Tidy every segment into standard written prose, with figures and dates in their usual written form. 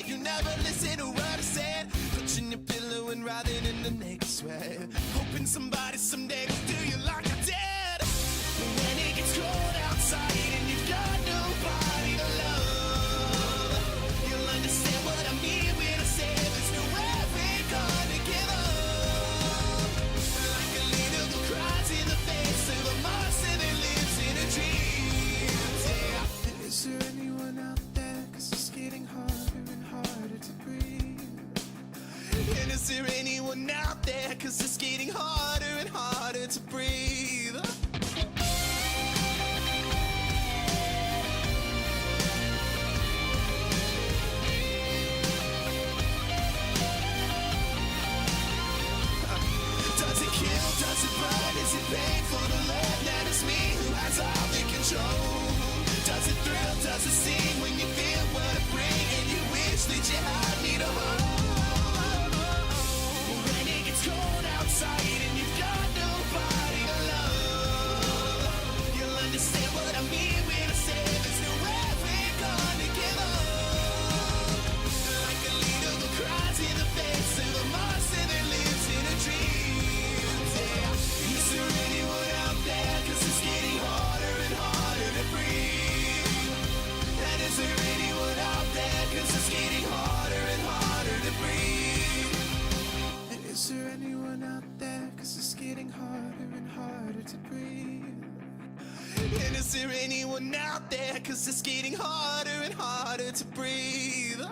You never listen to what I said. Touching your pillow and writhing in the naked sweat, hoping somebody someday will do you like I did. But when it gets cold outside and you've got nobody to love, you'll understand what I mean when I say there's nowhere we're gonna give up. Like a little girl cries in the face of a monster that lives in her dreams. Yeah. And is there anyone out there? 'Cause it's getting harder and harder to breathe. And is there anyone out there? 'Cause it's getting harder and harder to breathe. Does it kill? Does it burn? Is it painful to learn that it's me who has all the control? Does it thrill? Does it sting when you feel what I bring and you wish that you had me to hold? When it gets cold outside and you've got nobody to love, you'll understand what I mean when I say there's nowhere we're gonna give up. Like a little girl cries in the face of a monster that lives in her dreams. Yeah. Is there anyone out there? 'Cause it's getting harder and harder to breathe. And is there anyone out there? 'Cause it's getting harder and harder to breathe. And is there anyone out there? 'Cause it's getting harder and harder to breathe. And is there anyone out there? 'Cause it's getting harder and harder to breathe.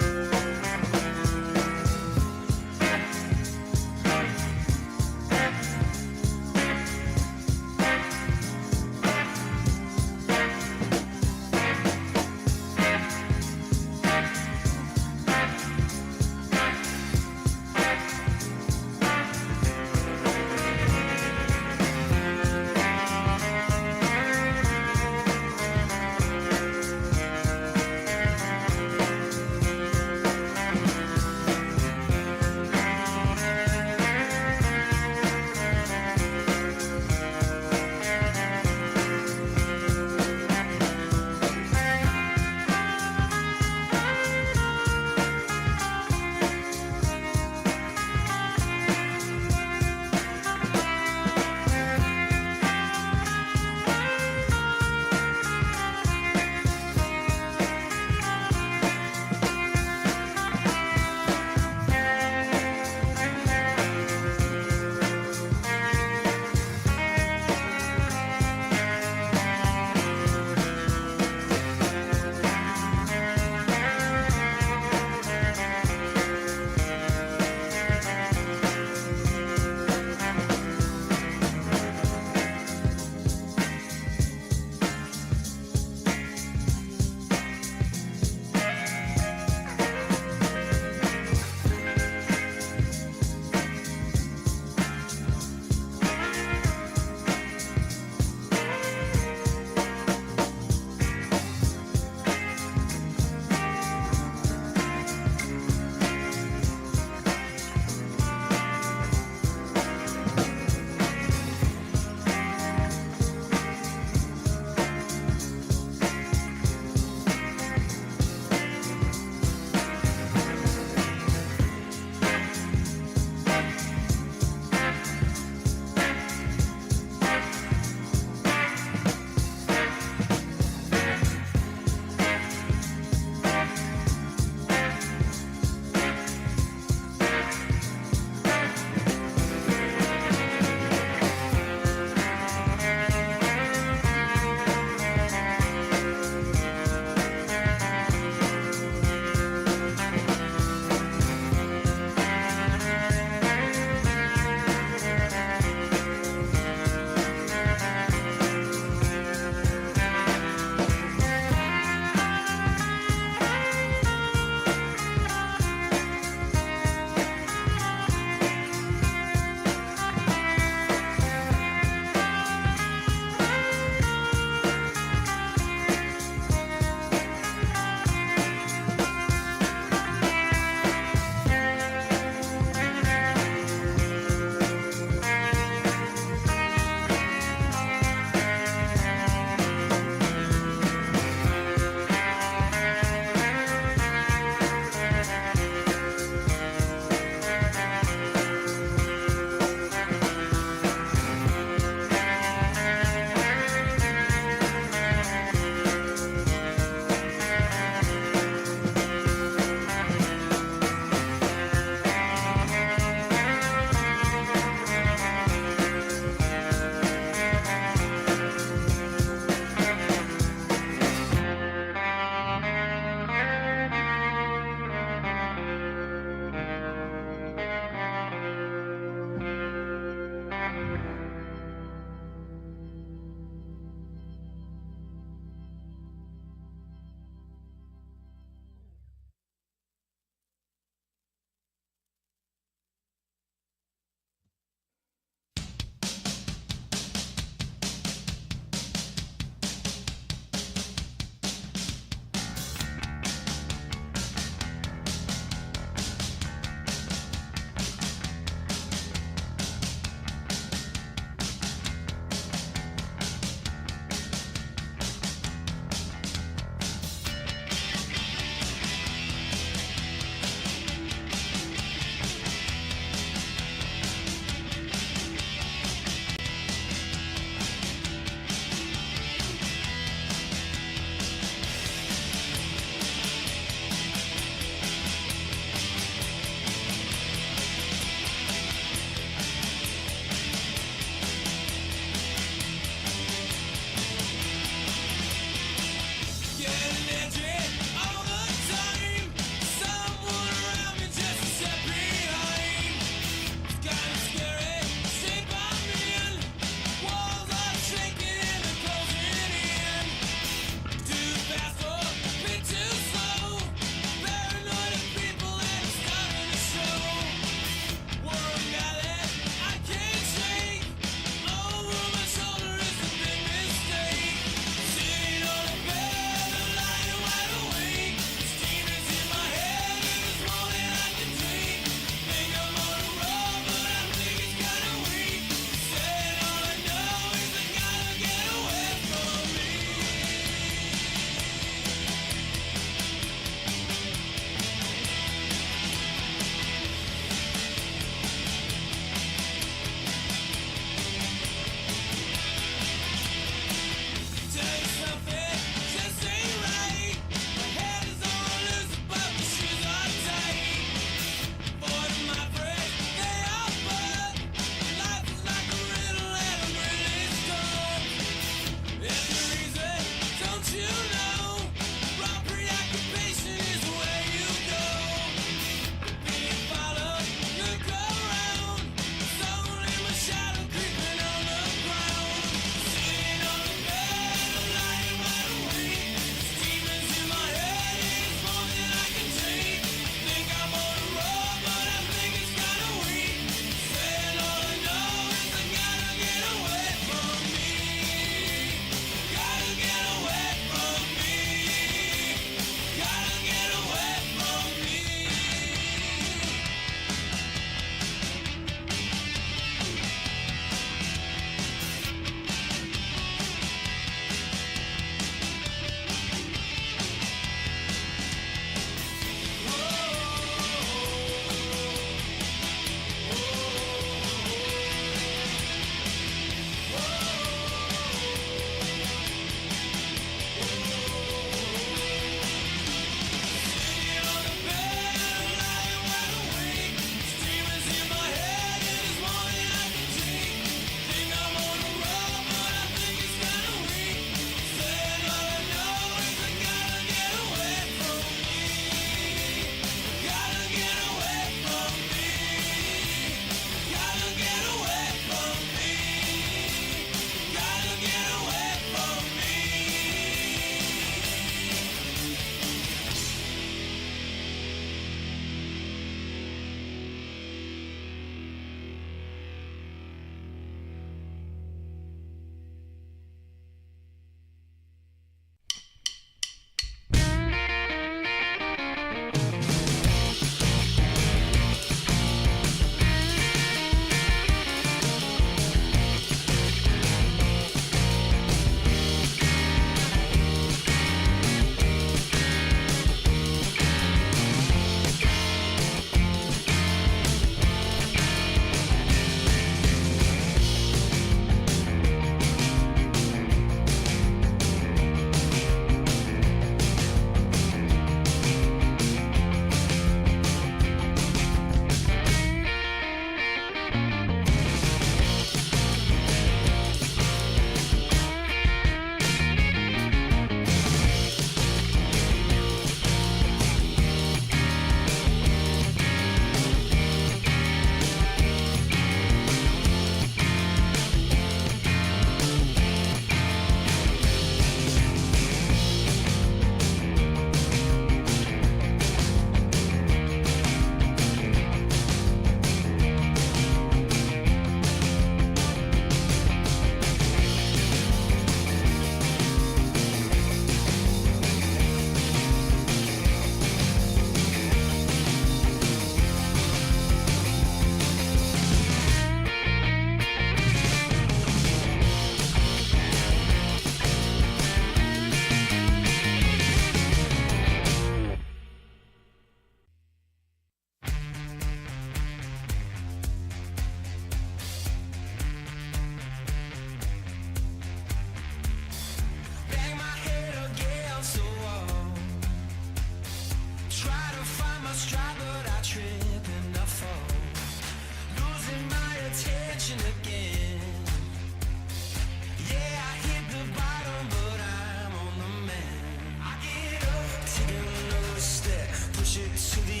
push it to the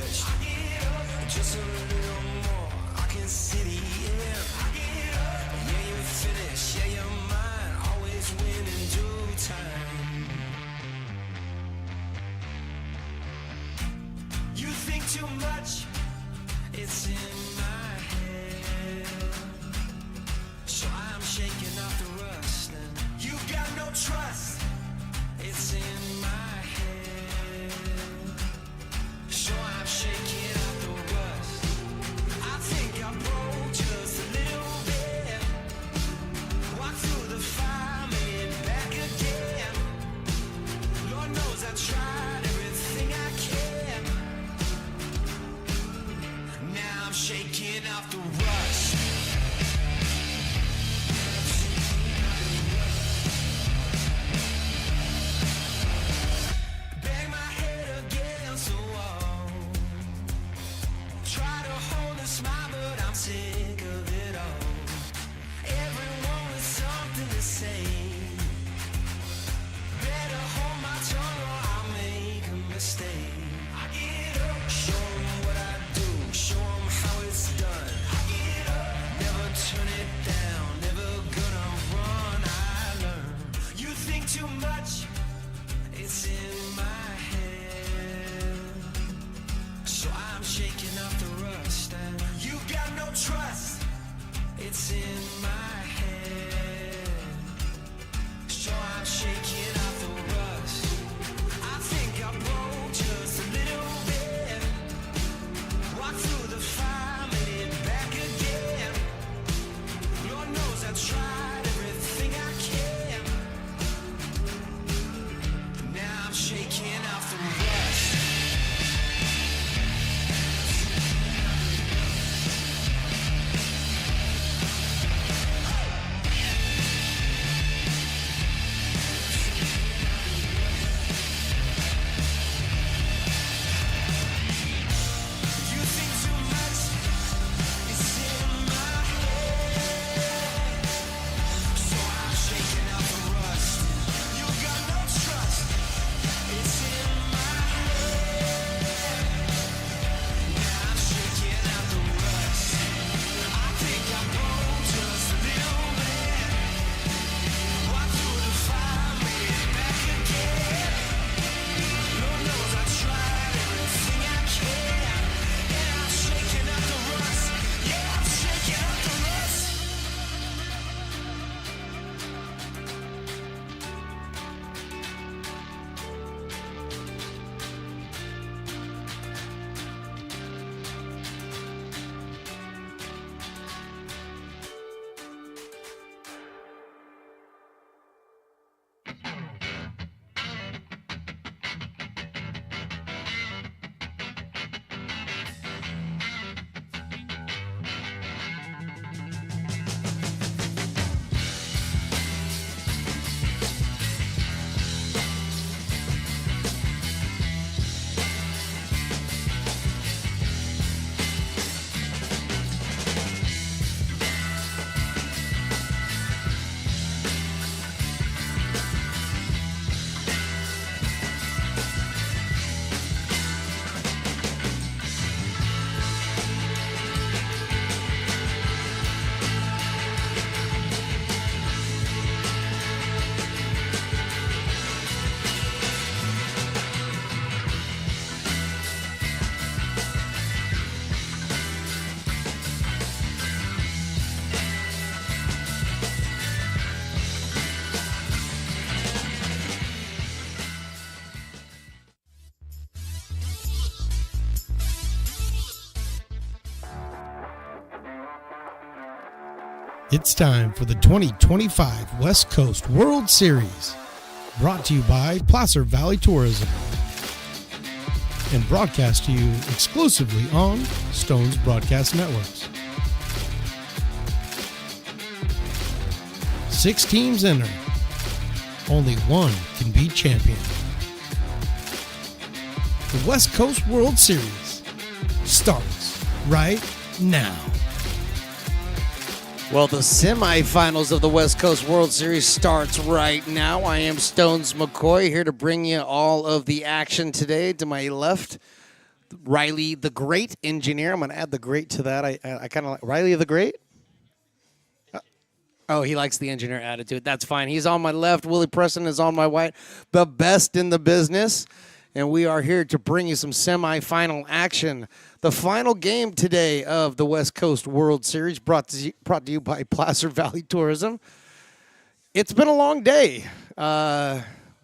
edge. Just a little more, I can see the end. Yeah, you're finished, yeah, you're mine. Always win in due time. You think too much, it's in my head. So I'm shaking off the rust and you got no trust. It's in my head. So I'm shaking off the rust. I think I broke just a little bit. Walk through the fire, made it back again. Lord knows I tried everything I can. Now I'm shaking off the rust. Bang my head against the wall. Try to hold a smile, but I'm sick of it all. Everyone with something to say. Better hold my tongue or I'll make a mistake. I get up, show 'em what I do, show 'em how it's done. I get up, never turn it down, never gonna run, I learn. You think too much, it's in my head. So I'm shaking off the rust and you got no trust. It's in my head. So I'm shaking off the rust. I think I broke just a little bit. Walk through the fire, made it back again. Lord knows I tried everything I can. Now I'm shaking off the rust. You think too much, it's in my head. So I'm shaking off the rust. You got no trust, it's in my head. Now I'm shaking off the rust. I think I broke just a little bit. Walk through the fire, made it back again. Lord knows I tried everything I can. And I'm shaking off the rust. Yeah, I'm shaking off the rust. It's time for the 2025 West Coast World Series, brought to you by Placer Valley Tourism and broadcast to you exclusively on Stone's Broadcast Networks. 6 teams enter. Only one can be champion. The West Coast World Series starts right now. Well, the semifinals of the West Coast World Series starts right now. I am Stones McCoy here to bring you all of the action today. To my left, Riley the Great Engineer. I'm going to add the great to that. I kind of like Riley the Great. Oh, he likes the engineer attitude. That's fine. He's on my left. Willie Preston is on my right. The best in the business. And we are here to bring you some semifinal action. The final game today of the West Coast World Series brought to you by Placer Valley Tourism. It's been a long day.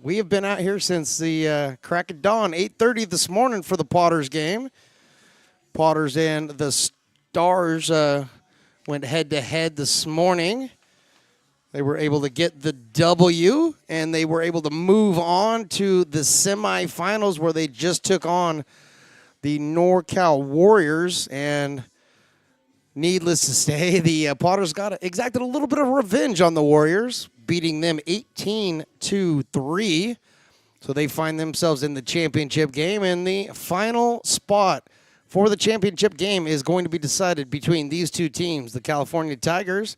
We have been out here since the crack of dawn, 8:30 this morning for the Potters game. Potters and the Stars went head-to-head this morning. They were able to get the W, and they were able to move on to the semifinals where they just took on the NorCal Warriors. And needless to say, the Potters exacted a little bit of revenge on the Warriors, beating them 18-3. So they find themselves in the championship game, and the final spot for the championship game is going to be decided between these two teams, the California Tigers,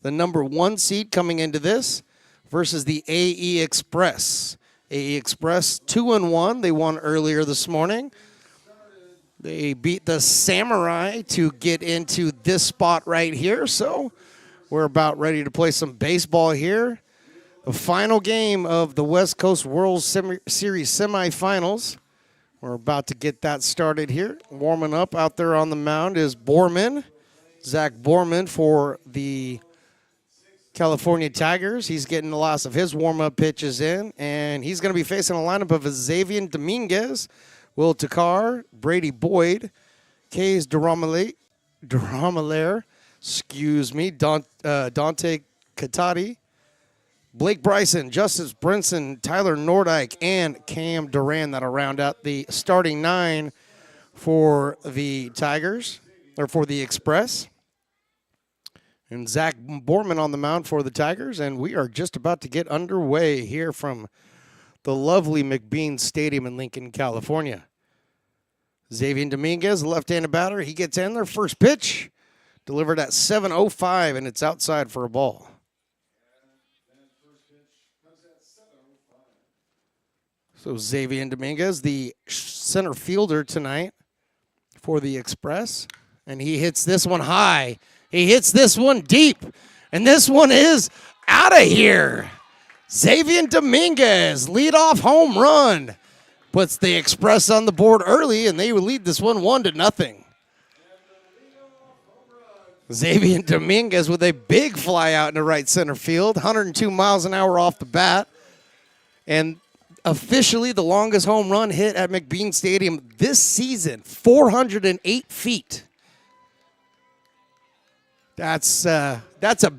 the number 1 seed coming into this, versus the AE Express. AE Express 2-1. They won earlier this morning. They beat the Samurai to get into this spot right here. So we're about ready to play some baseball here. The final game of the West Coast World Series semifinals. We're about to get that started here. Warming up out there on the mound is Borman. Zach Borman for the California Tigers. He's getting the last of his warm-up pitches in, and he's going to be facing a lineup of Xavier Dominguez, Will Takar, Brady Boyd, Kays Duramaler, Dante Catati, Blake Bryson, Justice Brinson, Tyler Nordyke, and Cam Duran. That'll round out the starting 9 for the Tigers, or for the Express. And Zach Borman on the mound for the Tigers, and we are just about to get underway here from the lovely McBean Stadium in Lincoln, California. Xavier Dominguez, left-handed batter, he gets in their first pitch, delivered at 7:05, and it's outside for a ball. So Xavier Dominguez, the center fielder tonight for the Express, and he hits this one high. He hits this one deep, and this one is out of here. Xavier Dominguez, leadoff home run, puts the Express on the board early, and they will lead this one 1-0. Xavier Dominguez with a big fly out into right center field, 102 miles an hour off the bat, and officially the longest home run hit at McBean Stadium this season, 408 feet. That's a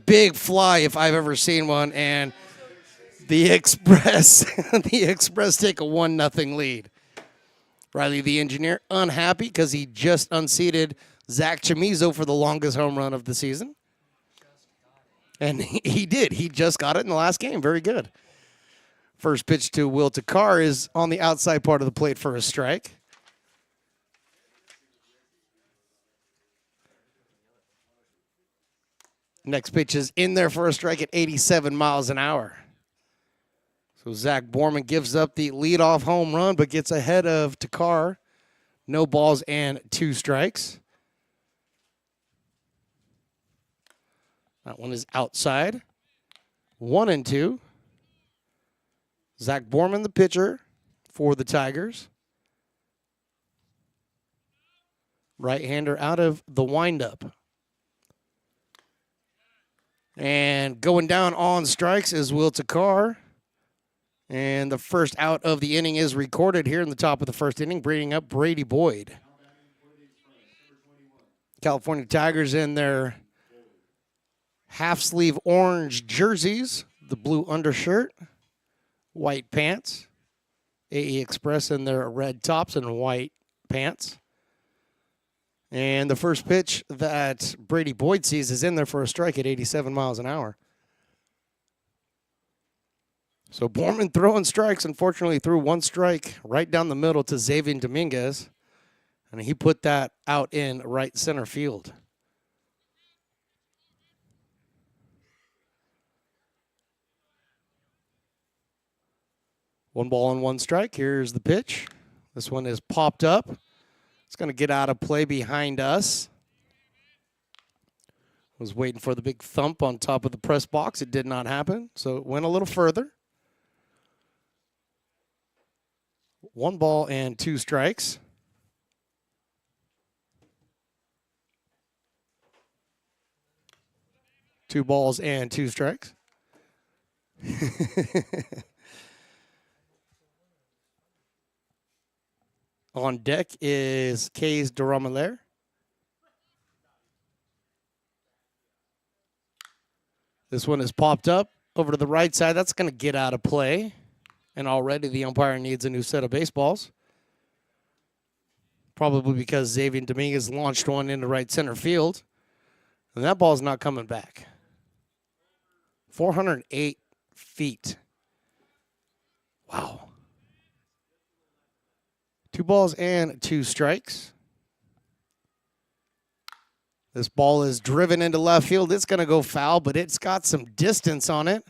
big fly if I've ever seen one, and the Express take a 1-0 lead. Riley the Engineer unhappy because he just unseated Zach Chamizo for the longest home run of the season. And he did. He just got it in the last game. Very good. First pitch to Will Takar is on the outside part of the plate for a strike. Next pitch is in there for a strike at 87 miles an hour. So Zach Borman gives up the leadoff home run, but gets ahead of Takar. No balls and 2 strikes. That one is outside. 1-2. Zach Borman, the pitcher for the Tigers. Right-hander out of the windup. And going down on strikes is Will Takar. And the first out of the inning is recorded here in the top of the first inning, bringing up Brady Boyd. California Tigers in their half-sleeve orange jerseys, the blue undershirt, white pants. AE Express in their red tops and white pants. And the first pitch that Brady Boyd sees is in there for a strike at 87 miles an hour. So Borman throwing strikes, unfortunately threw one strike right down the middle to Xavier Dominguez. And he put that out in right center field. One ball and one strike. Here's the pitch. This one is popped up. It's going to get out of play behind us. Was waiting for the big thump on top of the press box. It did not happen, so it went a little further. 1 ball and 2 strikes. Two balls and 2 strikes. On deck is Kays Duramelaire. This one has popped up over to the right side. That's going to get out of play. And already the umpire needs a new set of baseballs. Probably because Xavier Dominguez launched one into right center field. And that ball's not coming back. 408 feet. Wow. 2 balls and 2 strikes. This ball is driven into left field. It's going to go foul, but it's got some distance on it.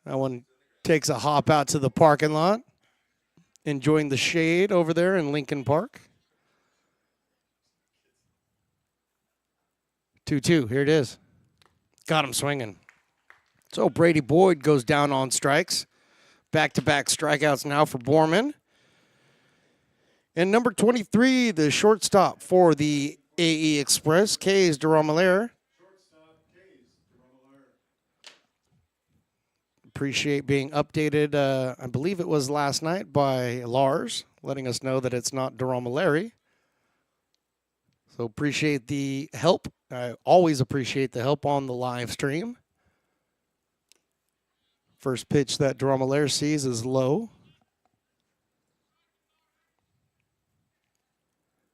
That one takes a hop out to the parking lot, enjoying the shade over there in Lincoln Park. 2-2, here it is. Got him swinging. So Brady Boyd goes down on strikes. Back-to-back strikeouts now for Borman. And number 23, the shortstop for the AE Express, Kays Duramelaire. Appreciate being updated, I believe it was last night, by Lars, letting us know that it's not Duramelaire. So appreciate the help. I always appreciate the help on the live stream. First pitch that Duramelaire sees is low.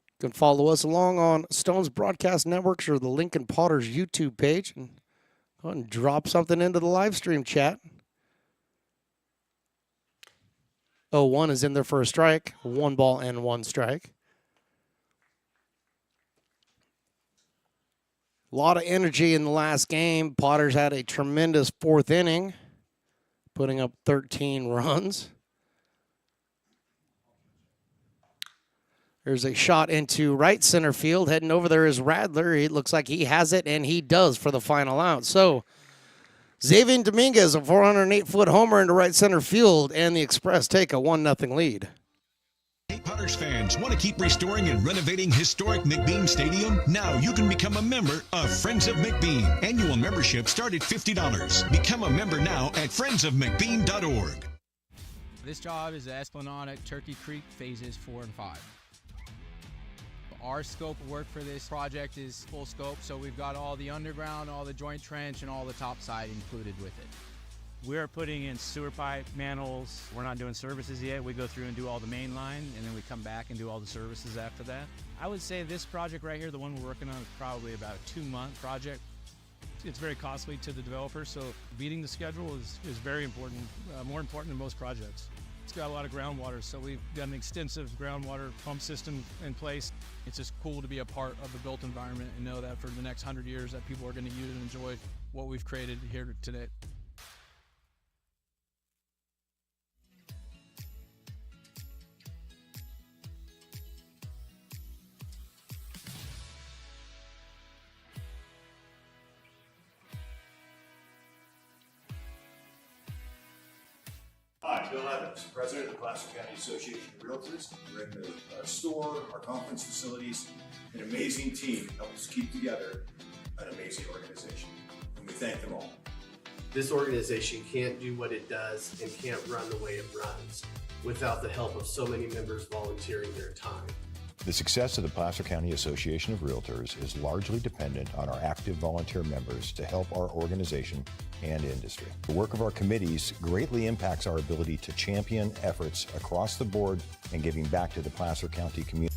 You can follow us along on Stone's Broadcast Networks or the Lincoln Potters YouTube page. And go ahead and drop something into the live stream chat. 0-1 is in there for a strike. 1 ball and 1 strike. A lot of energy in the last game. Potters had a tremendous 4th inning, putting up 13 runs. There's a shot into right center field. Heading over there is Radler. It looks like he has it, and he does for the final out. So Xavier Dominguez, a 408-foot homer into right center field, and the Express take a 1-0 lead. Hey, Potters fans, want to keep restoring and renovating historic McBean Stadium? Now you can become a member of Friends of McBean. Annual membership start at $50. Become a member now at friendsofmcbean.org. This job is the Esplanade at Turkey Creek phases 4 and 5. Our scope of work for this project is full scope, so we've got all the underground, all the joint trench, and all the topside included with it. We're putting in sewer pipe, manholes. We're not doing services yet. We go through and do all the main line, and then we come back and do all the services after that. I would say this project right here, the one we're working on, is probably about a 2-month project. It's very costly to the developer, so beating the schedule is very important, more important than most projects. It's got a lot of groundwater, so we've got an extensive groundwater pump system in place. It's just cool to be a part of the built environment and know that for the next 100 years that people are going to use and enjoy what we've created here today. Hi, Bill Evans, President of the Placer County Association of Realtors. We're in the store, our conference facilities, an amazing team that helps keep together an amazing organization. And we thank them all. This organization can't do what it does and can't run the way it runs without the help of so many members volunteering their time. The success of the Placer County Association of Realtors is largely dependent on our active volunteer members to help our organization and industry. The work of our committees greatly impacts our ability to champion efforts across the board and giving back to the Placer County community.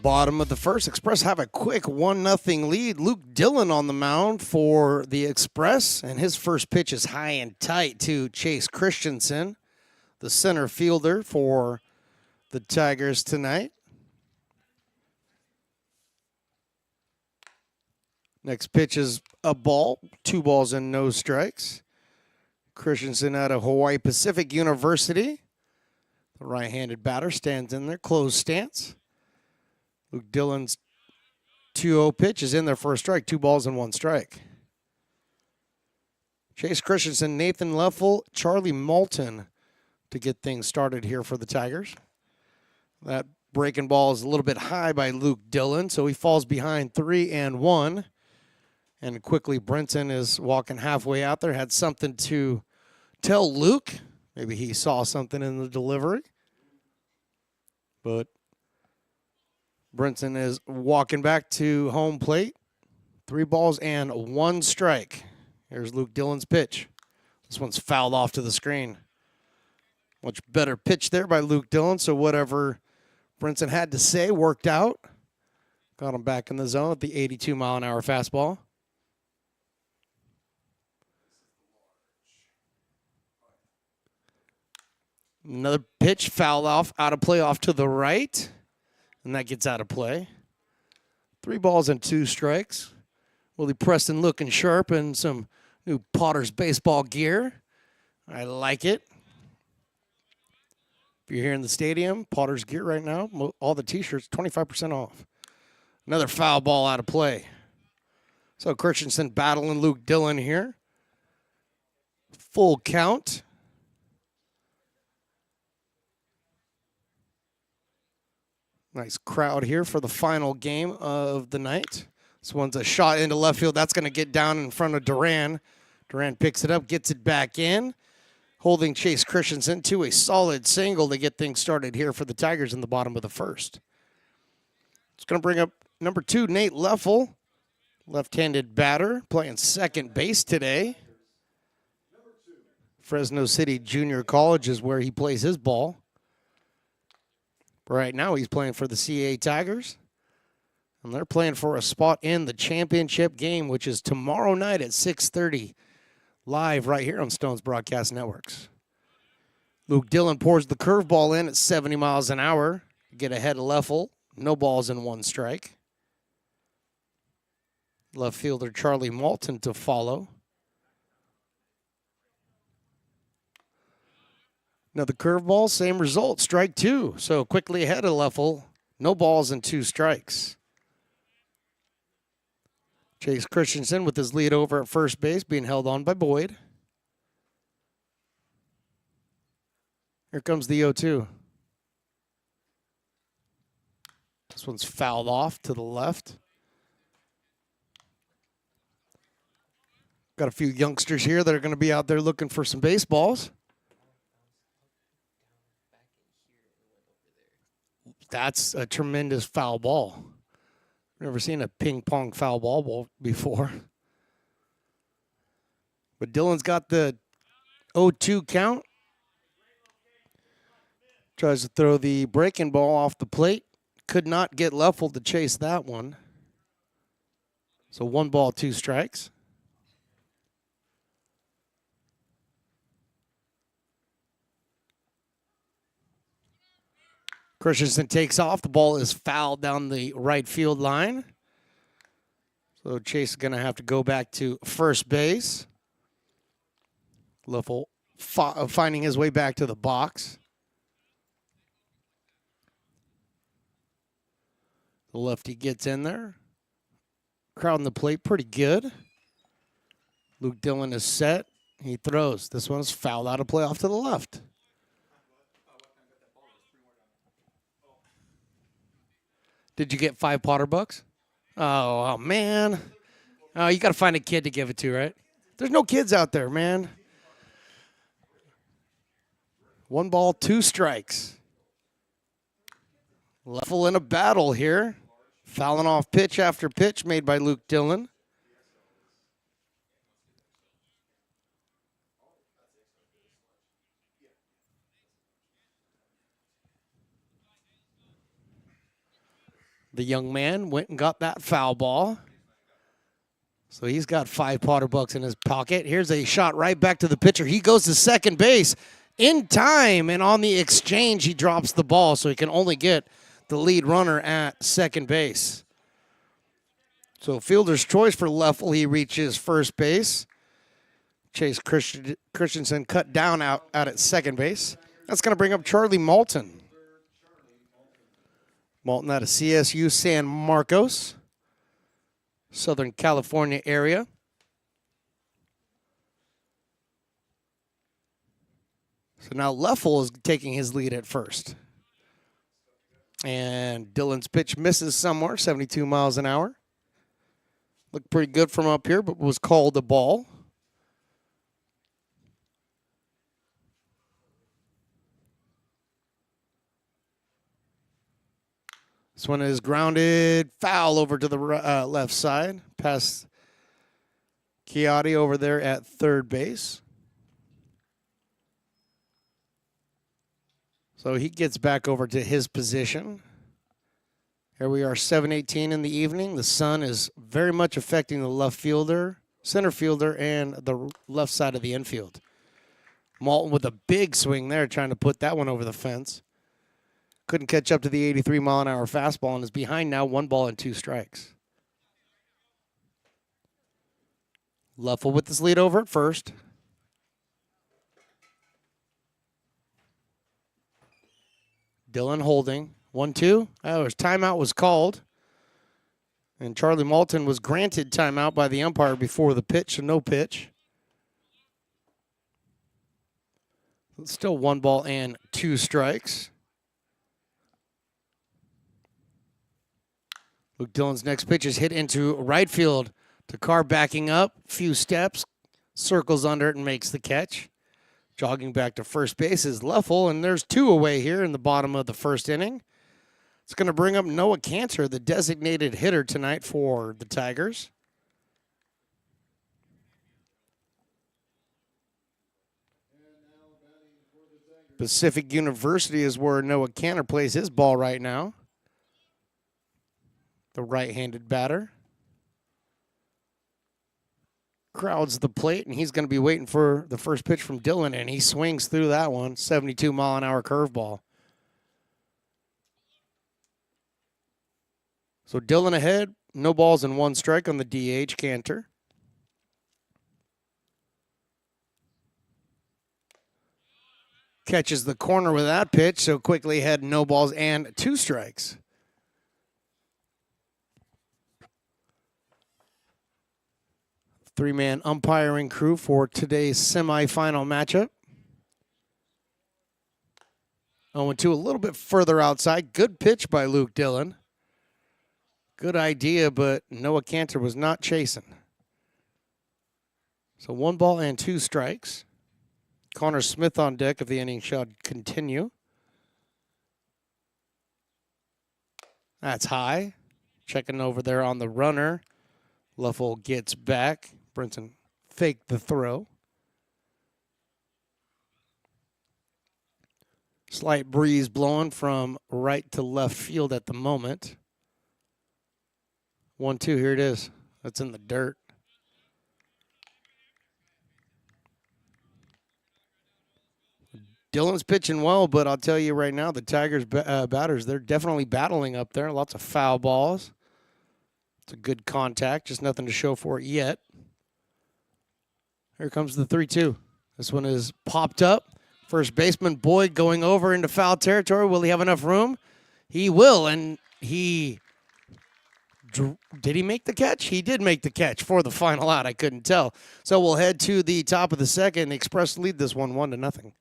Bottom of the first, Express have a quick 1-0 lead. Luke Dillon on the mound for the Express, and his first pitch is high and tight to Chase Christensen, the center fielder for the Tigers tonight. Next pitch is a ball, 2 balls and no strikes. Christensen out of Hawaii Pacific University. The right-handed batter stands in there, closed stance. Luke Dillon's 2-0 pitch is in there for a strike, 2 balls and 1 strike. Chase Christensen, Nathan Leffel, Charlie Moulton to get things started here for the Tigers. That breaking ball is a little bit high by Luke Dillon, so he falls behind 3-1. And quickly Brinson is walking halfway out there, had something to tell Luke. Maybe he saw something in the delivery. But Brinson is walking back to home plate. 3 balls and 1 strike. Here's Luke Dillon's pitch. This one's fouled off to the screen. Much better pitch there by Luke Dillon, so whatever Brinson had to say worked out. Got him back in the zone at the 82-mile-an-hour fastball. Another pitch fouled off, out of play off to the right, and that gets out of play. 3 balls and 2 strikes. Willie Preston looking sharp in some new Potter's baseball gear. I like it. If you're here in the stadium, Potter's gear right now, all the T-shirts, 25% off. Another foul ball out of play. So Christensen battling Luke Dillon here. Full count. Nice crowd here for the final game of the night. This one's a shot into left field. That's going to get down in front of Duran. Duran picks it up, gets it back in, holding Chase Christensen to a solid single to get things started here for the Tigers in the bottom of the first. It's going to bring up number 2, Nate Leffel, left-handed batter, playing second base today. Fresno City Junior College is where he plays his ball. Right now he's playing for the CA Tigers. And they're playing for a spot in the championship game, which is tomorrow night at 6:30, live right here on Stone's Broadcast Networks. Luke Dillon pours the curveball in at 70 miles an hour. Get ahead of Leffel. No balls and 1 strike. Left fielder Charlie Moulton to follow. Another curveball, same result, strike 2. So quickly ahead of Leffel. No balls and 2 strikes. Chase Christensen with his lead over at first base, being held on by Boyd. Here comes the 0-2. This one's fouled off to the left. Got a few youngsters here that are going to be out there looking for some baseballs. That's a tremendous foul ball. Never seen a ping pong foul ball before. But Dillon's got the 0-2 count. Tries to throw the breaking ball off the plate. Could not get Leffel to chase that one. So 1 ball, 2 strikes. Christensen takes off. The ball is fouled down the right field line. So Chase is going to have to go back to first base. Leffel finding his way back to the box. The lefty gets in there. Crowding the plate pretty good. Luke Dillon is set. He throws. This one's fouled out of play off to the left. Did you get 5 Potter bucks? Oh, man. Oh, you got to find a kid to give it to, right? There's no kids out there, man. 1 ball, 2 strikes. Leffel in a battle here. Fouling off pitch after pitch made by Luke Dillon. The young man went and got that foul ball. So he's got 5 Potter bucks in his pocket. Here's a shot right back to the pitcher. He goes to second base in time, and on the exchange, he drops the ball, so he can only get the lead runner at second base. So fielder's choice for Leffel. He reaches first base. Chase Christensen cut down out at second base. That's going to bring up Charlie Malton. Malton out of CSU San Marcos, Southern California area. So now Leffel is taking his lead at first. And Dylan's pitch misses somewhere, 72 miles an hour. Looked pretty good from up here, but was called a ball. This one is grounded foul over to the left side, past Chiatti over there at third base. So he gets back over to his position. Here we are, 7:18 in the evening. The sun is very much affecting the left fielder, center fielder, and the left side of the infield. Malton with a big swing there, trying to put that one over the fence. Couldn't catch up to the 83-mile-an-hour fastball and is behind now, 1 ball and 2 strikes. Leffel with this lead over at first. Dylan holding. 1-2. Oh, his timeout was called. And Charlie Malton was granted timeout by the umpire before the pitch, so no pitch. Still 1 ball and 2 strikes. Luke Dillon's next pitch is hit into right field. Takar backing up, few steps, circles under it and makes the catch. Jogging back to first base is Leffel, and there's 2 away here in the bottom of the first inning. It's going to bring up Noah Cantor, the designated hitter tonight for the Tigers. Pacific University is where Noah Cantor plays his ball right now. The right-handed batter. Crowds the plate, and he's going to be waiting for the first pitch from Dylan, and he swings through that one. 72-mile-an-hour curveball. So Dylan ahead, no balls and 1 strike on the DH, Cantor. Catches the corner with that pitch, so quickly ahead, no balls and 2 strikes. Three-man umpiring crew for today's semifinal matchup. 0-2, a little bit further outside. Good pitch by Luke Dillon. Good idea, but Noah Cantor was not chasing. So 1 ball and 2 strikes. Connor Smith on deck if the inning shall continue. That's high. Checking over there on the runner. Leffel gets back. Brinson faked the throw. Slight breeze blowing from right to left field at the moment. 1-2, here it is. That's in the dirt. Dylan's pitching well, but I'll tell you right now, the Tigers batters, they're definitely battling up there. Lots of foul balls. It's a good contact, just nothing to show for it yet. Here comes the 3-2. This one is popped up. First baseman Boyd going over into foul territory. Will he have enough room? He will, and he... Did he make the catch? He did make the catch for the final out. I couldn't tell. So we'll head to the top of the second. The Express lead this one 1-0.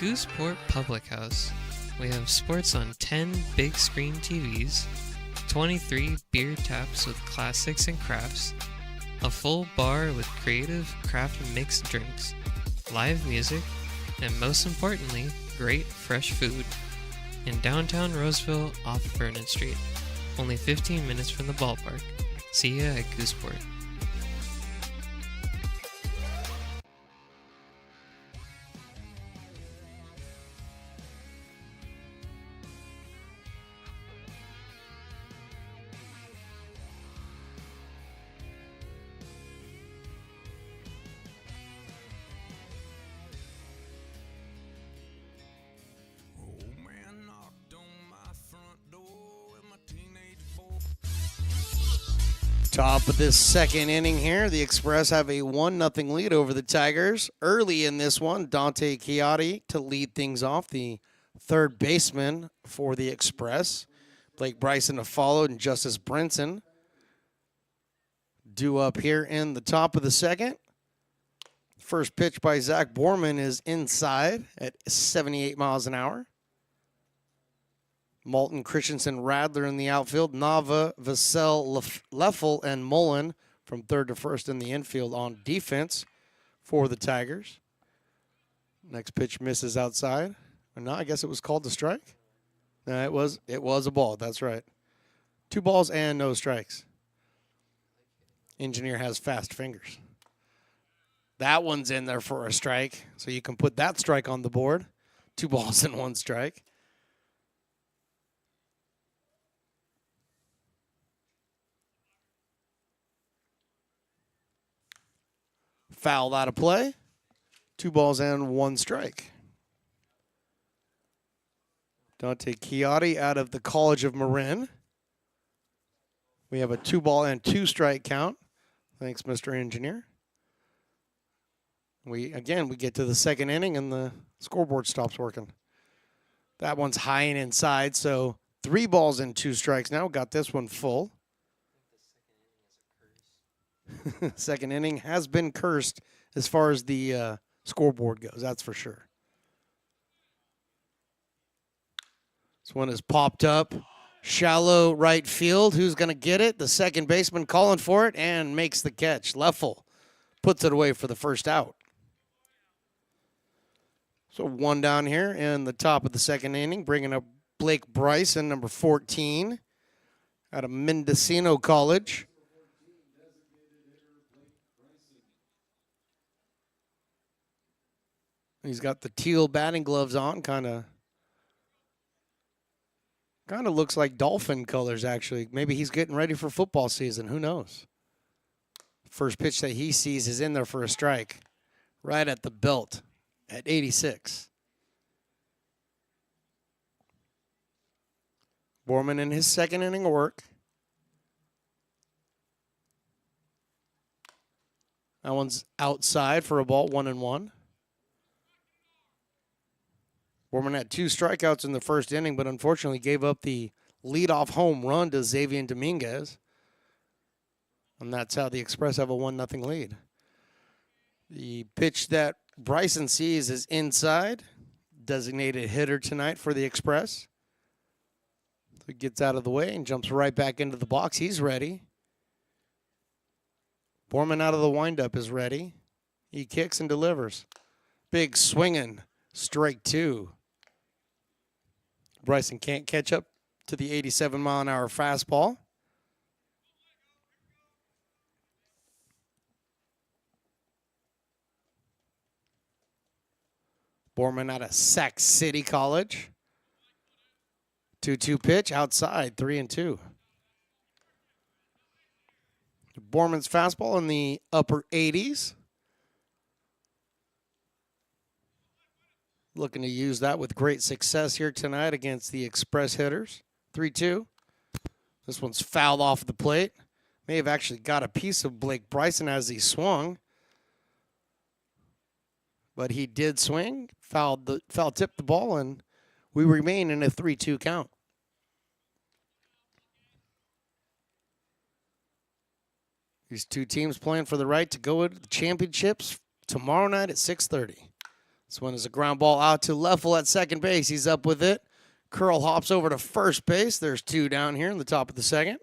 Gooseport Public House. We have sports on 10 big screen TVs, 23 beer taps with classics and crafts, a full bar with creative craft mixed drinks, live music, and most importantly, great fresh food. In downtown Roseville off Vernon Street, only 15 minutes from the ballpark. See ya at Gooseport. Top of this second inning here, the Express have a 1-0 lead over the Tigers. Early in this one, Dante Chiotti to lead things off, the third baseman for the Express. Blake Bryson to follow, and Justice Brinson due up here in the top of the second. First pitch by Zach Borman is inside at 78 miles an hour. Malton, Christensen, Radler in the outfield. Nava, Vassell, Leffel, and Mullen from third to first in the infield on defense for the Tigers. Next pitch misses outside. Or no, I guess it was called the strike. No, it was a ball. That's right. 2 balls and no strikes. Engineer has fast fingers. That one's in there for a strike, so you can put that strike on the board. 2 balls and 1 strike. Foul out of play. 2 balls and 1 strike. Dante Chiotti out of the College of Marin. We have a 2-ball and 2 strike count. Thanks, Mr. Engineer. We get to the second inning and the scoreboard stops working. That one's high and inside, so 3 balls and 2 strikes now. Got this one full. Second inning has been cursed as far as the scoreboard goes, that's for sure. This one is popped up. Shallow right field. Who's going to get it? The second baseman calling for it and makes the catch. Leffel puts it away for the first out. So 1 down here in the top of the second inning, bringing up Blake Bryson, number 14, out of Mendocino College. He's got the teal batting gloves on, kind of looks like dolphin colors, actually. Maybe he's getting ready for football season. Who knows? First pitch that he sees is in there for a strike, right at the belt at 86. Borman in his second inning of work. That one's outside for a ball, 1-1. Borman had 2 strikeouts in the first inning, but unfortunately gave up the leadoff home run to Xavier Dominguez. And that's how the Express have a 1-0 lead. The pitch that Bryson sees is inside. Designated hitter tonight for the Express. So he gets out of the way and jumps right back into the box. He's ready. Borman out of the windup is ready. He kicks and delivers. Big swinging. Strike 2. Bryson can't catch up to the 87-mile-an-hour fastball. Borman out of Sac City College. 2-2 pitch outside, 3-2. Borman's fastball in the upper 80s. Looking to use that with great success here tonight against the Express hitters. 3-2. This one's fouled off the plate. May have actually got a piece of Blake Bryson as he swung. But he did swing, foul tipped the ball, and we remain in a 3-2 count. These two teams playing for the right to go into the championships tomorrow night at 6:30. This one is a ground ball out to Leffel at second base. He's up with it. Curl hops over to first base. There's 2 down here in the top of the second.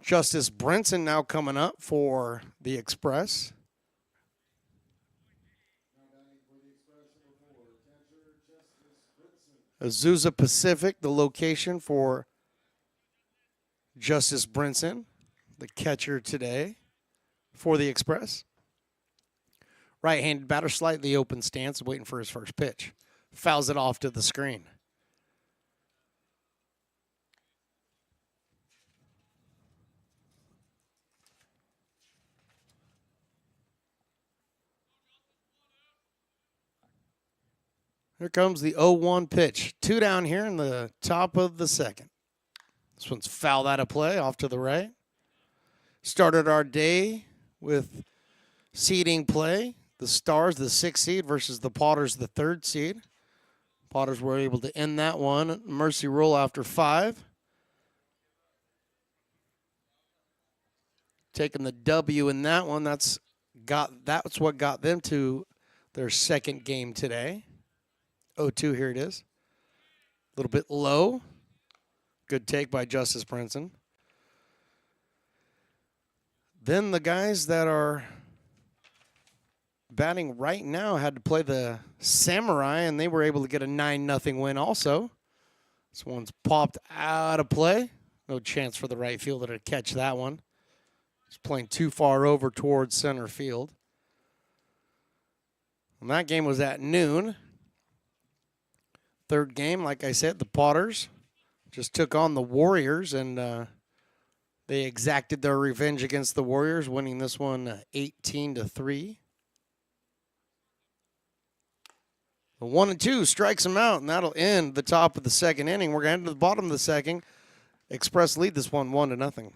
Justice Brinson now coming up for the Express. Azusa Pacific, the location for Justice Brinson, the catcher today for the Express. Right-handed batter, slightly open stance, waiting for his first pitch. Fouls it off to the screen. Here comes the 0-1 pitch. 2 down here in the top of the second. This one's fouled out of play, off to the right. Started our day with seeding play. The Stars, the 6th seed, versus the Potters, the 3rd seed. Potters were able to end that one. Mercy rule after 5. Taking the W in that one. That's what got them to their second game today. 0-2, here it is. A little bit low. Good take by Justice Brinson. Then the guys that are batting right now had to play the Samurai, and they were able to get a 9-0 win also. This one's popped out of play. No chance for the right fielder to catch that one. He's playing too far over towards center field. And that game was at noon. Third game, like I said, the Potters just took on the Warriors, and they exacted their revenge against the Warriors, winning this one 18-3. The 1-2 strikes them out, and that'll end the top of the second inning. We're going to head to the bottom of the second. Express lead this one 1-0.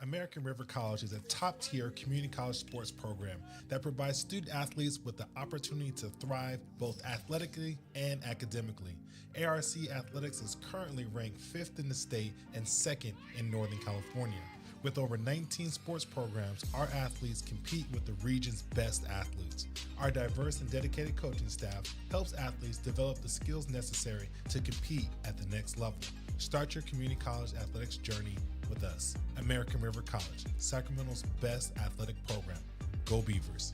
American River College is a top-tier community college sports program that provides student athletes with the opportunity to thrive both athletically and academically. ARC Athletics is currently ranked 5th in the state and 2nd in Northern California. With over 19 sports programs, our athletes compete with the region's best athletes. Our diverse and dedicated coaching staff helps athletes develop the skills necessary to compete at the next level. Start your community college athletics journey with us. American River College, Sacramento's best athletic program. Go Beavers.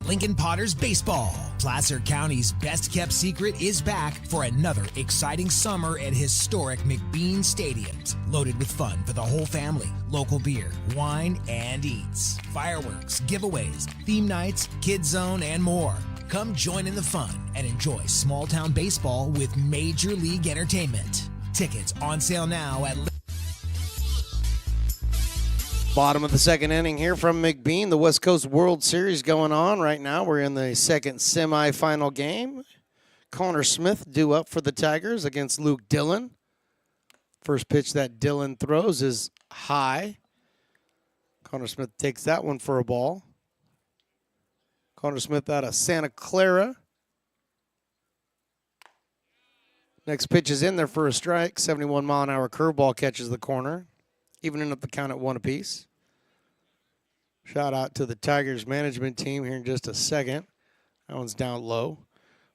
Lincoln Potters Baseball. Placer County's best-kept secret is back for another exciting summer at historic McBean Stadiums. Loaded with fun for the whole family, local beer, wine, and eats. Fireworks, giveaways, theme nights, kids zone, and more. Come join in the fun and enjoy small-town baseball with Major League Entertainment. Tickets on sale now at Bottom of the second inning here from McBean. The West Coast World Series going on right now. We're in the second semifinal game. Connor Smith due up for the Tigers against Luke Dillon. First pitch that Dillon throws is high. Connor Smith takes that one for a ball. Connor Smith out of Santa Clara. Next pitch is in there for a strike. 71-mile-an-hour curveball catches the corner, evening up the count at 1 apiece. Shout out to the Tigers management team here in just a second. That one's down low.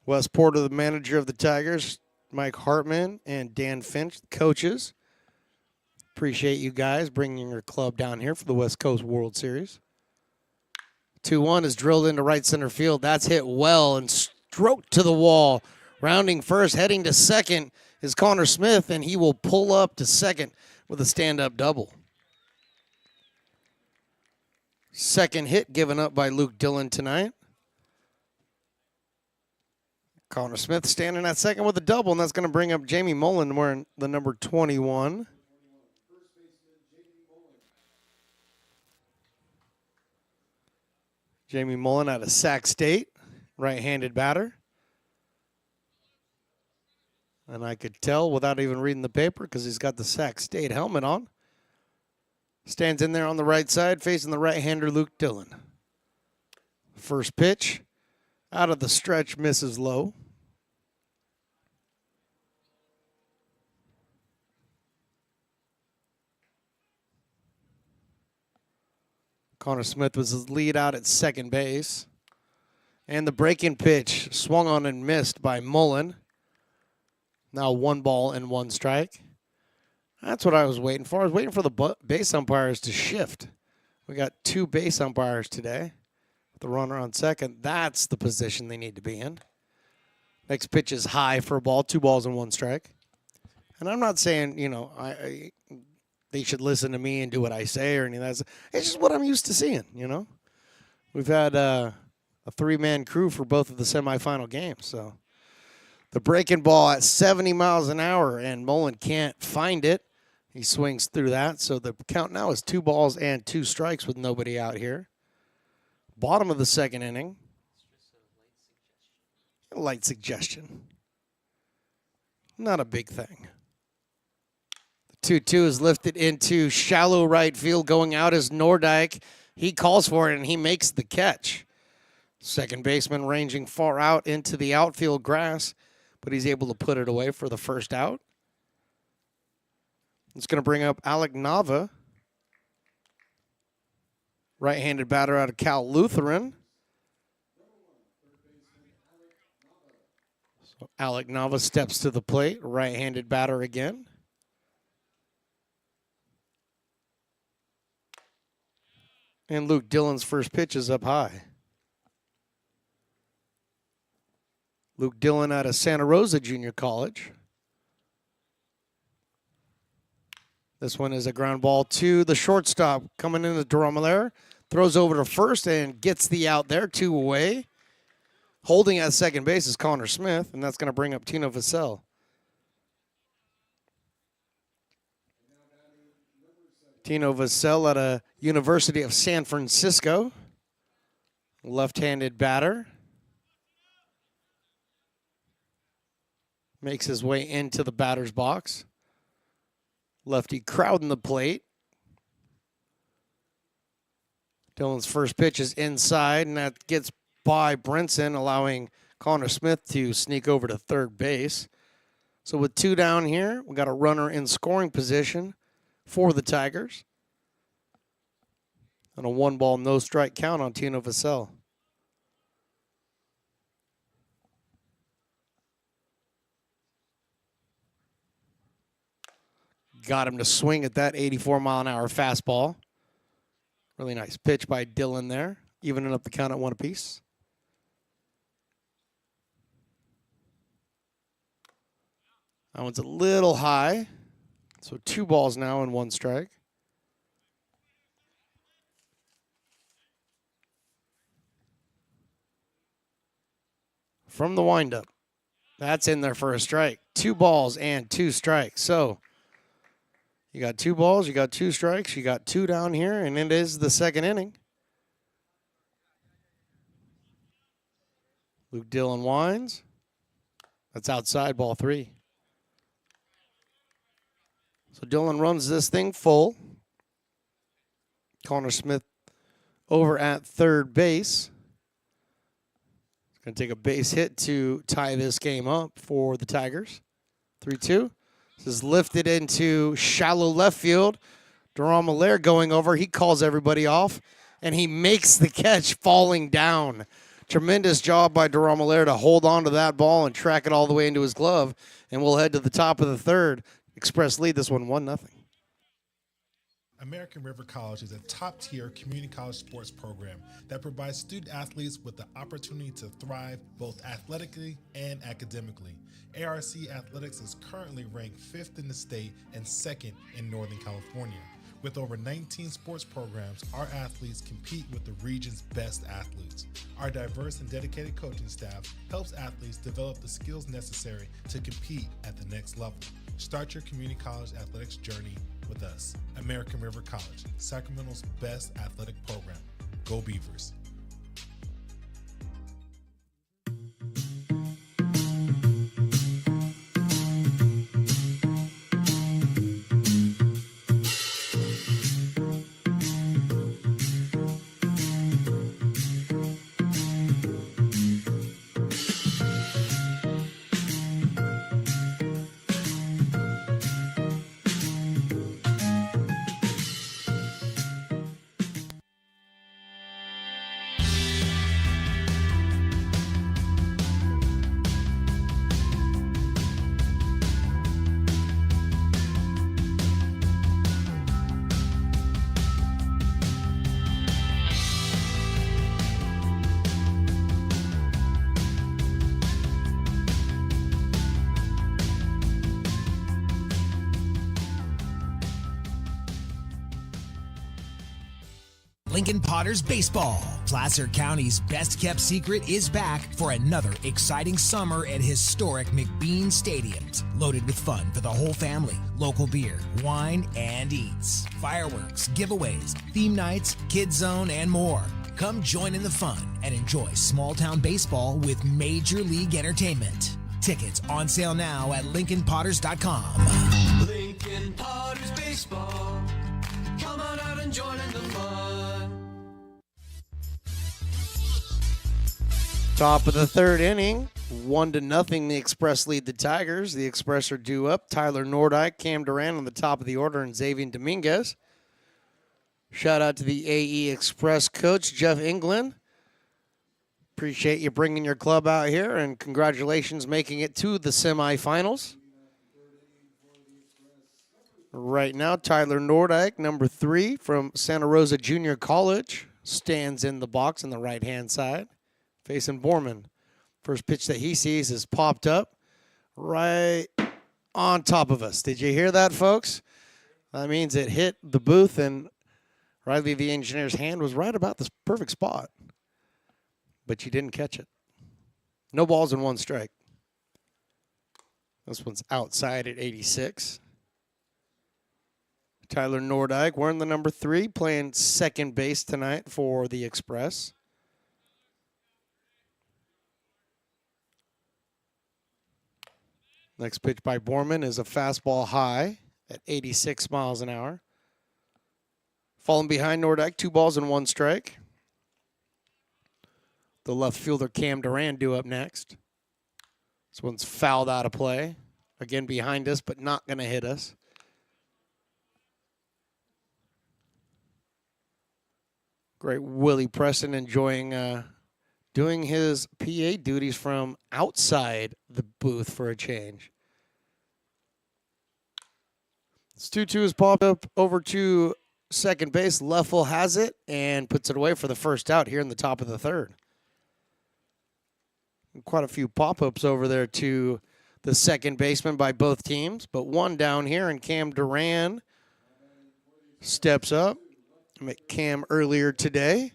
Wes Porter, the manager of the Tigers, Mike Hartman, and Dan Finch, the coaches. Appreciate you guys bringing your club down here for the West Coast World Series. 2-1 is drilled into right center field. That's hit well and stroked to the wall. Rounding first, heading to second is Connor Smith, and he will pull up to second with a stand-up double. Second hit given up by Luke Dillon tonight. Connor Smith standing at second with a double, and that's going to bring up Jamie Mullen wearing the number 21. Jamie Mullen out of Sac State, right-handed batter. And I could tell without even reading the paper because he's got the Sac State helmet on. Stands in there on the right side, facing the right-hander Luke Dillon. First pitch, out of the stretch, misses low. Connor Smith was his lead out at second base. And the breaking pitch swung on and missed by Mullen. Now 1 ball and 1 strike. That's what I was waiting for. I was waiting for the base umpires to shift. We got 2 base umpires today. The runner on second. That's the position they need to be in. Next pitch is high for a ball. 2 balls and 1 strike. And I'm not saying, you know, they should listen to me and do what I say or anything. It's just what I'm used to seeing, you know. We've had a 3-man crew for both of the semifinal games. So the breaking ball at 70 miles an hour, and Mullen can't find it. He swings through that. So the count now is 2 balls and 2 strikes with nobody out here. Bottom of the second inning. Light suggestion. Not a big thing. 2-2 is lifted into shallow right field. Going out is Nordyke. He calls for it, and he makes the catch. Second baseman ranging far out into the outfield grass, but he's able to put it away for the first out. It's going to bring up Alec Nava, right-handed batter out of Cal Lutheran. So Alec Nava steps to the plate, right-handed batter again. And Luke Dillon's first pitch is up high. Luke Dillon out of Santa Rosa Junior College. This one is a ground ball to the shortstop. Coming in the Dromelair. Throws over to first and gets the out there. 2 away. Holding at second base is Connor Smith, and that's going to bring up Tino Vassell. Tino Vassell at a University of San Francisco. Left-handed batter. Makes his way into the batter's box. Lefty crowding the plate. Dillon's first pitch is inside, and that gets by Brinson, allowing Connor Smith to sneak over to third base. So with 2 down here, we got a runner in scoring position for the Tigers. And a 1 ball, no strike count on Tino Vassell. Got him to swing at that 84-mile-an-hour fastball. Really nice pitch by Dillon there, evening up the count at 1 apiece. That one's a little high. So 2 balls now and 1 strike. From the windup. That's in there for a strike. 2 balls and 2 strikes. So you got 2 balls, you got 2 strikes, you got 2 down here, and it is the second inning. Luke Dillon winds. That's outside, ball 3. So Dillon runs this thing full. Connor Smith over at third base. He's going to take a base hit to tie this game up for the Tigers. 3-2. This is lifted into shallow left field. Durham Allaire going over. He calls everybody off, and he makes the catch falling down. Tremendous job by Durham Allaire to hold on to that ball and track it all the way into his glove. And we'll head to the top of the third. Express lead this one 1-0. American River College is a top-tier community college sports program that provides student athletes with the opportunity to thrive both athletically and academically. ARC Athletics is currently ranked 5th in the state and 2nd in Northern California. With over 19 sports programs, our athletes compete with the region's best athletes. Our diverse and dedicated coaching staff helps athletes develop the skills necessary to compete at the next level. Start your community college athletics journey with us. American River College, Sacramento's best athletic program. Go Beavers. Lincoln Potters Baseball. Placer County's best-kept secret is back for another exciting summer at historic McBean Stadiums. Loaded with fun for the whole family, local beer, wine, and eats. Fireworks, giveaways, theme nights, kids zone, and more. Come join in the fun and enjoy small-town baseball with Major League Entertainment. Tickets on sale now at LincolnPotters.com. Lincoln Potters Baseball. Come on out and join in the fun. Top of the third inning, 1-0. The Express lead the Tigers. The Express are due up. Tyler Nordyke, Cam Duran on the top of the order, and Xavier Dominguez. Shout out to the AE Express coach, Jeff England. Appreciate you bringing your club out here, and congratulations making it to the semifinals. Right now, Tyler Nordyke, number 3 from Santa Rosa Junior College, stands in the box on the right-hand side, facing Borman. First pitch that he sees is popped up right on top of us. Did you hear that, folks? That means it hit the booth, and Riley, the engineer's hand was right about this perfect spot. But you didn't catch it. No balls and 1 strike. This one's outside at 86. Tyler Nordyke wearing the number 3, playing second base tonight for the Express. Next pitch by Borman is a fastball high at 86 miles an hour. Falling behind Nordyke, 2 balls and 1 strike. The left fielder Cam Duran due up next. This one's fouled out of play. Again behind us, but not going to hit us. Great Willie Preston enjoying doing his PA duties from outside the booth for a change. This 2-2 is popped up over to second base. Leffel has it and puts it away for the first out here in the top of the third. Quite a few pop-ups over there to the second baseman by both teams, but one down here, and Cam Duran steps up. Met Cam earlier today.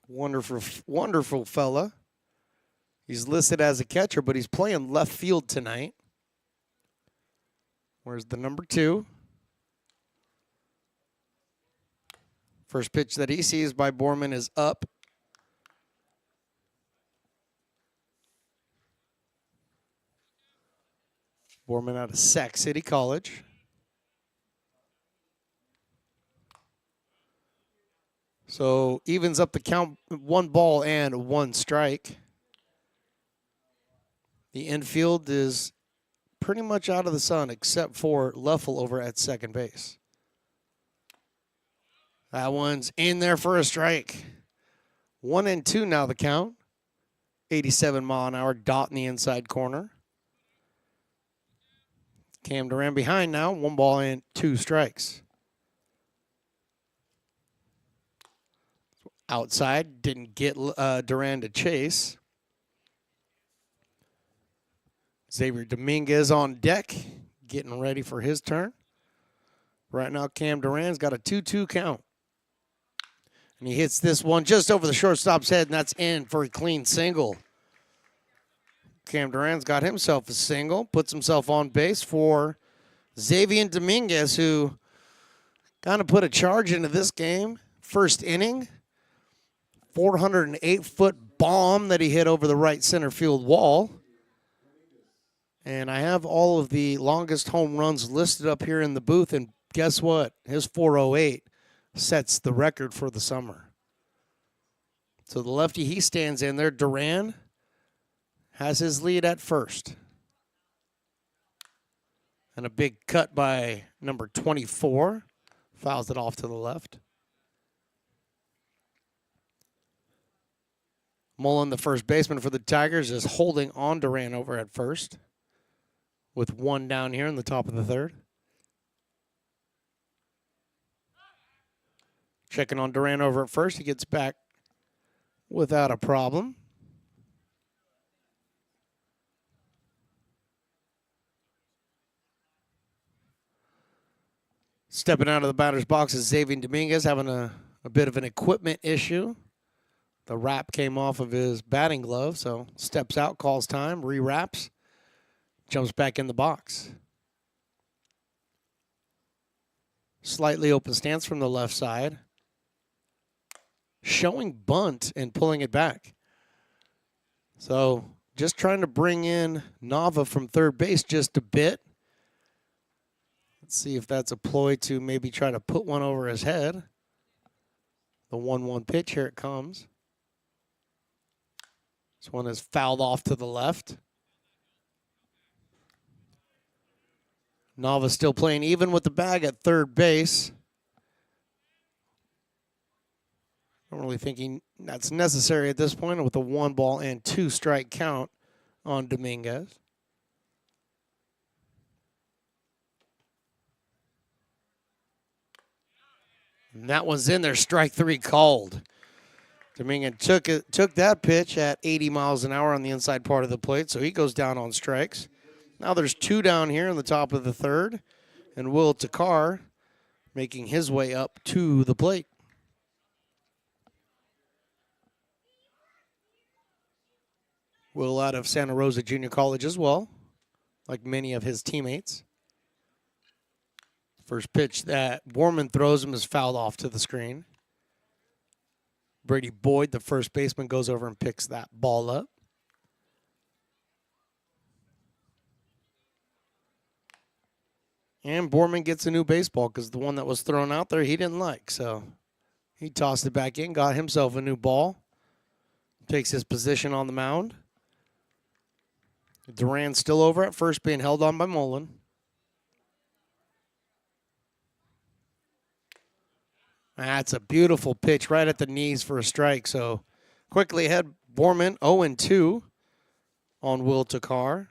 Wonderful, wonderful fella. He's listed as a catcher, but he's playing left field tonight. Where's the number 2? First pitch that he sees by Borman is up. Borman out of Sac City College. So evens up the count, 1 ball and 1 strike. The infield is pretty much out of the sun except for Leffel over at second base. That one's in there for a strike. 1-2 now the count. 87 mile an hour dot in the inside corner. Cam Duran behind now, 1 ball and 2 strikes. outside. Didn't get Duran to chase. Xavier Dominguez on deck, getting ready for his turn. Right now, Cam Duran's got a 2-2 count. And he hits this one just over the shortstop's head, and that's in for a clean single. Cam Duran's got himself a single, puts himself on base for Xavier Dominguez, who kind of put a charge into this game. First inning, 408-foot bomb that he hit over the right center field wall. And I have all of the longest home runs listed up here in the booth, and guess what? His 408 sets the record for the summer. So the lefty, he stands in there. Duran has his lead at first. And a big cut by number 24. Fouls it off to the left. Mullen, the first baseman for the Tigers, is holding on Duran over at first with one down here in the top of the third. Checking on Duran over at first. He gets back without a problem. Stepping out of the batter's box is Xavier Dominguez, having a bit of an equipment issue. The wrap came off of his batting glove, so steps out, calls time, re-wraps, jumps back in the box. Slightly open stance from the left side. Showing bunt and pulling it back. So just trying to bring in Nava from third base just a bit. Let's see if that's a ploy to maybe try to put one over his head. The 1-1 pitch, here it comes. This one is fouled off to the left. Nava still playing even with the bag at third base. I'm really thinking that's necessary at this point with a 1-2 strike count on Dominguez. And that one's in there, strike 3 called. Dominguez took that pitch at 80 miles an hour on the inside part of the plate, so he goes down on strikes. Now there's 2 down here in the top of the third, and Will Takar making his way up to the plate. Will out of Santa Rosa Junior College as well, like many of his teammates. First pitch that Borman throws him is fouled off to the screen. Brady Boyd, the first baseman, goes over and picks that ball up. And Borman gets a new baseball because the one that was thrown out there he didn't like. So he tossed it back in, got himself a new ball. Takes his position on the mound. Duran still over at first, being held on by Mullen. That's a beautiful pitch right at the knees for a strike. So quickly ahead, Borman 0-2 on Will Takar,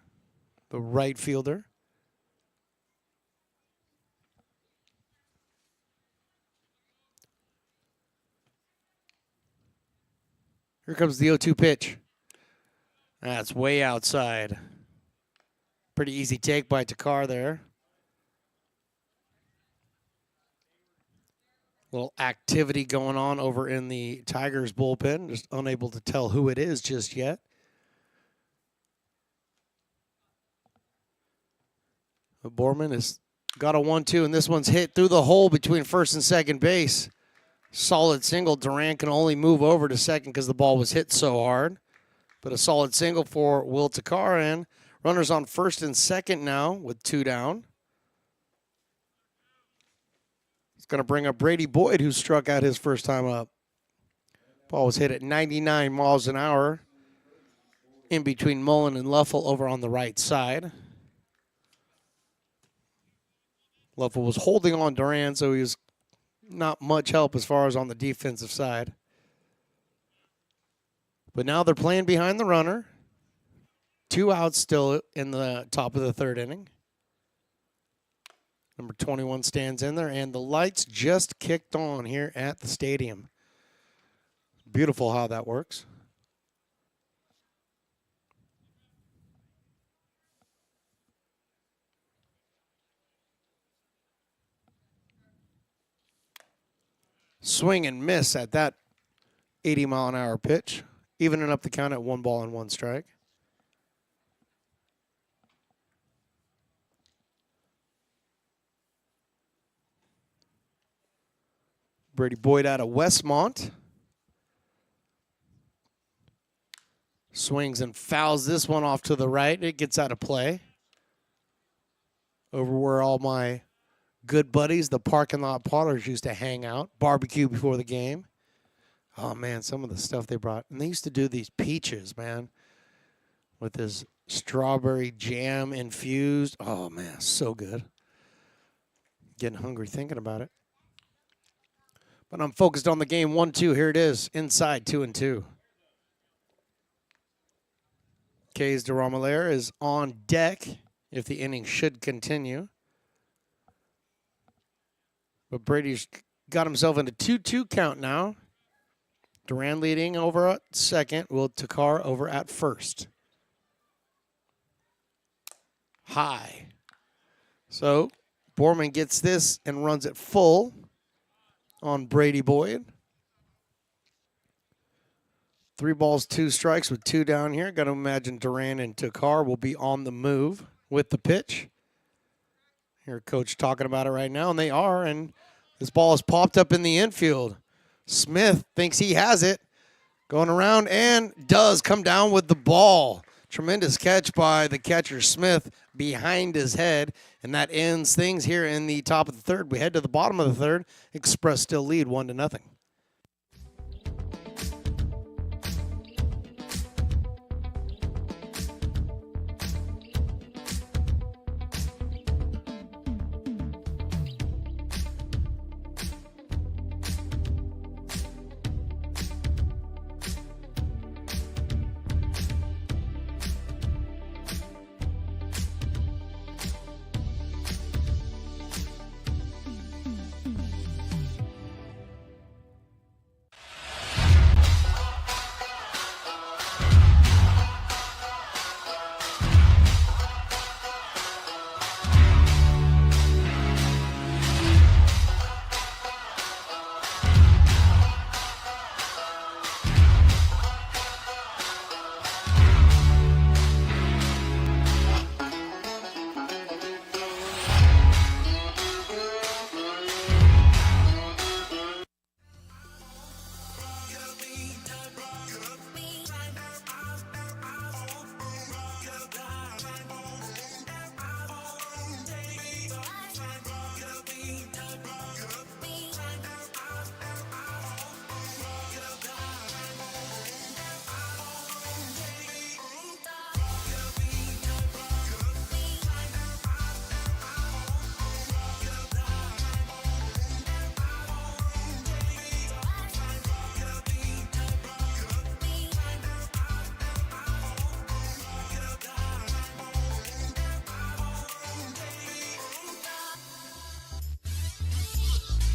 the right fielder. Here comes the 0-2 pitch. That's way outside. Pretty easy take by Takar there. Little activity going on over in the Tigers bullpen. Just unable to tell who it is just yet. But Borman has got a 1-2, and this one's hit through the hole between first and second base. Solid single. Duran can only move over to second because the ball was hit so hard. But a solid single for Will Takar, and runners on first and second now with 2 down. It's going to bring up Brady Boyd, who struck out his first time up. Ball was hit at 99 miles an hour in between Mullen and Luffel over on the right side. Luffel was holding on Duran, so he was not much help as far as on the defensive side. But now they're playing behind the runner. 2 outs still in the top of the third inning. Number 21 stands in there, and the lights just kicked on here at the stadium. Beautiful how that works. Swing and miss at that 80-mile-an-hour pitch, evening up the count at 1 ball and 1 strike. Brady Boyd out of Westmont. Swings and fouls this one off to the right. It gets out of play. Over where all my good buddies, the parking lot parlors, used to hang out, barbecue before the game. Oh, man, some of the stuff they brought. And they used to do these peaches, man, with this strawberry jam infused. Oh, man, so good. Getting hungry thinking about it. But I'm focused on the game. 1-2. Here it is. Inside 2-2. Kays de Romelaire is on deck if the inning should continue. But Brady's got himself in a 2-2 count now. Duran leading over at second. Will Takar over at first. High. So Borman gets this and runs it full on Brady Boyd. 3 balls, 2 strikes with 2 down here. Got to imagine Duran and Takar will be on the move with the pitch. Hear Coach talking about it right now, and they are. And this ball is popped up in the infield. Smith thinks he has it. Going around and does come down with the ball. Tremendous catch by the catcher Smith behind his head. And that ends things here in the top of the third. We head to the bottom of the third. Express still lead 1-0.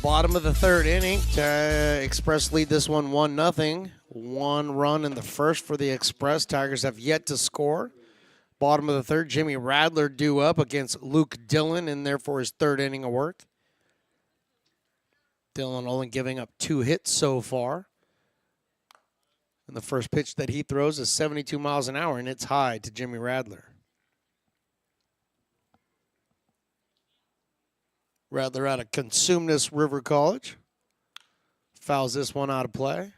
Bottom of the third inning. Express lead this one 1-0. 1 run in the first for the Express. Tigers have yet to score. Bottom of the third, Jimmy Radler due up against Luke Dillon in there for his third inning of work. Dillon only giving up 2 hits so far. And the first pitch that he throws is 72 miles an hour, and it's high to Jimmy Radler. Radler out of Consumnes River College. Fouls this one out of play.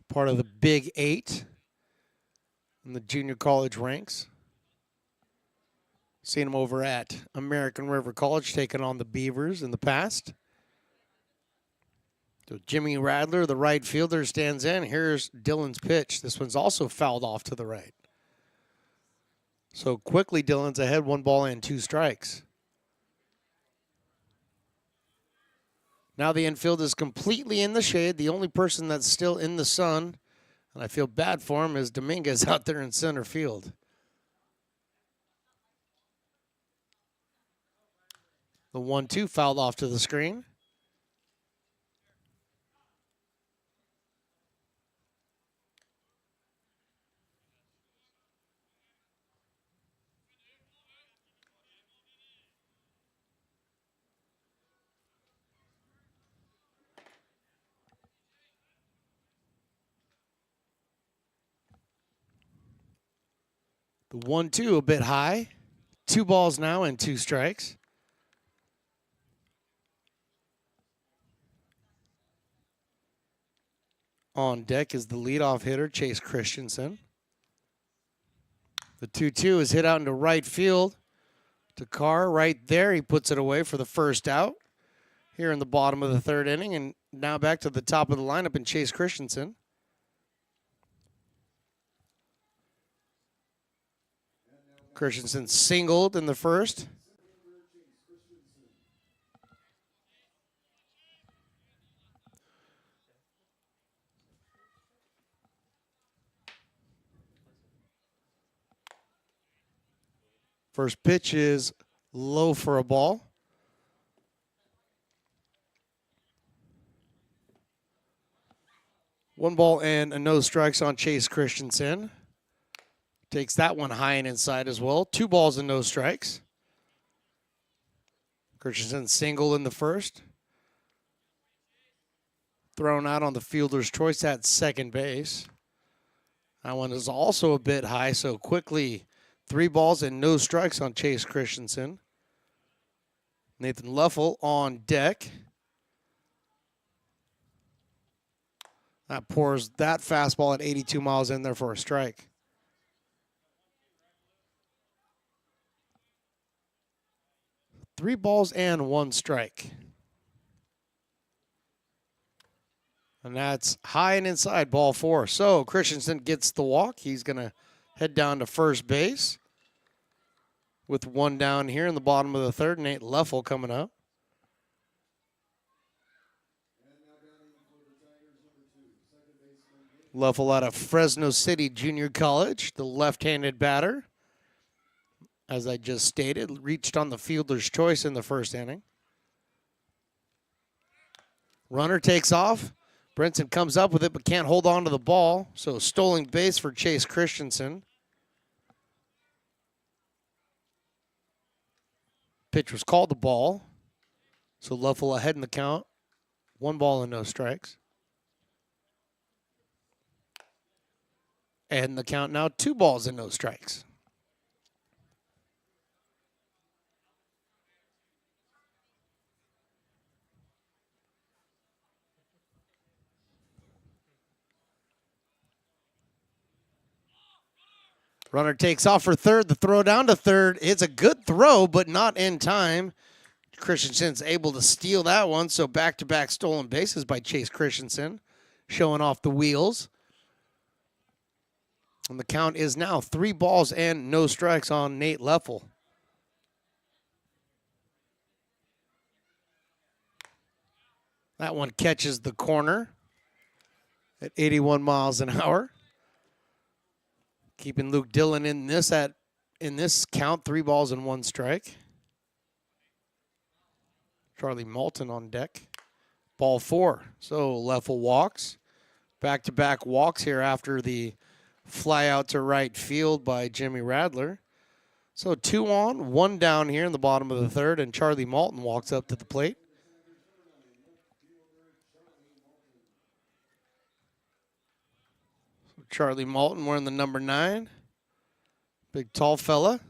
Part of the Big 8 in the junior college ranks. Seen him over at American River College taking on the Beavers in the past. So Jimmy Radler, the right fielder, stands in. Here's Dillon's pitch. This one's also fouled off to the right. So quickly Dillon's ahead, 1 ball and 2 strikes. Now the infield is completely in the shade. The only person that's still in the sun, and I feel bad for him, is Dominguez out there in center field. The 1-2 fouled off to the screen. The 1-2 a bit high. 2 balls now and 2 strikes. On deck is the leadoff hitter, Chase Christensen. The 2-2 is hit out into right field. To Carr right there. He puts it away for the first out here in the bottom of the 3rd inning. And now back to the top of the lineup in Chase Christensen. Christensen singled in the first. First pitch is low for a ball. One ball and no strikes on Chase Christensen. Takes that one high and inside as well. 2 balls and no strikes. Christensen single in the first. Thrown out on the fielder's choice at second base. That one is also a bit high, so quickly 3 balls and no strikes on Chase Christensen. Nathan Leffel on deck. That pours that fastball at 82 miles in there for a strike. Three balls and 1 strike. And that's high and inside, ball 4. So Christensen gets the walk. He's going to head down to first base with 1 down here in the bottom of the 3rd. Nate Leffel coming up. Leffel out of Fresno City Junior College, the left-handed batter. As I just stated, reached on the fielder's choice in the first inning. Runner takes off. Brinson comes up with it but can't hold on to the ball. So stolen base for Chase Christensen. Pitch was called the ball. So Leffel ahead in the count. 1 ball and no strikes. And the count now 2 balls and no strikes. Runner takes off for third. The throw down to third. It's a good throw, but not in time. Christensen's able to steal that one. So back-to-back stolen bases by Chase Christensen, showing off the wheels. And the count is now 3 balls and no strikes on Nate Leffel. That one catches the corner at 81 miles an hour. Keeping Luke Dillon in this count, 3 balls and 1 strike. Charlie Moulton on deck. Ball 4. So Leffel walks. Back-to-back walks here after the fly out to right field by Jimmy Radler. So 2 on, 1 down here in the bottom of the 3rd, and Charlie Moulton walks up to the plate. So Charlie Moulton wearing the number 9. Big tall fella.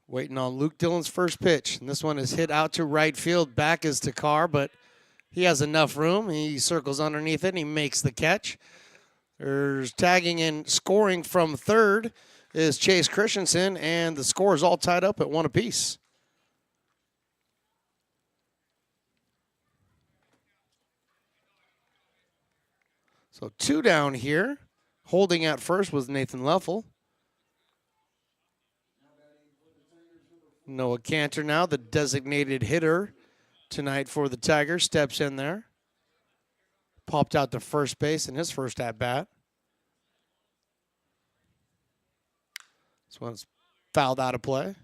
Waiting on Luke Dillon's first pitch. And this one is hit out to right field. Back is to Carr, but he has enough room. He circles underneath it, and he makes the catch. There's tagging and scoring from third is Chase Christensen, and the score is all tied up at 1 apiece. So 2 down here. Holding at first was Nathan Leffel. Noah Cantor now, the designated hitter tonight for the Tigers, steps in there. Popped out to first base in his first at-bat. This one's fouled out of play.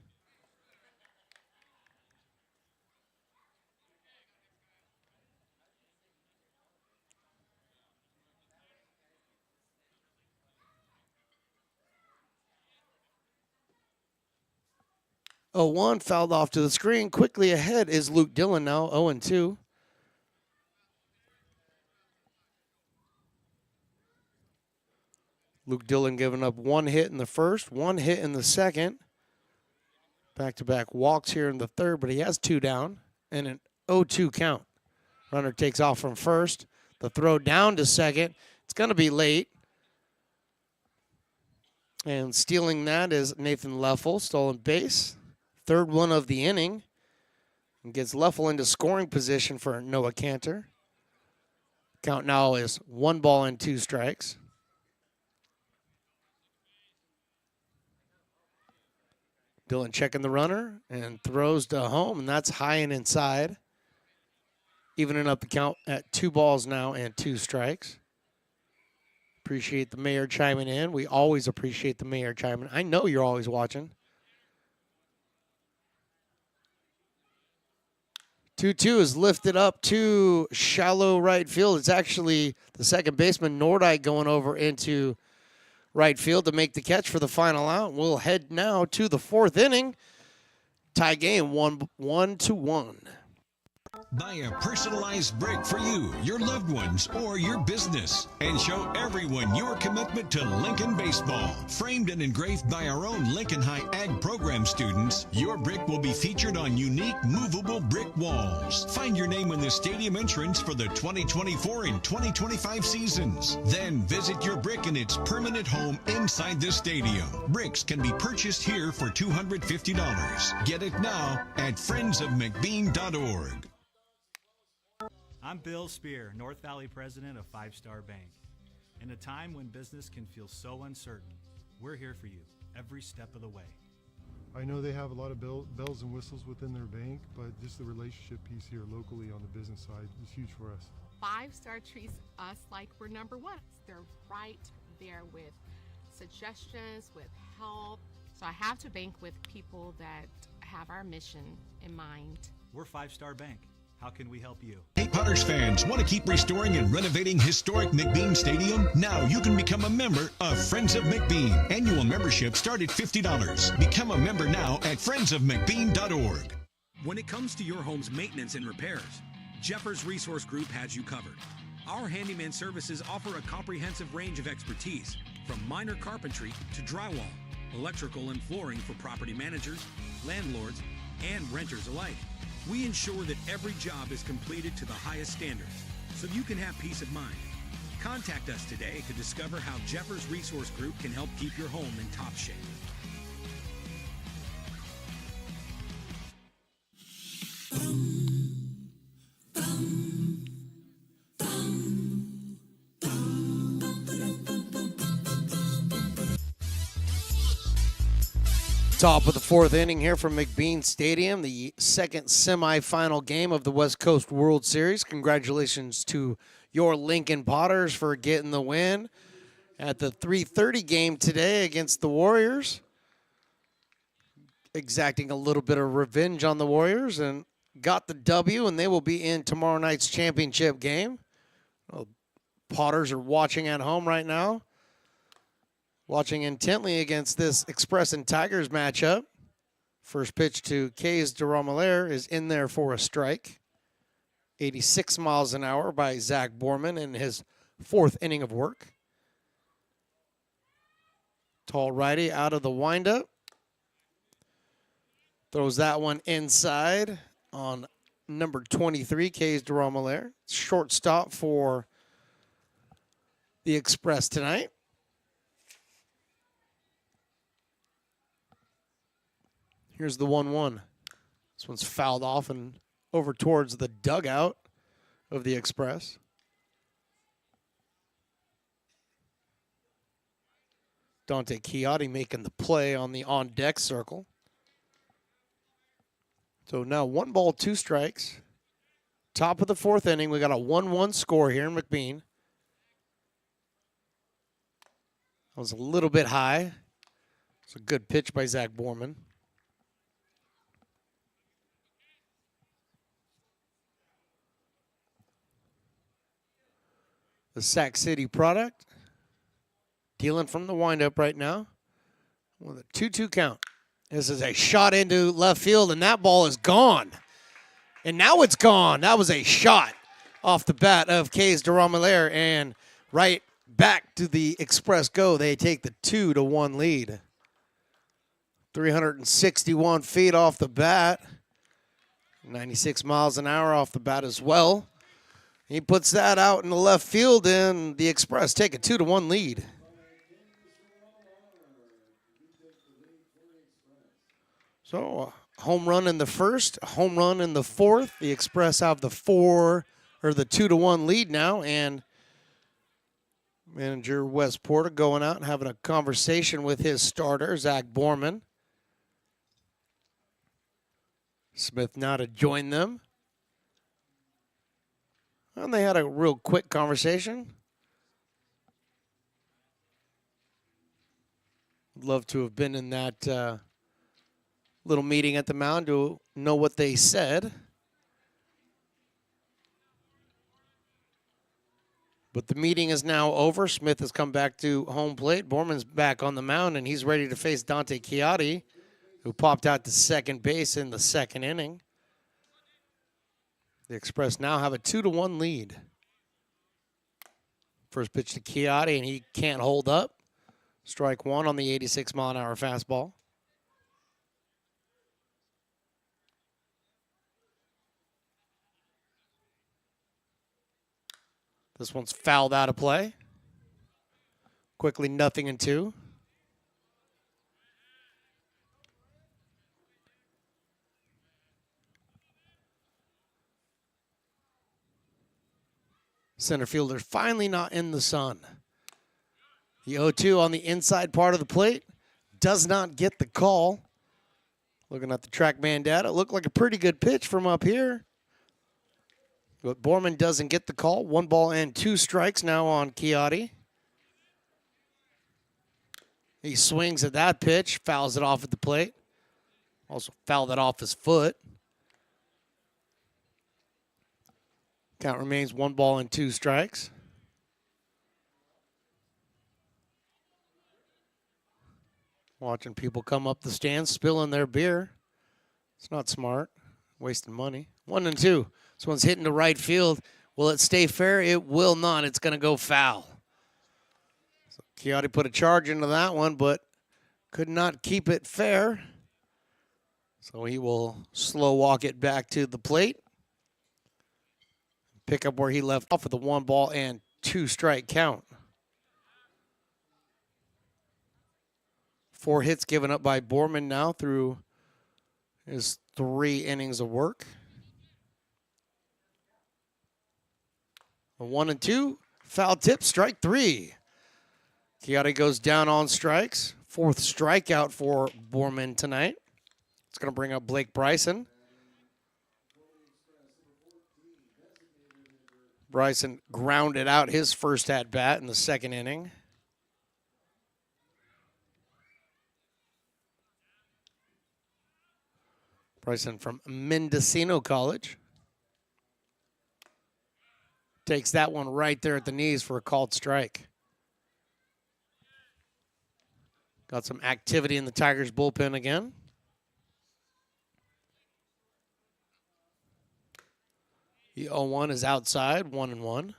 0-1, fouled off to the screen. Quickly ahead is Luke Dillon now, 0-2. Luke Dillon giving up 1 hit in the first, 1 hit in the second. Back-to-back walks here in the third, but he has 2 down and an 0-2 count. Runner takes off from first. The throw down to second. It's going to be late. And stealing that is Nathan Leffel, stolen base. Third one of the inning. And gets Leffel into scoring position for Noah Cantor. Count now is 1 ball and 2 strikes. Dillon checking the runner and throws to home, and that's high and inside. Evening up the count at 2 balls now and 2 strikes. Appreciate the mayor chiming in. We always appreciate the mayor chiming in. I know you're always watching. 2-2 is lifted up to shallow right field. It's actually the second baseman, Nordike, going over into right field to make the catch for the final out. We'll head now to the 4th inning. Tie game 1-1. Buy a personalized brick for you, your loved ones, or your business, and show everyone your commitment to Lincoln baseball. Framed and engraved by our own Lincoln High Ag program students, your brick will be featured on unique movable brick walls. Find your name in the stadium entrance for the 2024 and 2025 seasons. Then visit your brick in its permanent home inside the stadium. Bricks can be purchased here for $250. Get it now at friendsofmcbean.org. I'm Bill Spear, North Valley president of 5 Star Bank. In a time when business can feel so uncertain, we're here for you every step of the way. I know they have a lot of bells and whistles within their bank, but just the relationship piece here locally on the business side is huge for us. 5 Star treats us like we're number one. They're right there with suggestions, with help. So I have to bank with people that have our mission in mind. We're 5 Star Bank. How can we help you? Hey, Potters fans, want to keep restoring and renovating historic McBean Stadium? Now you can become a member of Friends of McBean. Annual membership start at $50. Become a member now at friendsofmcbean.org. When it comes to your home's maintenance and repairs, Jeffers Resource Group has you covered. Our handyman services offer a comprehensive range of expertise, from minor carpentry to drywall, electrical and flooring for property managers, landlords, and renters alike. We ensure that every job is completed to the highest standards, so you can have peace of mind. Contact us today to discover how Jeffers Resource Group can help keep your home in top shape. Top of the 4th inning here from McBean Stadium, the second semifinal game of the West Coast World Series. Congratulations to your Lincoln Potters for getting the win at the 3:30 game today against the Warriors. Exacting a little bit of revenge on the Warriors and got the W, and they will be in tomorrow night's championship game. Well, Potters are watching at home right now. Watching intently against this Express and Tigers matchup. First pitch to Kays DeRomelaire is in there for a strike. 86 miles an hour by Zach Borman in his 4th inning of work. Tall righty out of the windup. Throws that one inside on number 23, Kays DeRomelaire. Shortstop for the Express tonight. Here's the 1-1. This one's fouled off and over towards the dugout of the Express. Dante Chiotti making the play on the on-deck circle. So now 1 ball, 2 strikes. Top of the 4th inning. We got a 1-1 score here in McBean. That was a little bit high. It's a good pitch by Zach Borman. The Sac City product. Dealing from the windup right now with a 2-2 count. This is a shot into left field, and that ball is gone. And now it's gone. That was a shot off the bat of Kays DeRomelaire, and right back to the Express go. They take the 2-1 lead. 361 feet off the bat. 96 miles an hour off the bat as well. He puts that out in the left field, and the Express take a 2-1 lead. So, a home run in the first, a home run in the fourth. The Express have the 2-1 lead now, and manager Wes Porter going out and having a conversation with his starter, Zach Borman. Smith now to join them. And they had a real quick conversation. Would love to have been in that little meeting at the mound to know what they said. But the meeting is now over. Smith has come back to home plate. Borman's back on the mound, and he's ready to face Dante Chiatti, who popped out to second base in the second inning. The Express now have a 2-1 lead. First pitch to Chiatti, and he can't hold up. Strike one on the 86-mile-an-hour fastball. This one's fouled out of play. Quickly 0-2. Center fielder finally not in the sun. The 0-2 on the inside part of the plate does not get the call. Looking at the TrackMan data, it looked like a pretty good pitch from up here. But Borman doesn't get the call. 1 ball and 2 strikes now on Chiatti. He swings at that pitch, fouls it off at the plate. Also fouled it off his foot. Count remains 1 ball and 2 strikes. Watching people come up the stands, spilling their beer. It's not smart. Wasting money. 1-2. This one's hitting to right field. Will it stay fair? It will not. It's going to go foul. So Chiatti put a charge into that one, but could not keep it fair. So he will slow walk it back to the plate. Pick up where he left off with a 1 ball and 2 strike count. 4 hits given up by Borman now through his 3 innings of work. A 1-2, foul tip, strike 3. Chiatti goes down on strikes. 4th strikeout for Borman tonight. It's going to bring up Blake Bryson. Bryson grounded out his first at-bat in the second inning. Bryson from Mendocino College. Takes that one right there at the knees for a called strike. Got some activity in the Tigers bullpen again. The 0-1 is outside, 1-1.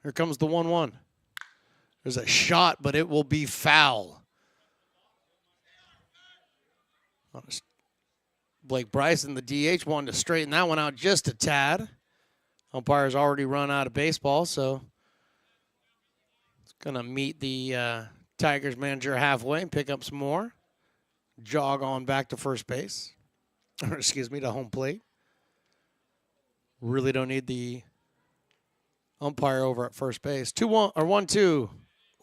Here comes the 1-1. There's a shot, but it will be foul. Blake Bryson, the DH, wanted to straighten that one out just a tad. Umpire's already run out of baseball, so it's going to meet the Tigers manager halfway and pick up some more. Jog on back to first base. Or excuse me, to home plate. Really don't need the umpire over at first base. 2-1 or 1-2.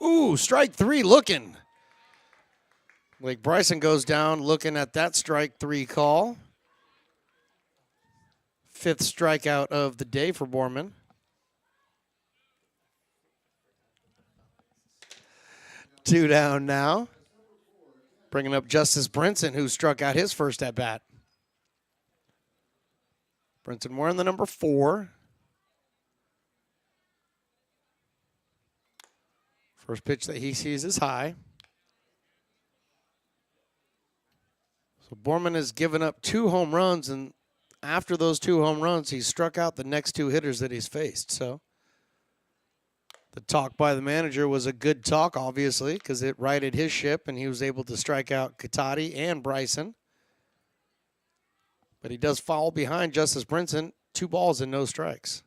Ooh, strike 3 looking. Blake Bryson goes down looking at that strike 3 call. 5th strikeout of the day for Borman. Two down now. Bringing up Justice Brinson, who struck out his first at-bat. Brinson wearing the number 4. First pitch that he sees is high. So Borman has given up 2 home runs, and after those 2 home runs, he struck out the next 2 hitters that he's faced. So the talk by the manager was a good talk, obviously, because it righted his ship, and he was able to strike out Katati and Bryson. But he does foul behind Justice Brinson. 2 balls and no strikes.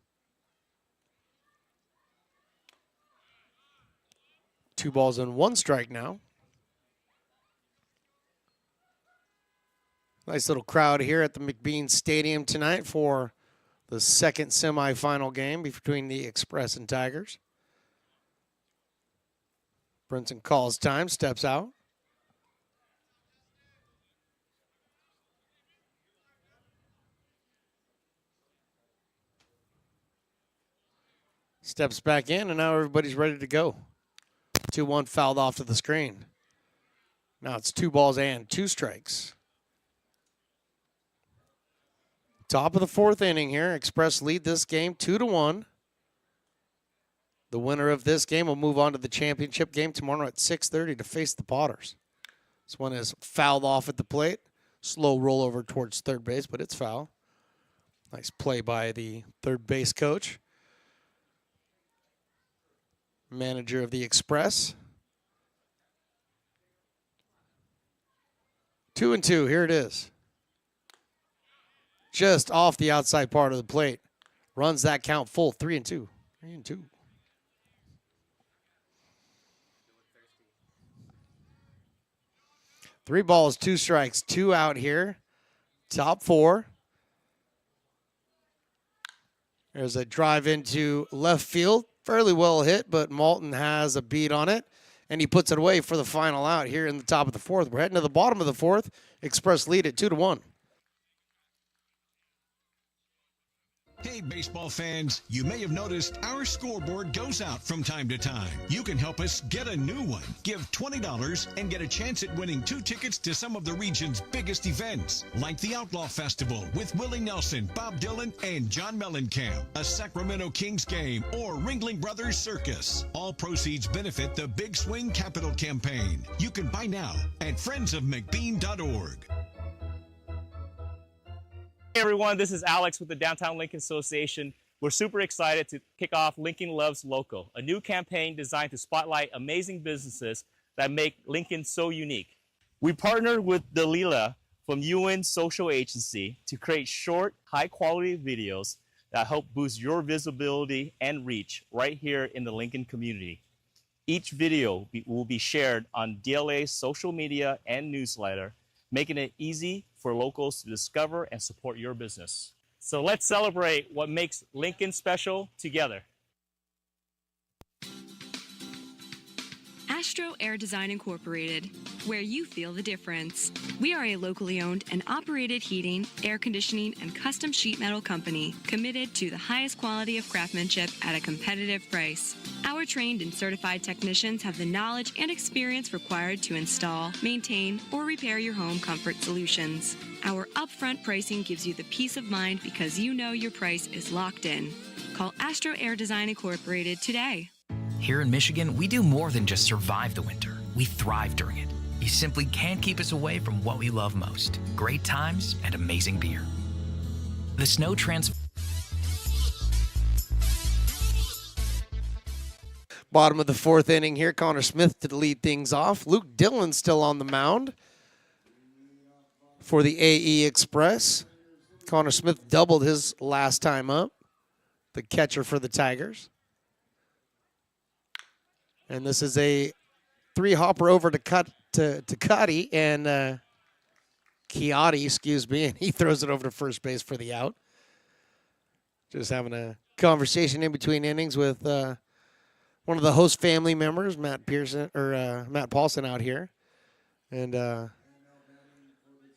2 balls and 1 strike now. Nice little crowd here at the McBean Stadium tonight for the second semifinal game between the Express and Tigers. Brinson calls time, steps out. Steps back in, and now everybody's ready to go. 2-1 fouled off to the screen. Now it's 2 balls and 2 strikes. Top of the 4th inning here. Express lead this game 2-1. The winner of this game will move on to the championship game tomorrow at 6:30 to face the Potters. This one is fouled off at the plate. Slow roll over towards third base, but it's foul. Nice play by the third base coach. Manager of the Express. 2-2, here it is. Just off the outside part of the plate. Runs that count full, 3-2. 3-2. Three balls, 2 strikes, 2 out here. Top 4. There's a drive into left field. Fairly well hit, but Malton has a beat on it, and he puts it away for the final out here in the top of the 4th. We're heading to the bottom of the 4th. Express lead at 2-1. Hey, baseball fans, you may have noticed our scoreboard goes out from time to time. You can help us get a new one. Give $20 and get a chance at winning 2 tickets to some of the region's biggest events, like the Outlaw Festival with Willie Nelson, Bob Dylan, and John Mellencamp, a Sacramento Kings game, or Ringling Brothers Circus. All proceeds benefit the Big Swing Capital Campaign. You can buy now at friendsofmcbean.org. Hey everyone, this is Alex with the Downtown Lincoln Association. We're super excited to kick off Lincoln Loves Local, a new campaign designed to spotlight amazing businesses that make Lincoln so unique. We partnered with Dalila from UN Social Agency to create short, high-quality videos that help boost your visibility and reach right here in the Lincoln community. Each video will be shared on DLA's social media and newsletter, making it easy for locals to discover and support your business. So let's celebrate what makes Lincoln special together. Astro Air Design Incorporated, where you feel the difference. We are a locally owned and operated heating, air conditioning, and custom sheet metal company committed to the highest quality of craftsmanship at a competitive price. Our trained and certified technicians have the knowledge and experience required to install, maintain, or repair your home comfort solutions. Our upfront pricing gives you the peace of mind because you know your price is locked in. Call Astro Air Design Incorporated today. Here in Michigan, we do more than just survive the winter. We thrive during it. You simply can't keep us away from what we love most: great times and amazing beer. The snow Bottom of the 4th inning here. Connor Smith to lead things off. Luke Dillon still on the mound for the AE Express. Connor Smith doubled his last time up, the catcher for the Tigers. And this is a 3-hopper over to Cuddy and Chiotti, excuse me, and he throws it over to first base for the out. Just having a conversation in between innings with one of the host family members, Matt Paulson out here, and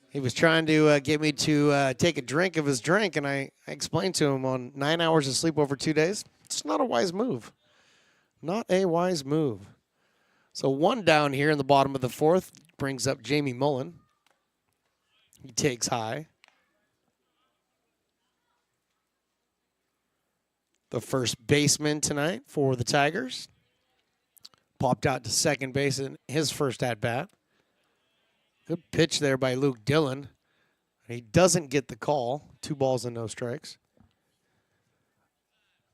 he was trying to get me to take a drink of his drink, and I explained to him on 9 hours of sleep over 2 days, it's not a wise move. Not a wise move. So 1 down here in the bottom of the 4th brings up Jamie Mullen. He takes high. The first baseman tonight for the Tigers, popped out to second base in his first at-bat. Good pitch there by Luke Dillon. He doesn't get the call. 2 balls and no strikes.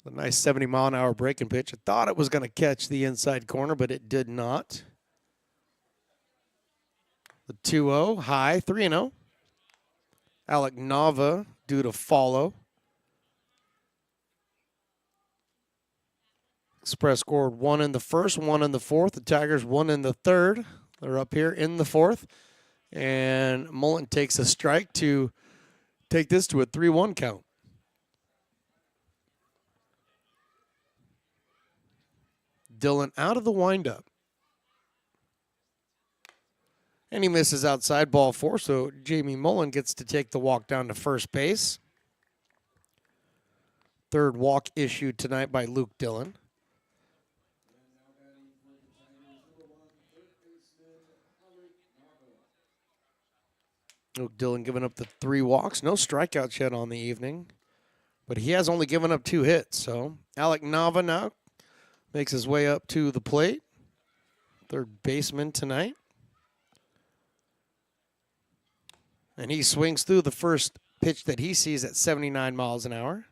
A nice 70-mile-an-hour breaking pitch. I thought it was going to catch the inside corner, but it did not. The 2-0, high, 3-0. Alec Nava due to follow. Express scored 1 in the first, 1 in the fourth. The Tigers 1 in the third. They're up here in the fourth. And Mullen takes a strike to take this to a 3-1 count. Dillon out of the windup. And he misses outside, ball 4, so Jamie Mullen gets to take the walk down to first base. Third walk issued tonight by Luke Dillon. Luke Dillon giving up the 3 walks. No strikeouts yet on the evening. But he has only given up 2 hits. So Alec Nava now makes his way up to the plate. Third baseman tonight. And he swings through the first pitch that he sees at 79 miles an hour.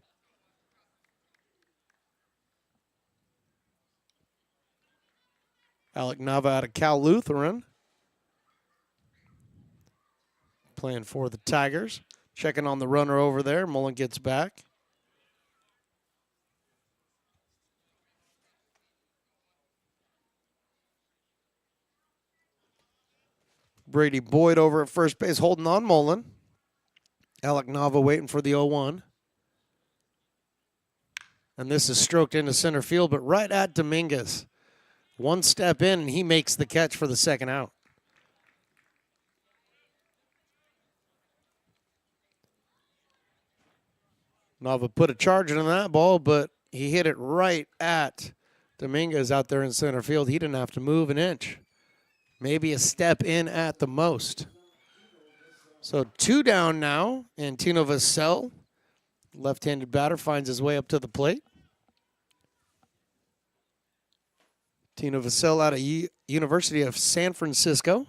Alec Nava out of Cal Lutheran. Playing for the Tigers. Checking on the runner over there. Mullen gets back. Brady Boyd over at first base holding on Mullen. Alec Nava waiting for the 0-1. And this is stroked into center field, but right at Dominguez. One step in, and he makes the catch for the second out. Nava put a charge into that ball, but he hit it right at Dominguez out there in center field. He didn't have to move an inch. Maybe a step in at the most. So 2 down now, and Tino Vassell, left-handed batter, finds his way up to the plate. Tino Vassell out of University of San Francisco.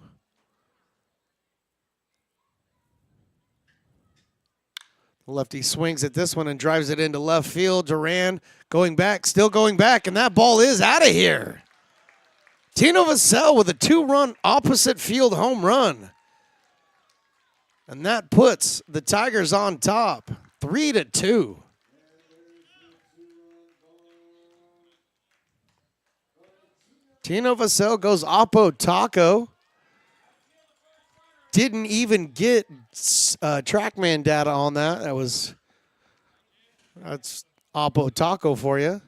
Lefty swings at this one and drives it into left field. Duran going back, still going back, and that ball is out of here. Tino Vassell with a 2-run opposite field home run. And that puts the Tigers on top, 3-2. Tino Vassell goes Oppo Taco. Didn't even get TrackMan data on that. That's Oppo Taco for you.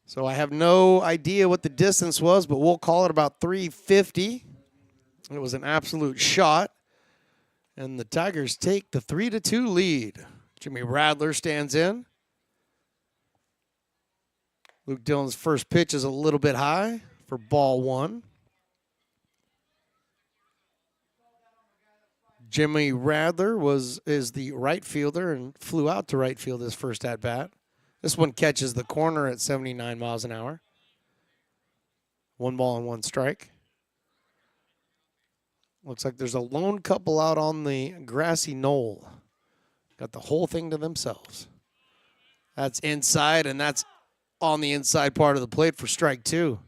So I have no idea what the distance was, but we'll call it about 350. It was an absolute shot. And the Tigers take the 3-2 lead. Jimmy Radler stands in. Luke Dillon's first pitch is a little bit high for ball 1. Jimmy Radler is the right fielder and flew out to right field his first at-bat. This one catches the corner at 79 miles an hour. 1 ball and 1 strike. Looks like there's a lone couple out on the grassy knoll. Got the whole thing to themselves. That's inside, and that's on the inside part of the plate for strike 2.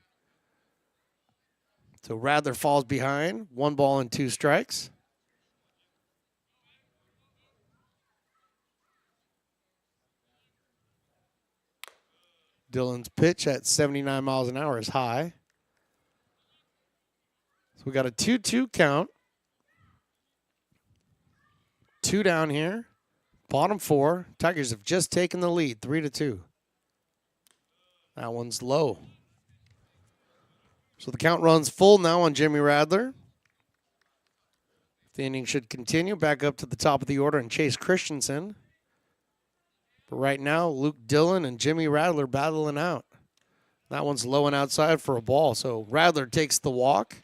So Radler falls behind. 1 ball and 2 strikes. Dillon's pitch at 79 miles an hour is high. So we got a 2-2 count. 2 down here. Bottom 4. Tigers have just taken the lead, 3-2. That one's low. So the count runs full now on Jimmy Radler. The inning should continue back up to the top of the order and Chase Christensen. But right now, Luke Dillon and Jimmy Radler battling out. That one's low and outside for a ball. So Radler takes the walk.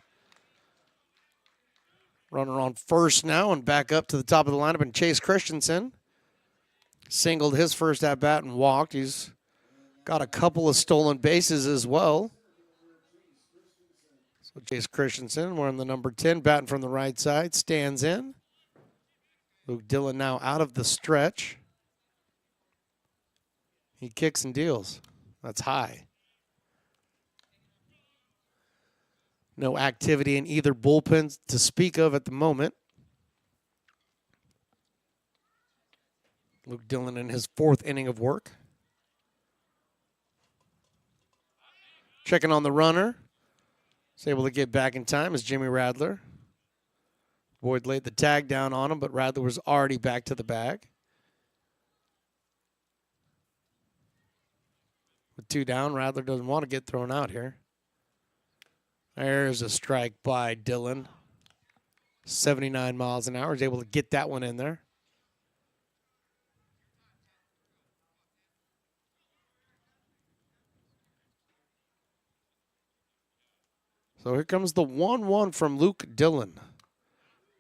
Runner on first now and back up to the top of the lineup. And Chase Christensen singled his first at-bat and walked. He's got a couple of stolen bases as well. So Chase Christensen wearing the number 10, batting from the right side, stands in. Luke Dillon now out of the stretch. He kicks and deals. That's high. No activity in either bullpen to speak of at the moment. Luke Dillon in his 4th inning of work. Checking on the runner. He's able to get back in time is Jimmy Radler. Boyd laid the tag down on him, but Radler was already back to the bag. With 2 down, Radler doesn't want to get thrown out here. There's a strike by Dillon. 79 miles an hour. He's able to get that one in there. So here comes the 1-1 from Luke Dillon.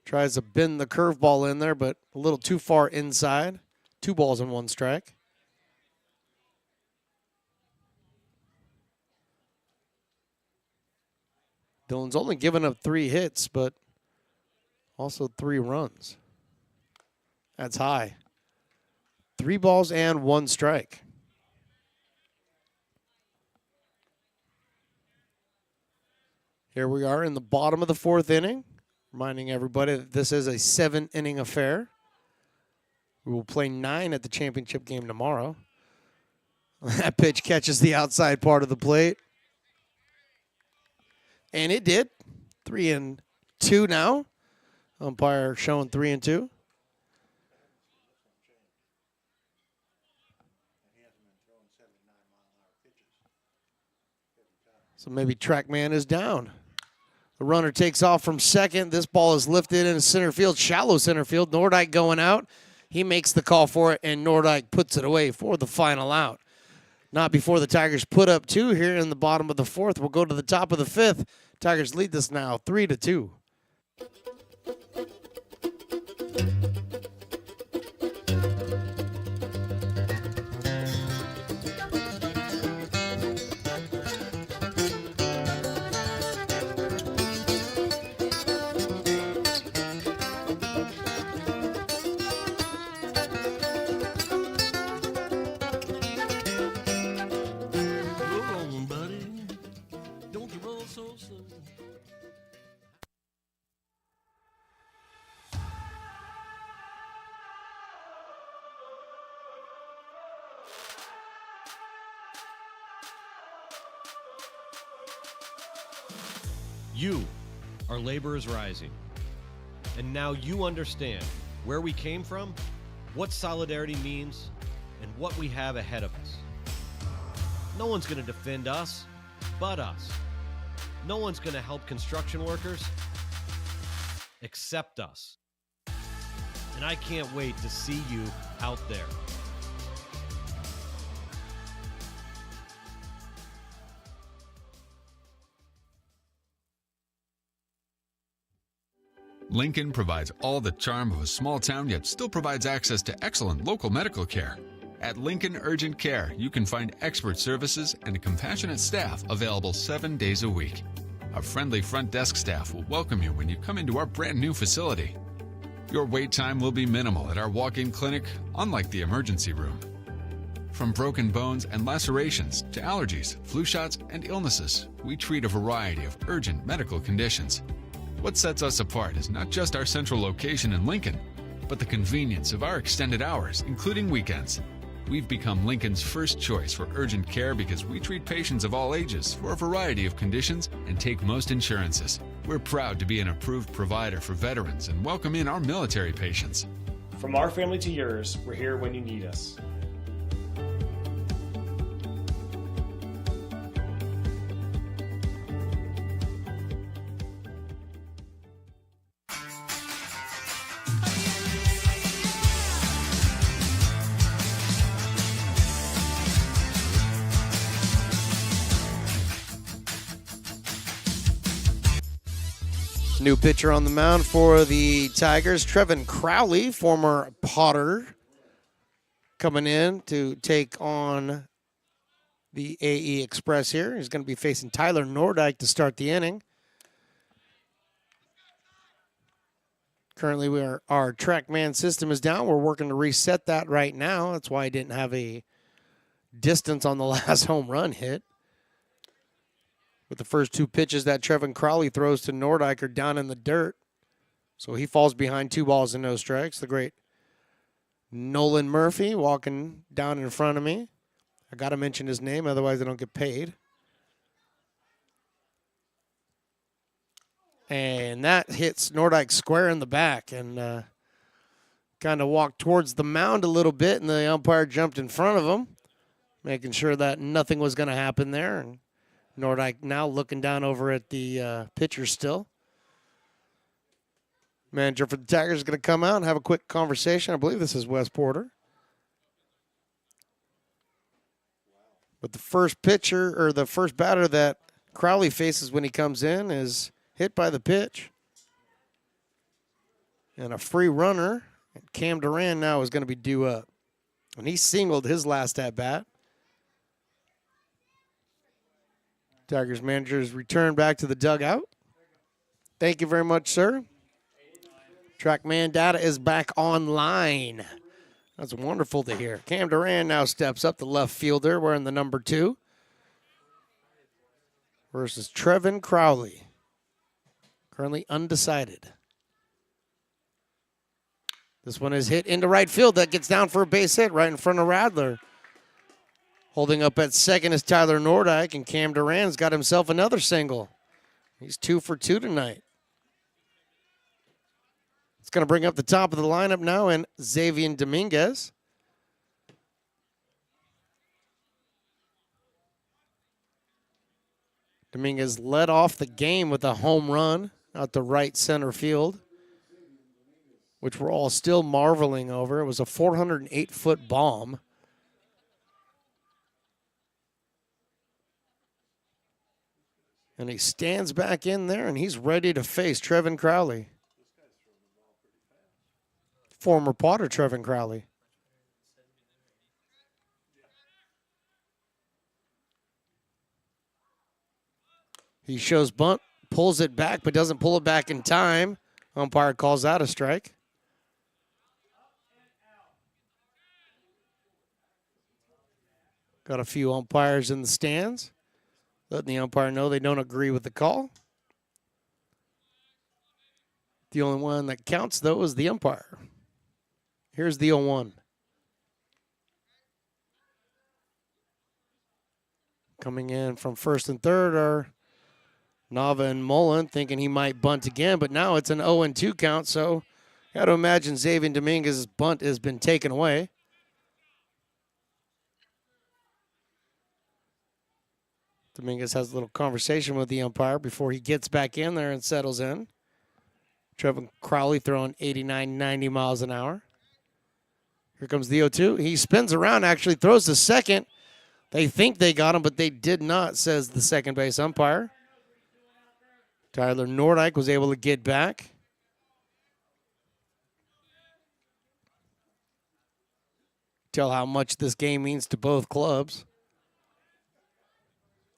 Tries to bend the curveball in there, but a little too far inside. 2 balls and 1 strike. Dillon's only given up 3 hits, but also 3 runs. That's high. 3 balls and 1 strike. Here we are in the bottom of the 4th inning. Reminding everybody that this is a 7-inning affair. We will play 9 at the championship game tomorrow. That pitch catches the outside part of the plate. And it did. 3-2 now. Umpire showing 3-2. So maybe TrackMan is down. The runner takes off from second. This ball is lifted into center field, shallow center field. Nordyke going out. He makes the call for it, and Nordyke puts it away for the final out. Not before the Tigers put up 2 here in the bottom of the 4th. We'll go to the top of the 5th. Tigers lead this now 3-2. You are Laborers Rising. And now you understand where we came from, what solidarity means, and what we have ahead of us. No one's going to defend us but us. No one's going to help construction workers except us. And I can't wait to see you out there. Lincoln provides all the charm of a small town, yet still provides access to excellent local medical care. At Lincoln Urgent Care, you can find expert services and a compassionate staff available 7 days a week. A friendly front desk staff will welcome you when you come into our brand new facility. Your wait time will be minimal at our walk-in clinic, unlike the emergency room. From broken bones and lacerations to allergies, flu shots, and illnesses, we treat a variety of urgent medical conditions. What sets us apart is not just our central location in Lincoln, but the convenience of our extended hours, including weekends. We've become Lincoln's first choice for urgent care because we treat patients of all ages for a variety of conditions and take most insurances. We're proud to be an approved provider for veterans and welcome in our military patients. From our family to yours, we're here when you need us. New pitcher on the mound for the Tigers, Trevin Crowley, former Potter, coming in to take on the AE Express here. He's going to be facing Tyler Nordyke to start the inning. Currently, our TrackMan system is down. We're working to reset that right now. That's why I didn't have a distance on the last home run hit. With the first 2 pitches that Trevin Crowley throws to Nordyke are down in the dirt. So he falls behind 2 balls and no strikes. The great Nolan Murphy walking down in front of me. I got to mention his name, otherwise I don't get paid. And that hits Nordyke square in the back and kind of walked towards the mound a little bit, and the umpire jumped in front of him, making sure that nothing was going to happen there. And Nordyke now looking down over at the pitcher still. Manager for the Tigers is going to come out and have a quick conversation. I believe this is Wes Porter. But the first pitcher, or the first batter that Crowley faces when he comes in is hit by the pitch. And a free runner. And Cam Duran now is going to be due up. And he singled his last at-bat. Tigers managers return back to the dugout. Thank you very much, sir. TrackMan data is back online. That's wonderful to hear. Cam Duran now steps up, the left fielder wearing the number 2. Versus Trevin Crowley. Currently undecided. This one is hit into right field. That gets down for a base hit right in front of Radler. Holding up at second is Tyler Nordyke, and Cam Duran's got himself another single. He's 2 for 2 tonight. It's going to bring up the top of the lineup now in Xavier Dominguez. Dominguez led off the game with a home run out to right center field, which we're all still marveling over. It was a 408-foot bomb. And he stands back in there, and he's ready to face Trevin Crowley. Former Potter Trevin Crowley. He shows bunt, pulls it back, but doesn't pull it back in time. Umpire calls out a strike. Got a few umpires in the stands, letting the umpire know they don't agree with the call. The only one that counts, though, is the umpire. Here's the 0-1. Coming in from first and third are Nava and Mullen, thinking he might bunt again, but now it's an 0-2 count, so got to imagine Xavier Dominguez's bunt has been taken away. Dominguez has a little conversation with the umpire before he gets back in there and settles in. Trevin Crowley throwing 89, 90 miles an hour. Here comes the 0-2. He spins around, actually throws to second. They think they got him, but they did not, says the second base umpire. Tyler Nordyke was able to get back. Tell how much this game means to both clubs.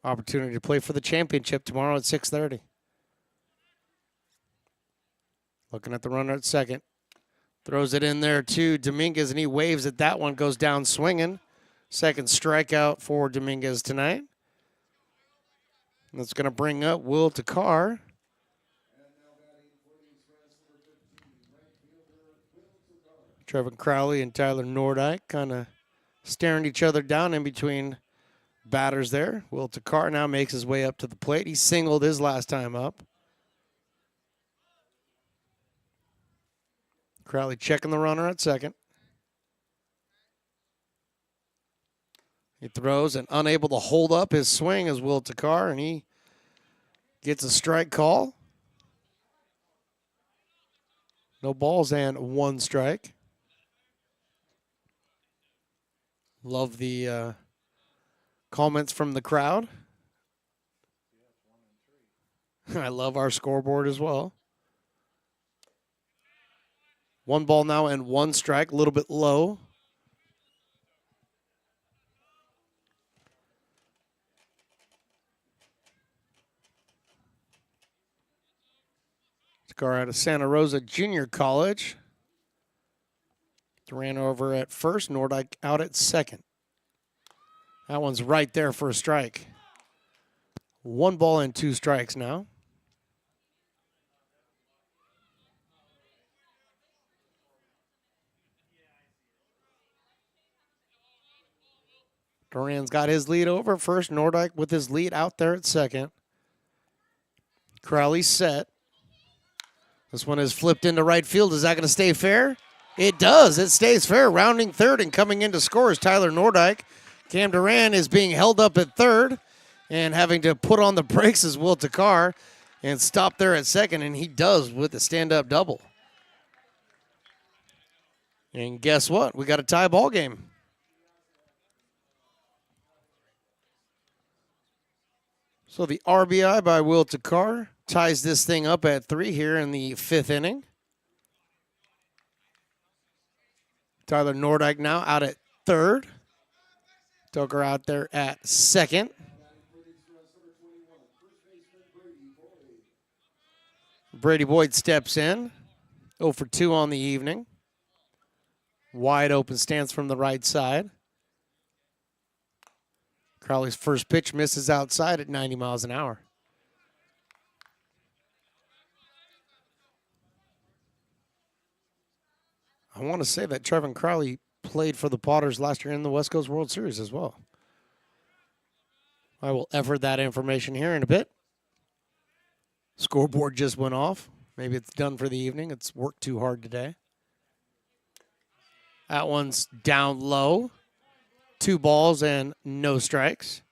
Opportunity to play for the championship tomorrow at 6:30. Looking at the runner at second. Throws it in there to Dominguez, and he waves at that one. Goes down swinging. Second strikeout for Dominguez tonight. That's going to bring up Will Takar. Trevin Crowley and Tyler Nordyke kind of staring each other down in between batters there. Will Takar now makes his way up to the plate. He singled his last time up. Crowley checking the runner at second. He throws and unable to hold up his swing is Will Takar, and he gets a strike call. No balls and 1 strike. Love the comments from the crowd. I love our scoreboard as well. 1 ball now and 1 strike, a little bit low. Car out of Santa Rosa Junior College. Duran over at first. Nordyke out at second. That one's right there for a strike. 1 ball and 2 strikes now. Duran's got his lead over first. Nordyke with his lead out there at second. Crowley set. This one is flipped into right field. Is that going to stay fair? It does. It stays fair. Rounding third and coming into score is Tyler Nordyke. Cam Duran is being held up at third and having to put on the brakes is Will Takar and stop there at second, and he does with a stand-up double. And guess what? We got a tie ball game. So the RBI by Will Takar ties this thing up at 3 here in the 5th inning. Tyler Nordyke now out at third. Tucker out there at second. Brady Boyd steps in. 0 for 2 on the evening. Wide open stance from the right side. Crowley's first pitch misses outside at 90 miles an hour. I want to say that Trevin Crowley played for the Potters last year in the West Coast World Series as well. I will effort that information here in a bit. Scoreboard just went off. Maybe it's done for the evening. It's worked too hard today. That one's down low. 2 balls and no strikes.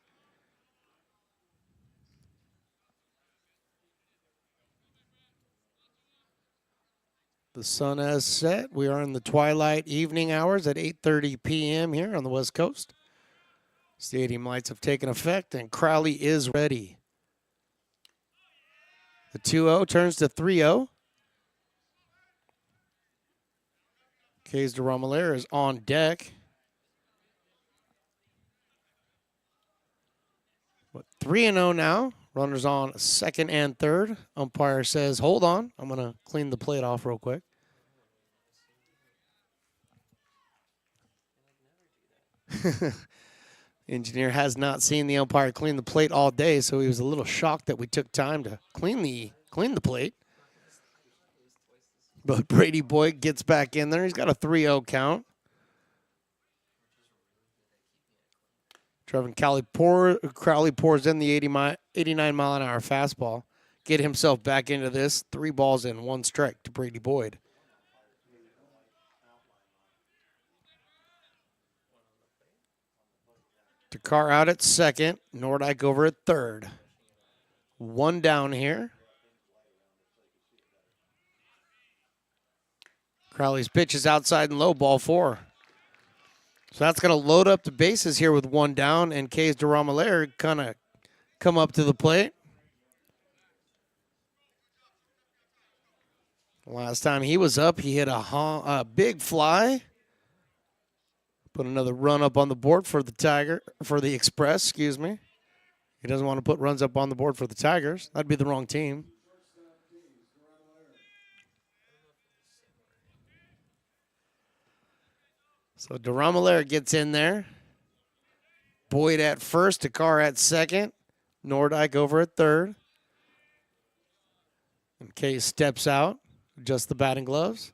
The sun has set. We are in the twilight evening hours at 8:30 p.m. here on the West Coast. Stadium lights have taken effect, and Crowley is ready. The 2-0 turns to 3-0. Kays de Romelaire is on deck. But 3-0 now. Runners on second and third. Umpire says, hold on. I'm going to clean the plate off real quick. Engineer has not seen the umpire clean the plate all day, so he was a little shocked that we took time to clean the plate. But Brady Boyd gets back in there. He's got a 3-0 count. Trevin Crowley pours in the 89-mile-an-hour fastball. Get himself back into this. 3 balls and 1 strike to Brady Boyd. Takar out at second. Nordyke over at third. 1 down here. Crowley's pitch is outside and low, ball 4. So that's going to load up the bases here with 1 down, and Kays de Romelaire kind of come up to the plate. Last time he was up, he hit a big fly. Put another run up on the board for the Express, excuse me. He doesn't want to put runs up on the board for the Tigers. That'd be the wrong team. So de Romelaire gets in there. Boyd at first, Takar at second. Nordyke over at third. And Kays steps out, adjusts the batting gloves.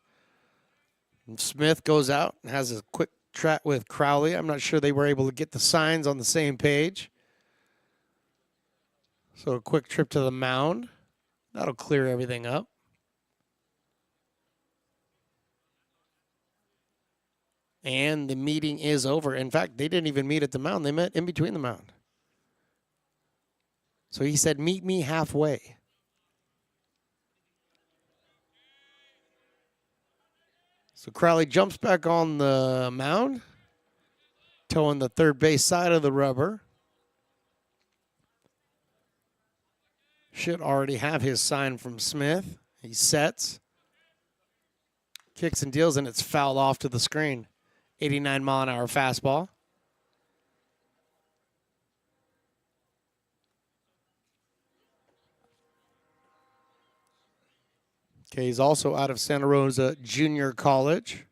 And Smith goes out and has a quick chat with Crowley. I'm not sure they were able to get the signs on the same page. So a quick trip to the mound. That'll clear everything up. And the meeting is over. In fact, they didn't even meet at the mound. They met in between the mound. So he said, meet me halfway. So Crowley jumps back on the mound, towing the third base side of the rubber. Should already have his sign from Smith. He sets, kicks and deals, and it's fouled off to the screen. 89-mile-an-hour fastball. Okay, he's also out of Santa Rosa Junior College.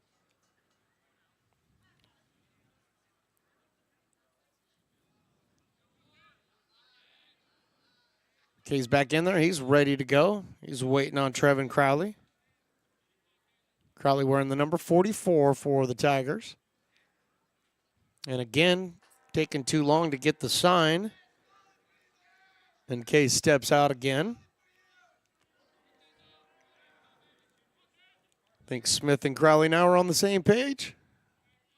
Okay, he's back in there. He's ready to go. He's waiting on Trevin Crowley. Crowley wearing the number 44 for the Tigers. And again, taking too long to get the sign. And Kay steps out again. I think Smith and Crowley now are on the same page.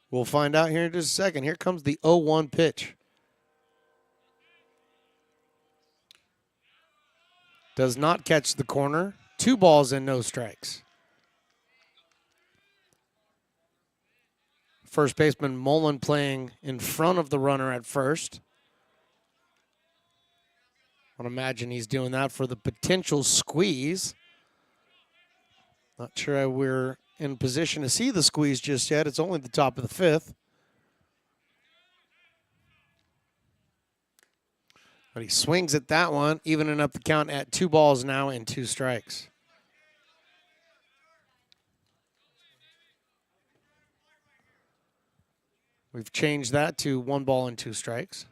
We'll find out here in just a second. Here comes the 0-1 pitch. Does not catch the corner. 2 balls and no strikes. First baseman Mullen playing in front of the runner at first. I would imagine he's doing that for the potential squeeze. Not sure we're in position to see the squeeze just yet. It's only the top of the 5th. But he swings at that one, evening up the count at 2 balls now and 2 strikes. We've changed that to 1 ball and 2 strikes.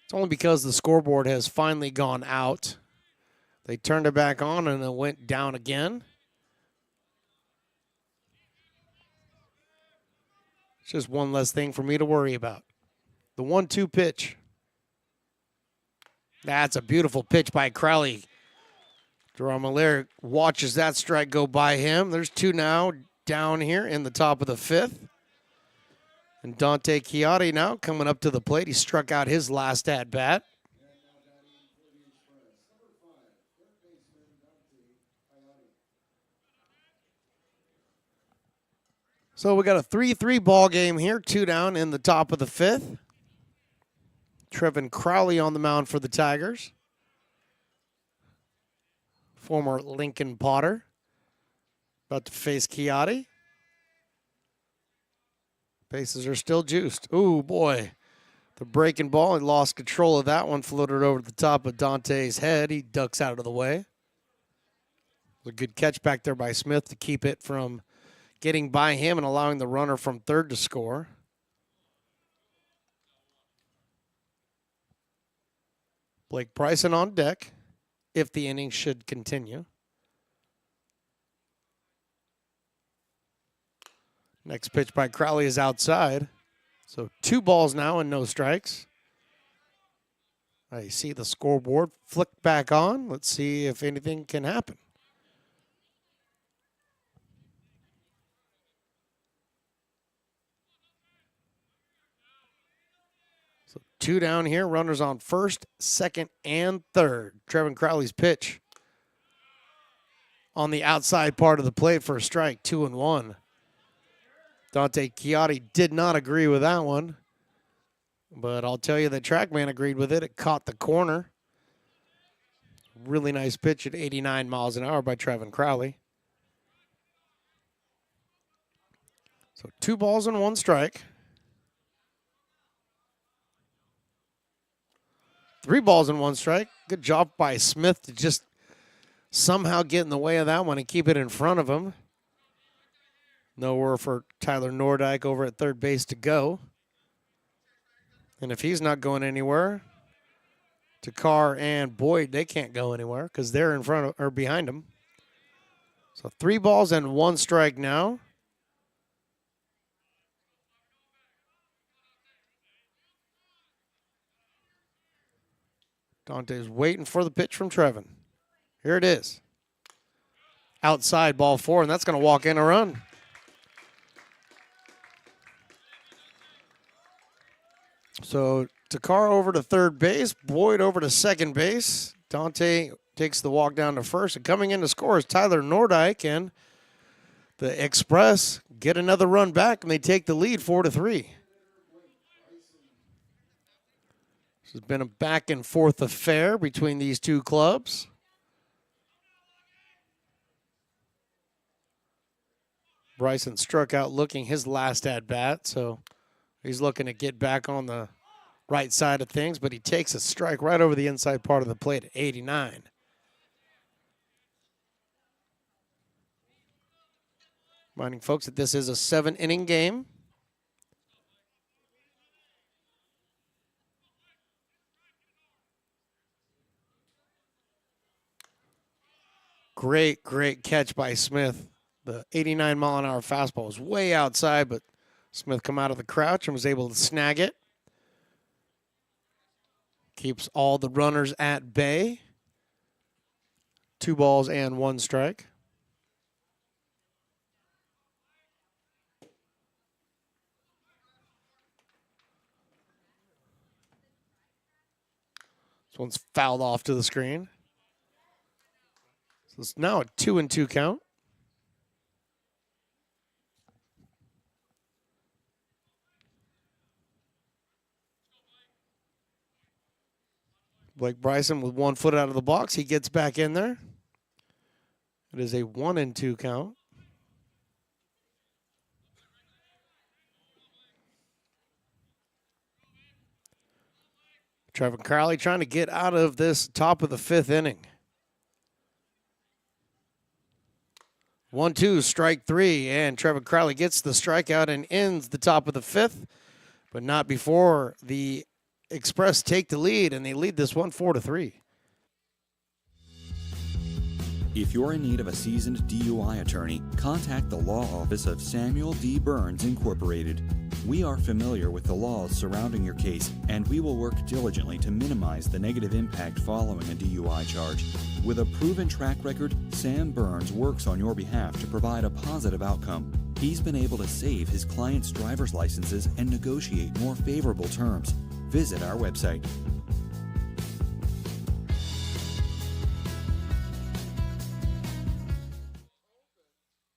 It's only because the scoreboard has finally gone out. They turned it back on and it went down again. It's just one less thing for me to worry about. The 1-2 pitch. That's a beautiful pitch by Crowley. Jerome Allaire watches that strike go by him. There's 2 now down here in the top of the 5th. And Dante Chiotti now coming up to the plate. He struck out his last at-bat. So we got a 3-3 ball game here. 2 down in the top of the 5th. Trevin Crowley on the mound for the Tigers. Former Lincoln Potter. About to face Chiotti. Bases are still juiced. Ooh, boy. The breaking ball, he lost control of that one. Floated over the top of Dante's head. He ducks out of the way. A good catch back there by Smith to keep it from getting by him and allowing the runner from third to score. Blake Bryson on deck if the inning should continue. Next pitch by Crowley is outside. So 2 balls now and no strikes. I see the scoreboard flick back on. Let's see if anything can happen. So 2 down here. Runners on first, second, and third. Trevin Crowley's pitch on the outside part of the plate for a strike. 2-1. Dante Chiotti did not agree with that one. But I'll tell you that TrackMan agreed with it. It caught the corner. Really nice pitch at 89 miles an hour by Trevin Crowley. So 2 balls and 1 strike. 3 balls and 1 strike. Good job by Smith to just somehow get in the way of that one and keep it in front of him. Nowhere for Tyler Nordyke over at third base to go. And if he's not going anywhere, Takar and Boyd, they can't go anywhere because they're in front of or behind him. So 3 balls and 1 strike now. Dante's waiting for the pitch from Trevin. Here it is. Outside, ball 4, and that's going to walk in a run. So Takar over to third base, Boyd over to second base. Dante takes the walk down to first, and coming in to score is Tyler Nordyke, and the Express get another run back, and they take the lead 4-3. This has been a back and forth affair between these 2 clubs. Bryson struck out looking his last at-bat, so he's looking to get back on the right side of things, but he takes a strike right over the inside part of the plate at 89. Reminding folks that this is a 7-inning game. Great catch by Smith. The 89-mile-an-hour fastball was way outside, but Smith come out of the crouch and was able to snag it. Keeps all the runners at bay. 2 balls and 1 strike. This one's fouled off to the screen. So it's now a 2-2 count. Blake Bryson with 1 foot out of the box. He gets back in there. It is a 1-2 count. Trevor Crowley trying to get out of this top of the 5th inning. 1-2, strike 3, and Trevor Crowley gets the strikeout and ends the top of the 5th, but not before the Express take the lead, and they lead this one 4-3. If you're in need of a seasoned DUI attorney, contact the law office of Samuel D. Burns Incorporated. We are familiar with the laws surrounding your case, and we will work diligently to minimize the negative impact following a DUI charge. With a proven track record, Sam Burns works on your behalf to provide a positive outcome. He's been able to save his clients' driver's licenses and negotiate more favorable terms. Visit our website.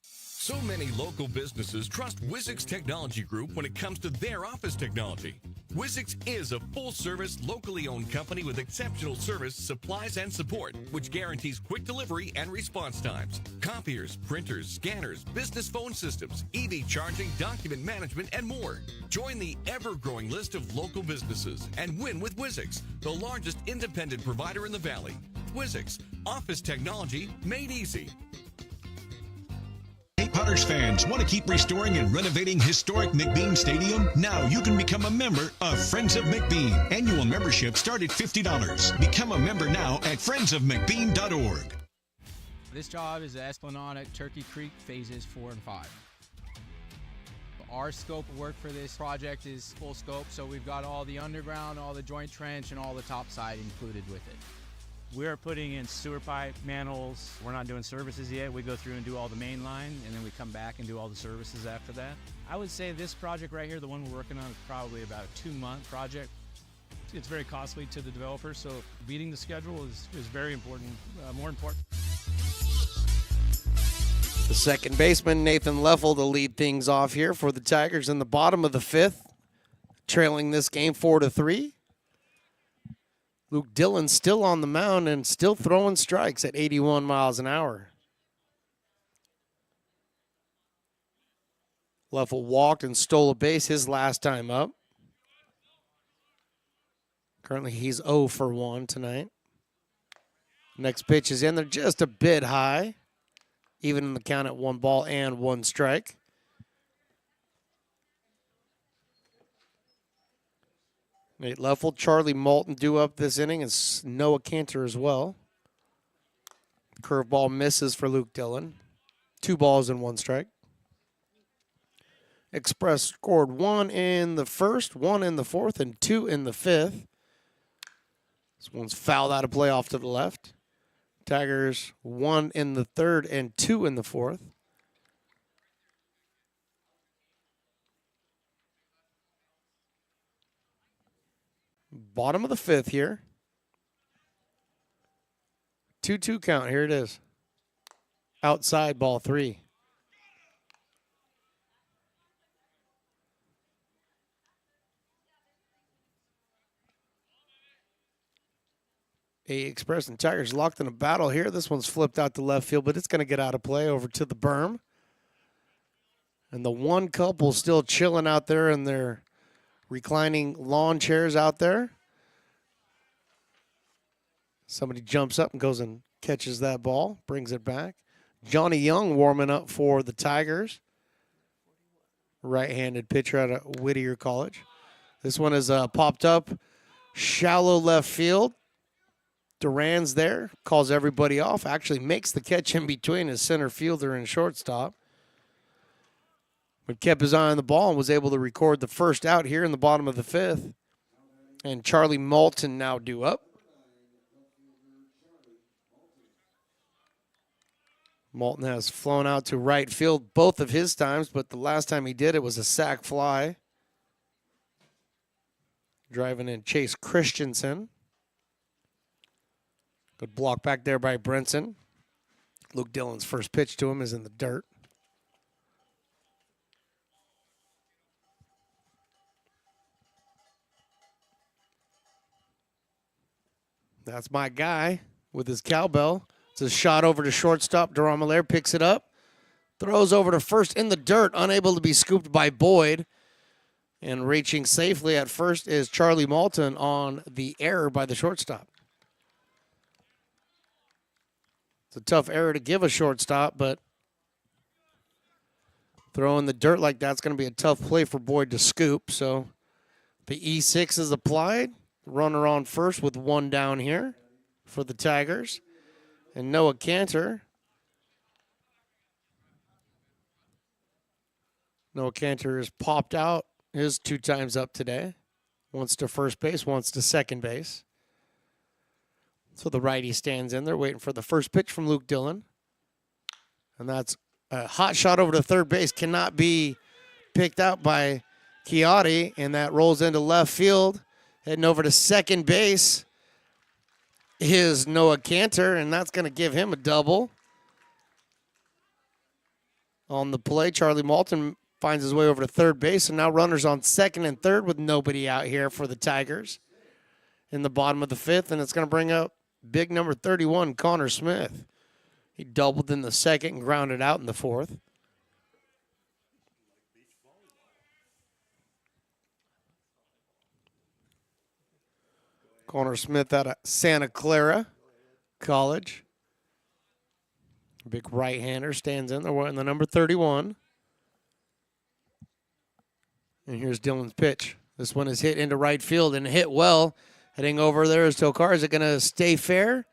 So many local businesses trust Wizix Technology Group when it comes to their office technology. Wizix is a full-service, locally owned company with exceptional service, supplies, and support, which guarantees quick delivery and response times. Copiers, printers, scanners, business phone systems, EV charging, document management, and more. Join the ever-growing list of local businesses and win with Wizix, the largest independent provider in the Valley. Wizix, office technology made easy. Hey, Potters fans, want to keep restoring and renovating historic McBean Stadium? Now you can become a member of Friends of McBean. Annual membership start at $50. Become a member now at friendsofmcbean.org. This job is the Esplanade at Turkey Creek phases 4 and 5. Our scope of work for this project is full scope, so we've got all the underground, all the joint trench, and all the topside included with it. We're putting in sewer pipe, manholes. We're not doing services yet. We go through and do all the main line, and then we come back and do all the services after that. I would say this project right here, the one we're working on, is probably about a 2-month project. It's very costly to the developer, so beating the schedule is very important, more important. The second baseman, Nathan Leffel, to lead things off here for the Tigers in the bottom of the 5th, trailing this game 4-3. Luke Dillon still on the mound and still throwing strikes at 81 miles an hour. Leffel walked and stole a base his last time up. Currently he's 0 for 1 tonight. Next pitch is in there just a bit high. Even in the count at 1 ball and 1 strike. Nate Leffel, Charlie Moulton due up this inning, and Noah Cantor as well. Curveball misses for Luke Dillon. 2 balls and 1 strike. Express scored 1 in the 1st, 1 in the 4th, and 2 in the 5th. This one's fouled out of play off to the left. Tigers 1 in the 3rd and 2 in the 4th. Bottom of the 5th here. 2-2 count. Here it is. Outside, ball 3. Express and Tigers locked in a battle here. This one's flipped out to left field, but it's going to get out of play over to the berm. And the one couple still chilling out there in their reclining lawn chairs out there. Somebody jumps up and goes and catches that ball, brings it back. Johnny Young warming up for the Tigers. Right-handed pitcher out of Whittier College. This one is popped up. Shallow left field. Duran's there. Calls everybody off. Actually makes the catch in between his center fielder and shortstop. But kept his eye on the ball and was able to record the first out here in the bottom of the fifth. And Charlie Moulton now due up. Moulton has flown out to right field both of his times, but the last time he did, it was a sac fly. Driving in Chase Christensen. Good block back there by Brinson. Luke Dillon's first pitch to him is in the dirt. That's my guy with his cowbell. It's a shot over to shortstop. Duran Malaire picks it up. Throws over to first in the dirt, unable to be scooped by Boyd. And reaching safely at first is Charlie Moulton on the error by the shortstop. It's a tough error to give a shortstop, but throwing the dirt like that's going to be a tough play for Boyd to scoop. So the E6 is applied. Runner on first with one down here for the Tigers. And Noah Cantor. Noah Cantor has popped out his 2 times up today. Once to first base, once to second base. So the righty stands in there waiting for the first pitch from Luke Dillon. And that's a hot shot over to third base. Cannot be picked out by Chiotti. And that rolls into left field. Heading over to second base is Noah Cantor, and that's going to give him a double. On the play, Charlie Moulton finds his way over to third base, and now runners on second and third with nobody out here for the Tigers in the bottom of the fifth, and it's going to bring up big number 31, Connor Smith. He doubled in the second and grounded out in the fourth. Connor Smith out of Santa Clara College. Big right-hander stands in there wearing the number 31. And here's Dillon's pitch. This one is hit into right field and hit well. Heading over there is Tokar. Is it going to stay fair?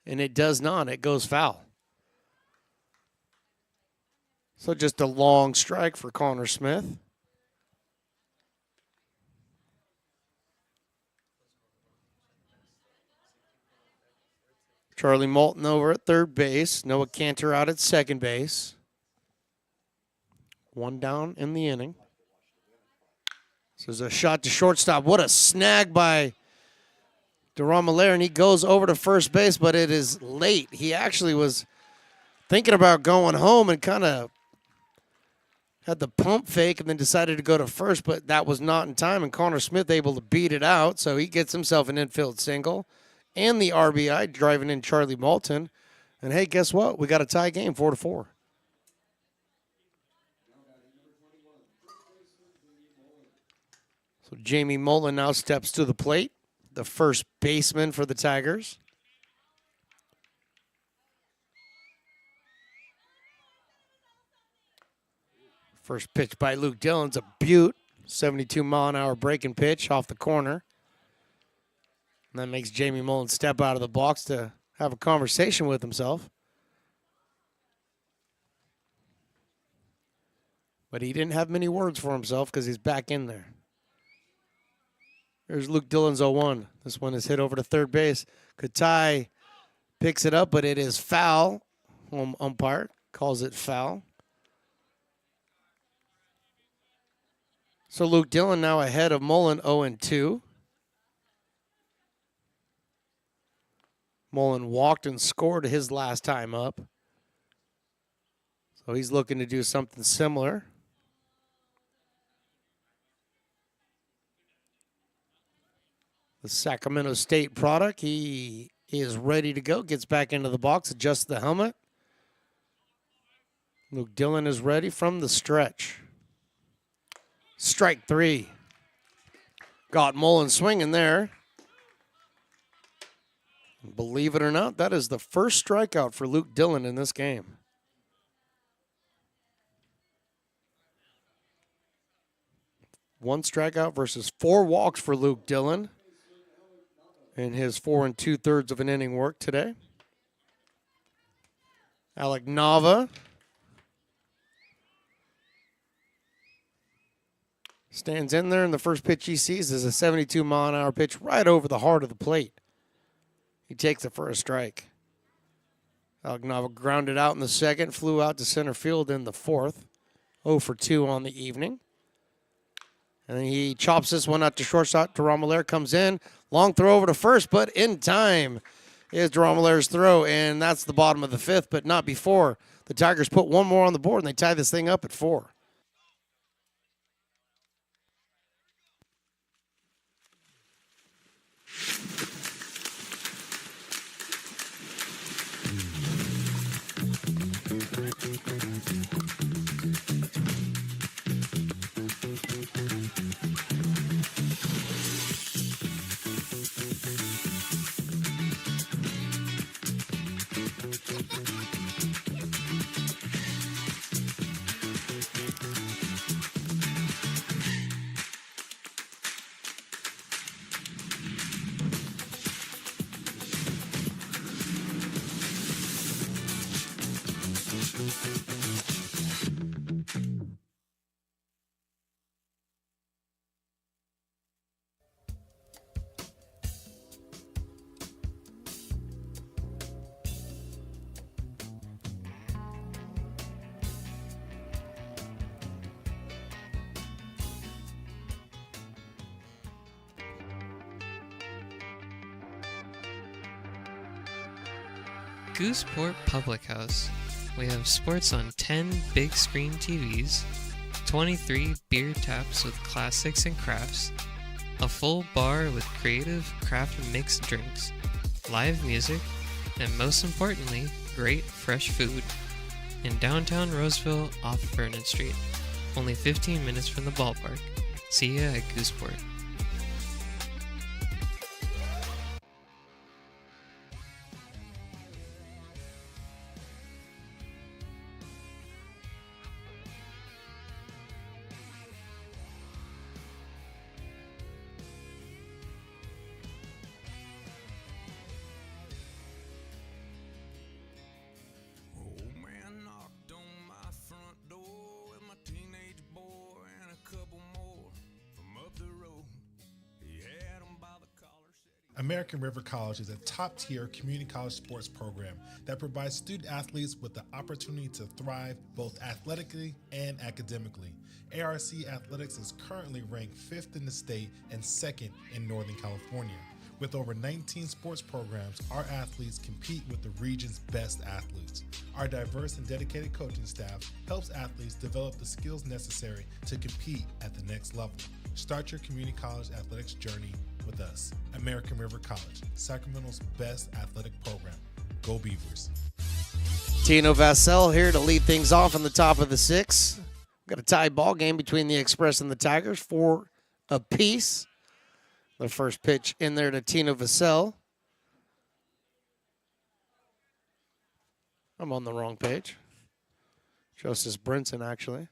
And it does not. It goes foul. So just a long strike for Connor Smith. Charlie Moulton over at third base. Noah Cantor out at second base. One down in the inning. So there's a shot to shortstop. What a snag by Duran Malaire, and he goes over to first base, but it is late. He actually was thinking about going home and kind of had the pump fake and then decided to go to first, but that was not in time, and Connor Smith able to beat it out, so he gets himself an infield single. And the RBI driving in Charlie Moulton. And, hey, guess what? We got a tie game, 4-4. So Jamie Mullen now steps to the plate, the first baseman for the Tigers. First pitch by Luke Dillon's a beaut. 72-mile-an-hour breaking pitch off the corner. And that makes Jamie Mullen step out of the box to have a conversation with himself. But he didn't have many words for himself because he's back in there. Here's Luke Dillon's 0-1. This one is hit over to third base. Katai picks it up, but it is foul. Home umpire calls it foul. So Luke Dillon now ahead of Mullen 0-2. Mullen walked and scored his last time up. So he's looking to do something similar. The Sacramento State product, he is ready to go. Gets back into the box, adjusts the helmet. Luke Dillon is ready from the stretch. Strike 3. Got Mullen swinging there. Believe it or not, that is the first strikeout for Luke Dillon in this game. 1 strikeout versus 4 walks for Luke Dillon in his 4 2/3 of an inning work today. Alec Nava stands in there, and the first pitch he sees is a 72-mile-an-hour pitch right over the heart of the plate. He takes it for a strike. Alec Nava grounded out in the second, flew out to center field in the fourth. 0 for 2 on the evening. And then he chops this one out to shortstop. Duramelaire comes in. Long throw over to first, but in time is Duramolaire's throw, and that's the bottom of the 5th, but not before. The Tigers put one more on the board, and they tie this thing up at 4. Gooseport Public House. We have sports on 10 big screen TVs, 23 beer taps with classics and crafts, a full bar with creative craft mixed drinks, live music, and most importantly, great fresh food. In downtown Roseville off Vernon Street, only 15 minutes from the ballpark. See ya at Gooseport. American River College is a top-tier community college sports program that provides student athletes with the opportunity to thrive both athletically and academically. ARC Athletics is currently ranked 5th in the state and 2nd in Northern California. With over 19 sports programs, our athletes compete with the region's best athletes. Our diverse and dedicated coaching staff helps athletes develop the skills necessary to compete at the next level. Start your community college athletics journey with us. American River College, Sacramento's best athletic program. Go Beavers. Tino Vassell here to lead things off in the top of the 6th. Got a tie ball game between the Express and the Tigers, 4 apiece. The first pitch in there to Tino Vassell. I'm on the wrong page. Justice Brinson, actually.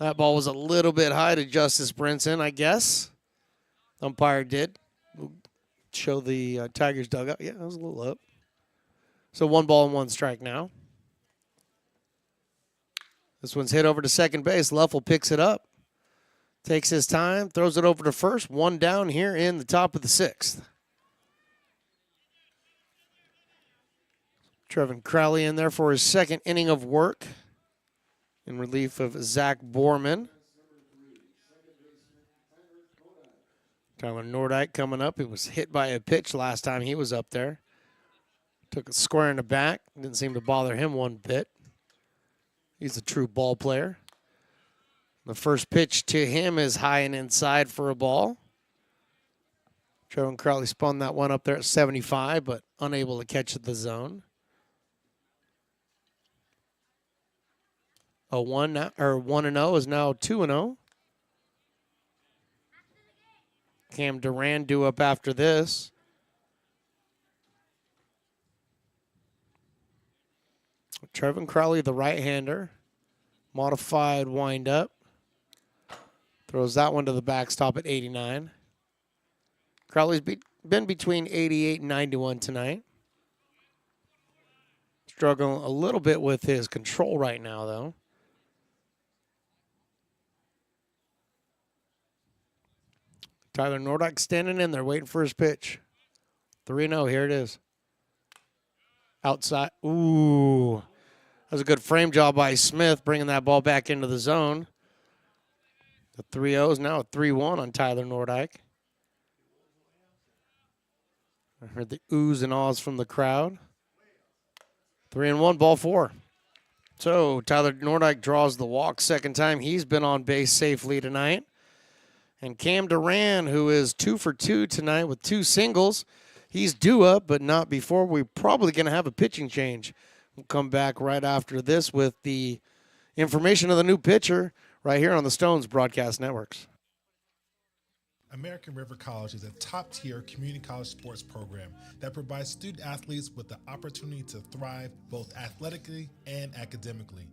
That ball was a little bit high to Justice Brinson, I guess. Umpire did. We'll show the Tigers dugout. Yeah, it was a little up. So 1 ball and 1 strike now. This one's hit over to second base. Luffel picks it up. Takes his time, throws it over to first. 1 down here in the top of the 6th. Trevin Crowley in there for his 2nd inning of work in relief of Zach Borman. Tyler Nordyke coming up. He was hit by a pitch last time he was up there. Took it square in the back. Didn't seem to bother him one bit. He's a true ball player. The first pitch to him is high and inside for a ball. Trevin Crowley spun that one up there at 75, but unable to catch the zone. A 1-0 is now 2-0. Cam Duran due up after this. Trevin Crowley, the right-hander. Modified wind-up. Throws that one to the backstop at 89. Crowley's been between 88 and 91 tonight. Struggling a little bit with his control right now, though. Tyler Nordyke standing in there waiting for his pitch. 3-0, here it is. Outside. Ooh. That was a good frame job by Smith, bringing that ball back into the zone. The 3-0 is now a 3-1 on Tyler Nordyke. I heard the oohs and ahs from the crowd. 3-1, ball 4. So Tyler Nordyke draws the walk second time. He's been on base safely tonight. And Cam Duran, who is 2 for 2 tonight with 2 singles, he's due up, but not before. We're probably going to have a pitching change. We'll come back right after this with the information of the new pitcher right here on the Stones Broadcast Networks. American River College is a top-tier community college sports program that provides student athletes with the opportunity to thrive both athletically and academically.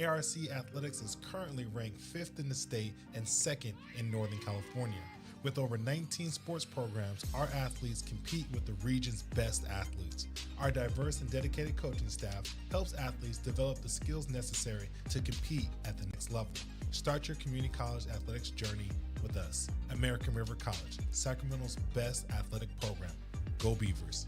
ARC Athletics is currently ranked 5th in the state and 2nd in Northern California. With over 19 sports programs, our athletes compete with the region's best athletes. Our diverse and dedicated coaching staff helps athletes develop the skills necessary to compete at the next level. Start your community college athletics journey with us. American River College, Sacramento's best athletic program. Go Beavers.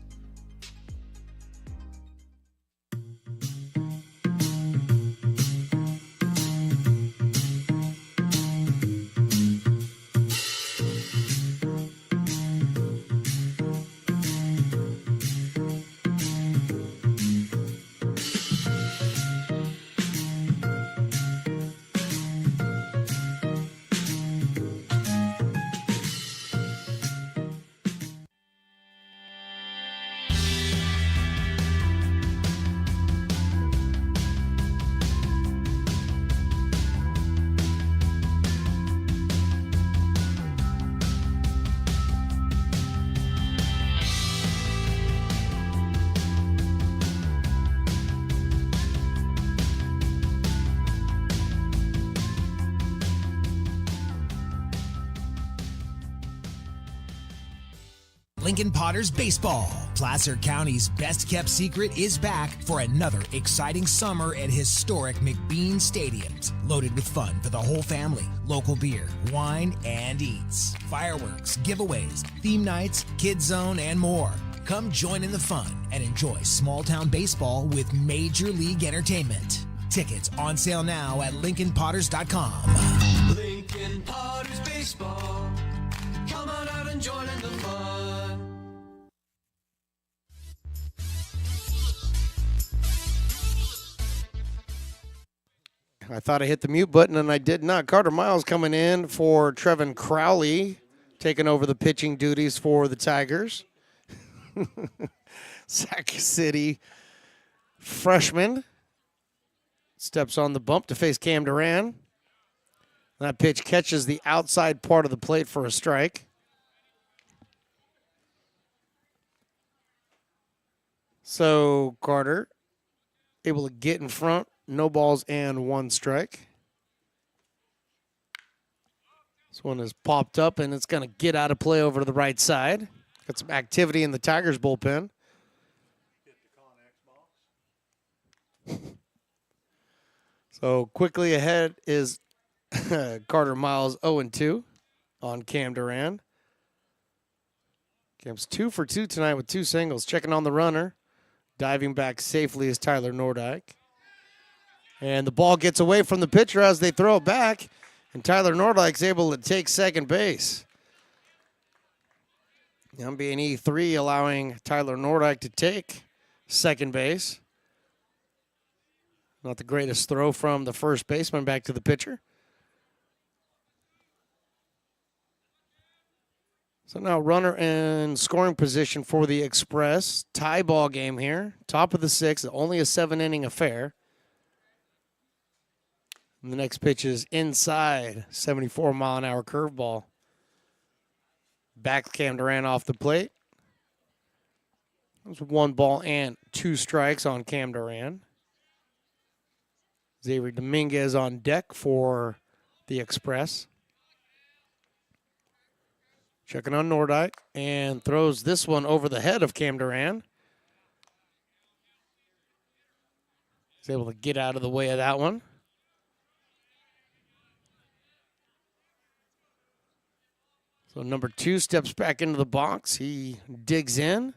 Lincoln Potters Baseball. Placer County's best-kept secret is back for another exciting summer at historic McBean Stadiums. Loaded with fun for the whole family, local beer, wine, and eats. Fireworks, giveaways, theme nights, kids zone, and more. Come join in the fun and enjoy small-town baseball with Major League Entertainment. Tickets on sale now at LincolnPotters.com. Lincoln Potters Baseball. Come on out and join in the fun. I thought I hit the mute button, and I did not. Carter Miles coming in for Trevin Crowley, taking over the pitching duties for the Tigers. Sac City freshman steps on the bump to face Cam Duran. That pitch catches the outside part of the plate for a strike. So Carter able to get in front. No balls and 1 strike. This one is popped up, and it's going to get out of play over to the right side. Got some activity in the Tigers bullpen. So quickly ahead is Carter Miles 0-2 on Cam Duran. Cam's 2 for 2 tonight with 2 singles. Checking on the runner. Diving back safely is Tyler Nordyke. And the ball gets away from the pitcher as they throw it back. And Tyler Nordyke's able to take second base. Being E3 allowing Tyler Nordyke to take second base. Not the greatest throw from the first baseman back to the pitcher. So now runner in scoring position for the Express. Tie ball game here. Top of the 6th. Only a 7-inning affair. And the next pitch is inside. 74-mile-an-hour curveball. Back Cam Duran off the plate. That was 1 ball and 2 strikes on Cam Duran. Xavier Dominguez on deck for the Express. Checking on Nordyke and throws this one over the head of Cam Duran. He's able to get out of the way of that one. So number 2 steps back into the box. He digs in.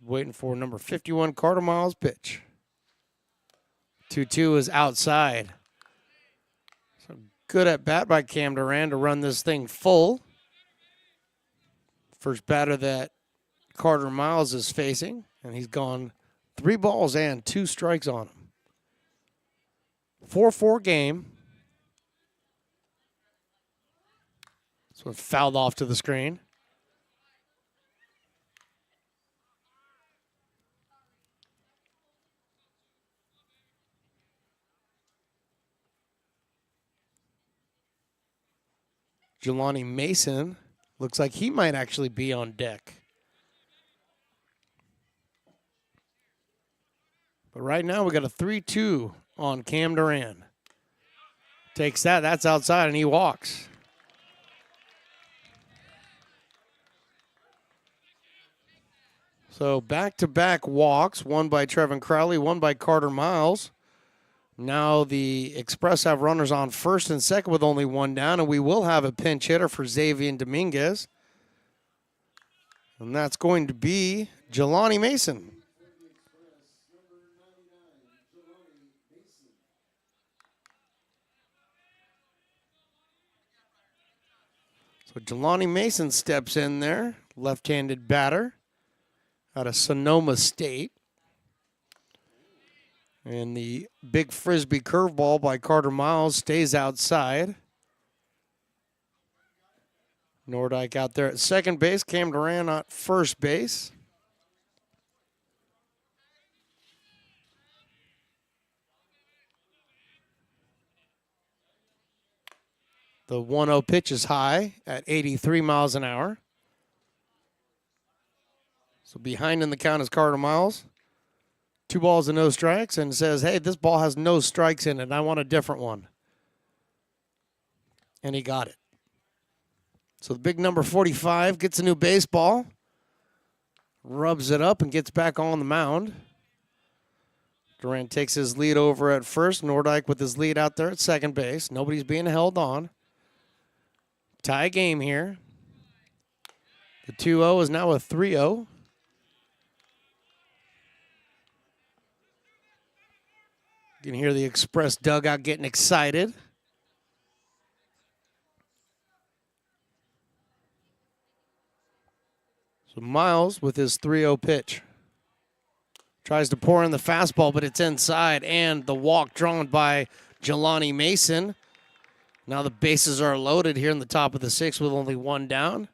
Waiting for number 51, Carter Miles' pitch. 2-2 is outside. So good at bat by Cam Duran to run this thing full. First batter that Carter Miles is facing, and he's gone 3 balls and 2 strikes on him. 4-4 game. This one fouled off to the screen. Jelani Mason looks like he might actually be on deck. But right now we got a 3-2 on Cam Duran. Takes that, that's outside, and he walks. So back-to-back walks, one by Trevin Crowley, one by Carter Miles. Now the Express have runners on first and second with only 1 down, and we will have a pinch hitter for Xavier Dominguez. And that's going to be Jelani Mason. So Jelani Mason steps in there, left-handed batter out of Sonoma State. And the big frisbee curveball by Carter Miles stays outside. Nordyke out there at second base. Cam Duran at first base. The 1-0 pitch is high at 83 miles an hour. So behind in the count is Carter Miles. 2 balls and no strikes, and says, hey, this ball has no strikes in it. I want a different one. And he got it. So the big number 45 gets a new baseball, rubs it up, and gets back on the mound. Duran takes his lead over at first. Nordyke with his lead out there at second base. Nobody's being held on. Tie game here. The 2-0 is now a 3-0. You can hear the Express dugout getting excited. So Miles with his 3-0 pitch. Tries to pour in the fastball, but it's inside, and the walk drawn by Jelani Mason. Now the bases are loaded here in the top of the 6th with only 1 down.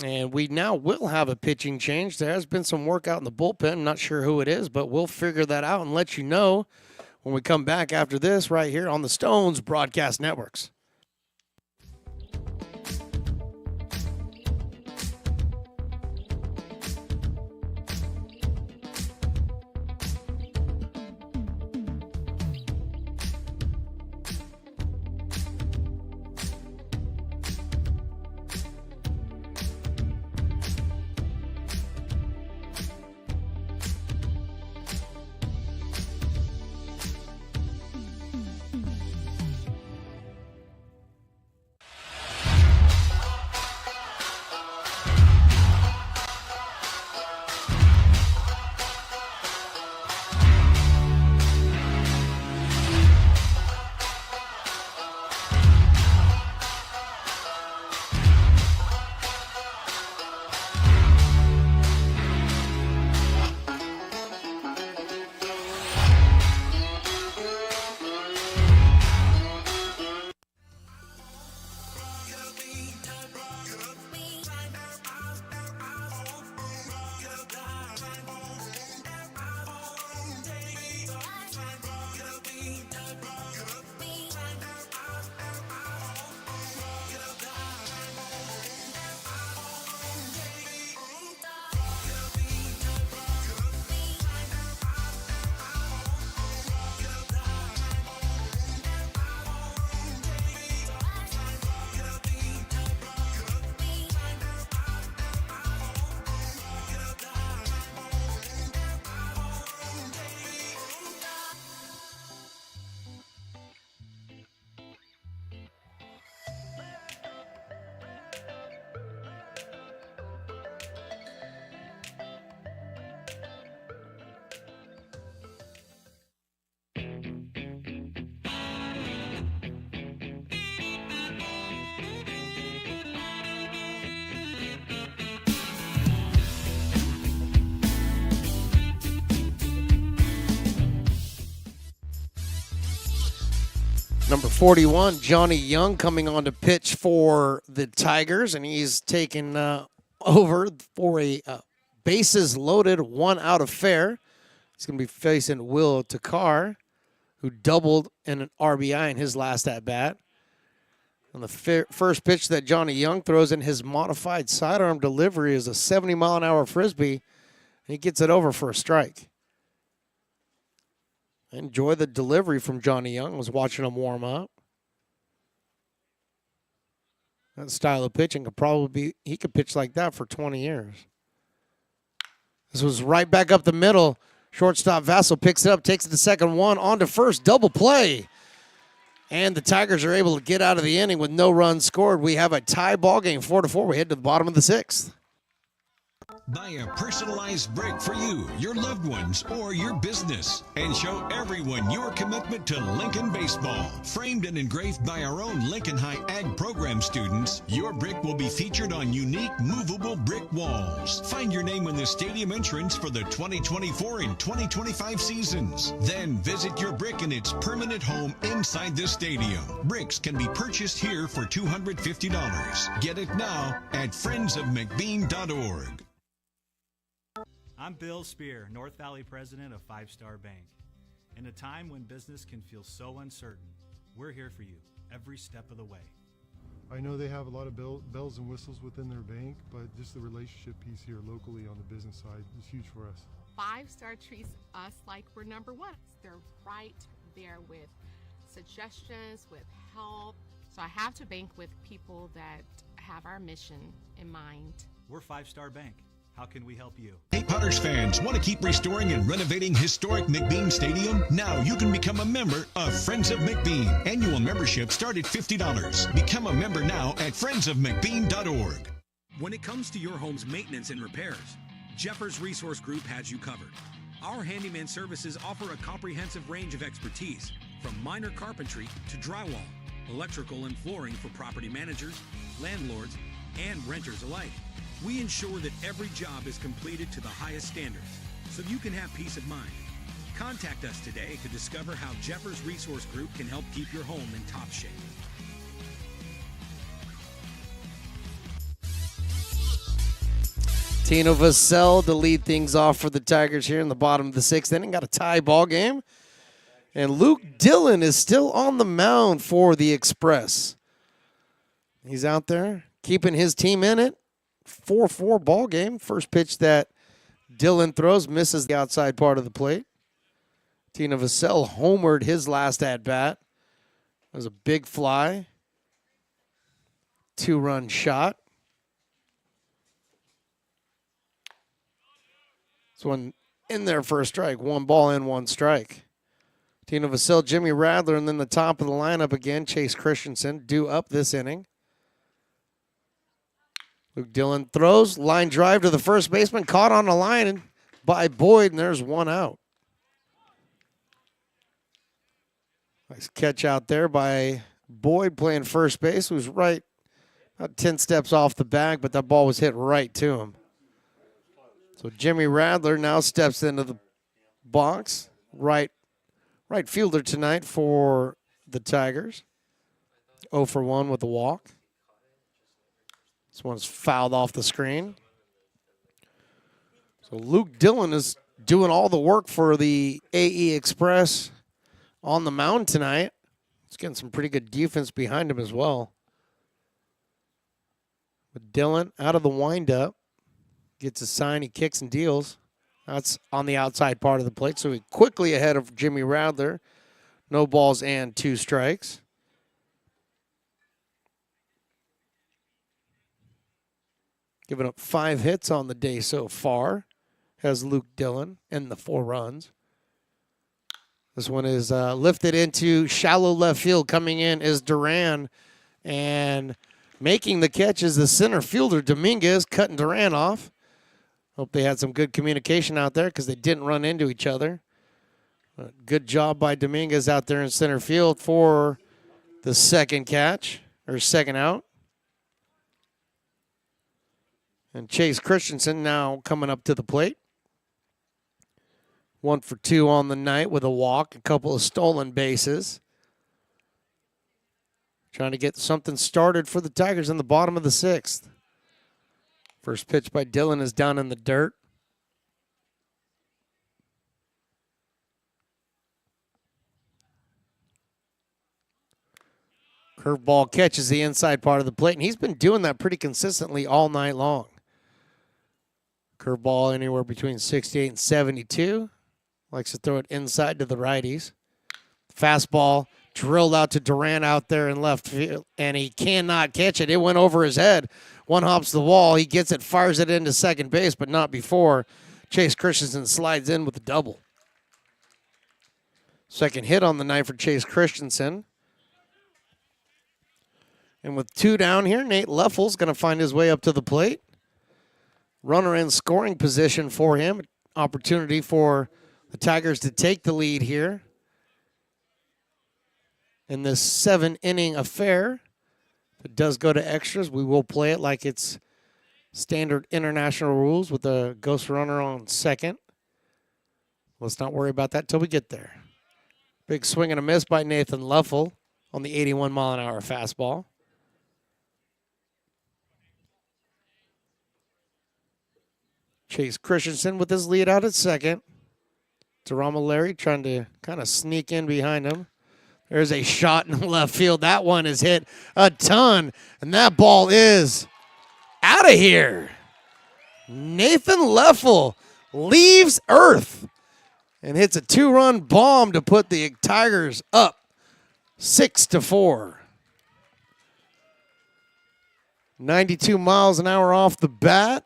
And we now will have a pitching change. There has been some work out in the bullpen. I'm not sure who it is, but we'll figure that out and let you know when we come back after this right here on the Stones Broadcast Networks. Number 41, Johnny Young, coming on to pitch for the Tigers, and he's taken over for a bases loaded, 1 out of fair. He's going to be facing Will Takar, who doubled an RBI in his last at-bat. On the first pitch that Johnny Young throws in his modified sidearm delivery is a 70-mile-an-hour frisbee, and he gets it over for a strike. Enjoy the delivery from Johnny Young. I was watching him warm up. That style of pitching could probably be, he could pitch like that for 20 years. This was right back up the middle. Shortstop Vassell picks it up, takes it to second, one, on to first, double play. And the Tigers are able to get out of the inning with no runs scored. We have a tie ball game, 4-4. We head to the bottom of the 6th. Buy a personalized brick for you, your loved ones, or your business, and show everyone your commitment to Lincoln baseball. Framed and engraved by our own Lincoln High Ag program students, your brick will be featured on unique movable brick walls. Find your name in the stadium entrance for the 2024 and 2025 seasons. Then visit your brick in its permanent home inside the stadium. Bricks can be purchased here for $250. Get it now at friendsofmcbean.org. I'm Bill Spear, North Valley president of Five Star Bank. In a time when business can feel so uncertain, we're here for you every step of the way. I know they have a lot of bells and whistles within their bank, but just the relationship piece here locally on the business side is huge for us. 5 Star treats us like we're number one. They're right there with suggestions, with help. So I have to bank with people that have our mission in mind. We're Five Star Bank. How can we help you? Hey, Potters fans, want to keep restoring and renovating historic McBean Stadium? Now you can become a member of Friends of McBean. Annual membership start at $50. Become a member now at friendsofmcbean.org. When it comes to your home's maintenance and repairs, Jeffers Resource Group has you covered. Our handyman services offer a comprehensive range of expertise, from minor carpentry to drywall, electrical and flooring for property managers, landlords, and renters alike. We ensure that every job is completed to the highest standards, so you can have peace of mind. Contact us today to discover how Jeffers Resource Group can help keep your home in top shape. Tino Vassell to lead things off for the Tigers here in the bottom of the 6th inning. Got a tie ball game. And Luke Dillon is still on the mound for the Express. He's out there keeping his team in it. 4-4 ball game. First pitch that Dillon throws misses the outside part of the plate. Tino Vassell homered his last at-bat. It was a big fly. 2-run shot. This one in there for a strike. 1 ball and 1 strike. Tino Vassell, Jimmy Radler, and then the top of the lineup again, Chase Christensen, due up this inning. Luke Dillon throws, line drive to the first baseman, caught on the line by Boyd, and there's 1 out. Nice catch out there by Boyd playing first base, who's right about 10 steps off the bag, but that ball was hit right to him. So Jimmy Radler now steps into the box, right fielder tonight for the Tigers. 0 for 1 with a walk. This one's fouled off the screen. So Luke Dillon is doing all the work for the AE Express on the mound tonight. He's getting some pretty good defense behind him as well. But Dillon out of the windup. Gets a sign, he kicks and deals. That's on the outside part of the plate. So he quickly ahead of Jimmy Radler. No balls and 2 strikes. Giving up 5 hits on the day so far, has Luke Dillon and the 4 runs. This one is lifted into shallow left field. Coming in is Duran, and making the catch is the center fielder, Dominguez, cutting Duran off. Hope they had some good communication out there because they didn't run into each other. Good job by Dominguez out there in center field for the second catch, or second out. And Chase Christensen now coming up to the plate. 1 for 2 on the night with a walk, a couple of stolen bases. trying to get something started for the Tigers in the bottom of the 6th. First pitch by Dylan is down in the dirt. Curveball catches the inside part of the plate, and he's been doing that pretty consistently all night long. Curveball anywhere between 68 and 72. Likes to throw it inside to the righties. Fastball drilled out to Durant out there in left field, and he cannot catch it. It went over his head. One hops the wall. He gets it, fires it into second base, but not before Chase Christensen slides in with a double. Second hit on the night for Chase Christensen. And with 2 down here, Nate Leffel's going to find his way up to the plate. Runner in scoring position for him. Opportunity for the Tigers to take the lead here in this 7-inning affair. If it does go to extras, we will play it like it's standard international rules with a ghost runner on second. Let's not worry about that till we get there. Big swing and a miss by Nathan Leffel on the 81-mile-an-hour fastball. Chase Christensen with his lead out at second. Larry trying to kind of sneak in behind him. There's a shot in left field. That one is hit a ton, and that ball is out of here. Nathan Leffel leaves Earth and hits a 2-run bomb to put the Tigers up 6-4. 92 miles an hour off the bat.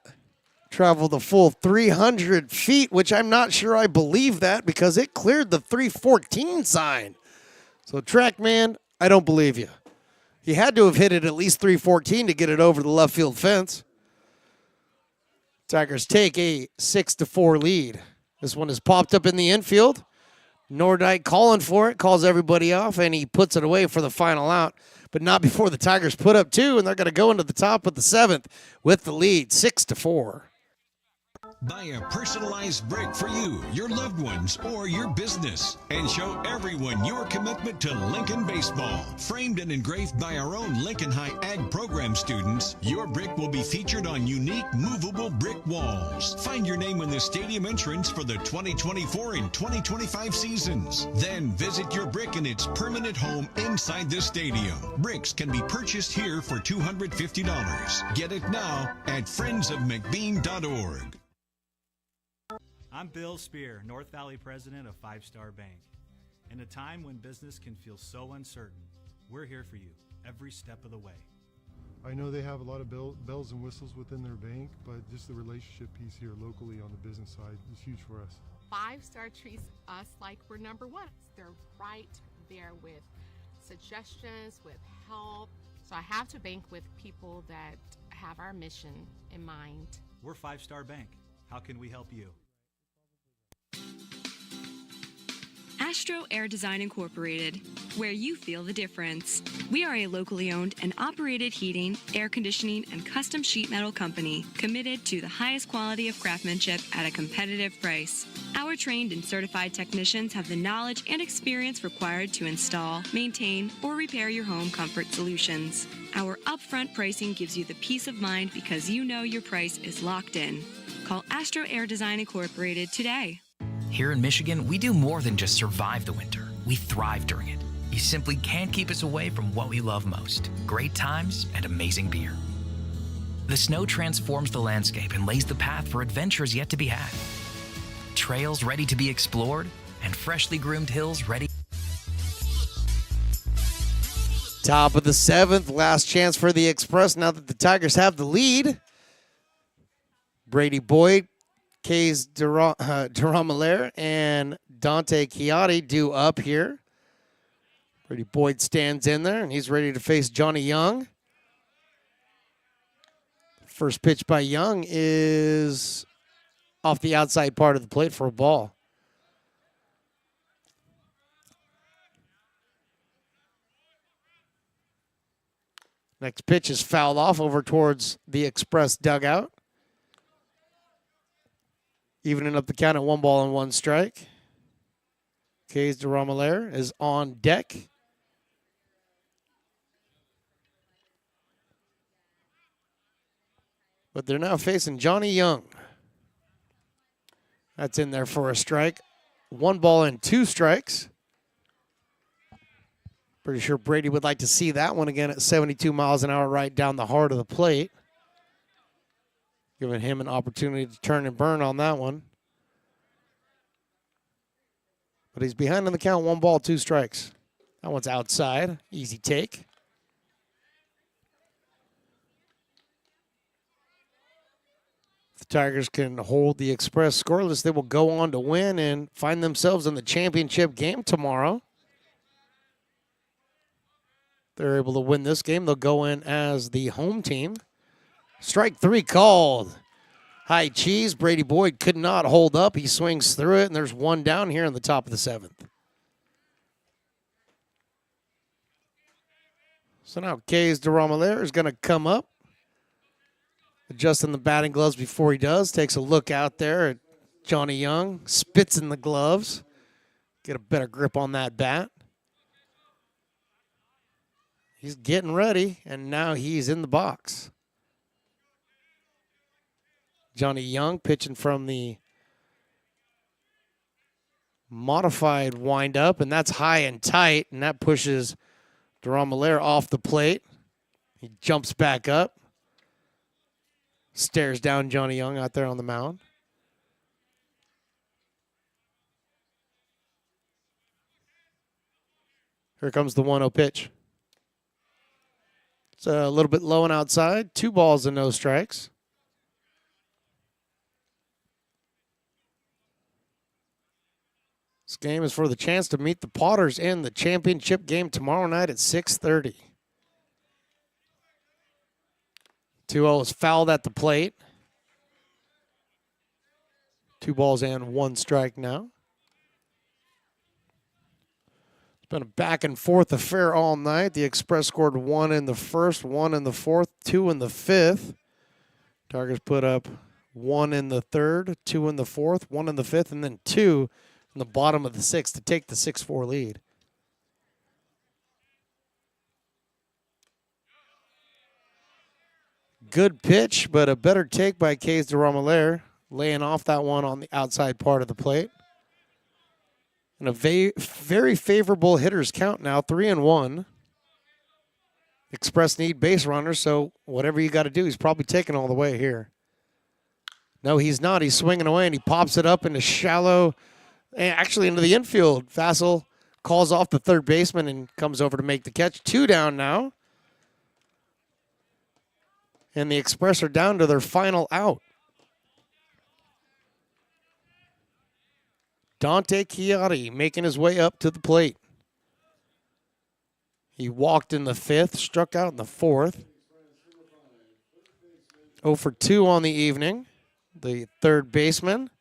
Traveled the full 300 feet, which I'm not sure I believe that because it cleared the 314 sign. So, TrackMan, I don't believe you. He had to have hit it at least 314 to get it over the left field fence. Tigers take a 6-4 lead. This one is popped up in the infield. Nordike calling for it, calls everybody off, and he puts it away for the final out. But not before the Tigers put up 2, and they're going to go into the top of the 7th with the lead, 6-4. Buy a personalized brick for you, your loved ones, or your business, and show everyone your commitment to Lincoln baseball. Framed and engraved by our own Lincoln High Ag program students, your brick will be featured on unique movable brick walls. Find your name in the stadium entrance for the 2024 and 2025 seasons. Then visit your brick in its permanent home inside the stadium. Bricks can be purchased here for $250. Get it now at friendsofmcbean.org. I'm Bill Spear, North Valley president of 5 Star Bank. In a time when business can feel so uncertain, we're here for you every step of the way. I know they have a lot of bells and whistles within their bank, but just the relationship piece here locally on the business side is huge for us. 5 Star treats us like we're number one. They're right there with suggestions, with help. So I have to bank with people that have our mission in mind. We're 5 Star Bank. How can we help you? Astro Air Design Incorporated, where you feel the difference. We are a locally owned and operated heating, air conditioning, and custom sheet metal company committed to the highest quality of craftsmanship at a competitive price. Our trained and certified technicians have the knowledge and experience required to install, maintain, or repair your home comfort solutions. Our upfront pricing gives you the peace of mind because you know your price is locked in. Call Astro Air Design Incorporated today. Here in Michigan, we do more than just survive the winter. We thrive during it. You simply can't keep us away from what we love most: great times and amazing beer. The snow transforms the landscape and lays the path for adventures yet to be had. Trails ready to be explored and freshly groomed hills ready. Top of the 7th, last chance for the Express now that the Tigers have the lead. Brady Boyd, Kays Duramalaire, and Dante Chiatti due up here. Brady Boyd stands in there, and he's ready to face Johnny Young. First pitch by Young is off the outside part of the plate for a ball. Next pitch is fouled off over towards the Express dugout. Evening up the count at 1-1 strike. Kays Duramalaire is on deck. But they're now facing Johnny Young. That's in there for a strike. 1 ball and 2 strikes. Pretty sure Brady would like to see that one again at 72 miles an hour right down the heart of the plate. Giving him an opportunity to turn and burn on that one. But he's behind on the count, 1 ball, 2 strikes. That one's outside, easy take. If the Tigers can hold the Express scoreless, they will go on to win and find themselves in the championship game tomorrow. They're able to win this game, they'll go in as the home team. Strike 3 called. High cheese. Brady Boyd could not hold up. He swings through it, and there's 1 down here in the top of the 7th. So now Kays DeRomalaire is going to come up. Adjusting the batting gloves before he does. Takes a look out there at Johnny Young. Spits in the gloves. Get a better grip on that bat. He's getting ready, and now he's in the box. Johnny Young pitching from the modified windup, and that's high and tight, and that pushes DeRomalaire off the plate. He jumps back up, stares down Johnny Young out there on the mound. Here comes the 1-0 pitch. It's a little bit low and outside. 2 balls and no strikes. This game is for the chance to meet the Potters in the championship game tomorrow night at 6:30. 2-0 is fouled at the plate. 2 balls and 1 strike now. It's been a back and forth affair all night. The Express scored 1 in the first, 1 in the fourth, 2 in the fifth. Tigers put up 1 in the third, 2 in the fourth, 1 in the fifth, and then 2 in the bottom of the 6th to take the 6-4 lead. Good pitch, but a better take by Kays DeRomalaire, laying off that one on the outside part of the plate. And a very favorable hitter's count now, 3-1. Express need base runners, so whatever you got to do, he's probably taking all the way here. No, he's not. He's swinging away, and he pops it up into shallow, actually into the infield. Fassel calls off the third baseman and comes over to make the catch. 2 down now. And the Express are down to their final out. Dante Chiotti making his way up to the plate. He walked in the 5th, struck out in the 4th. 0 for 2 on the evening. The third baseman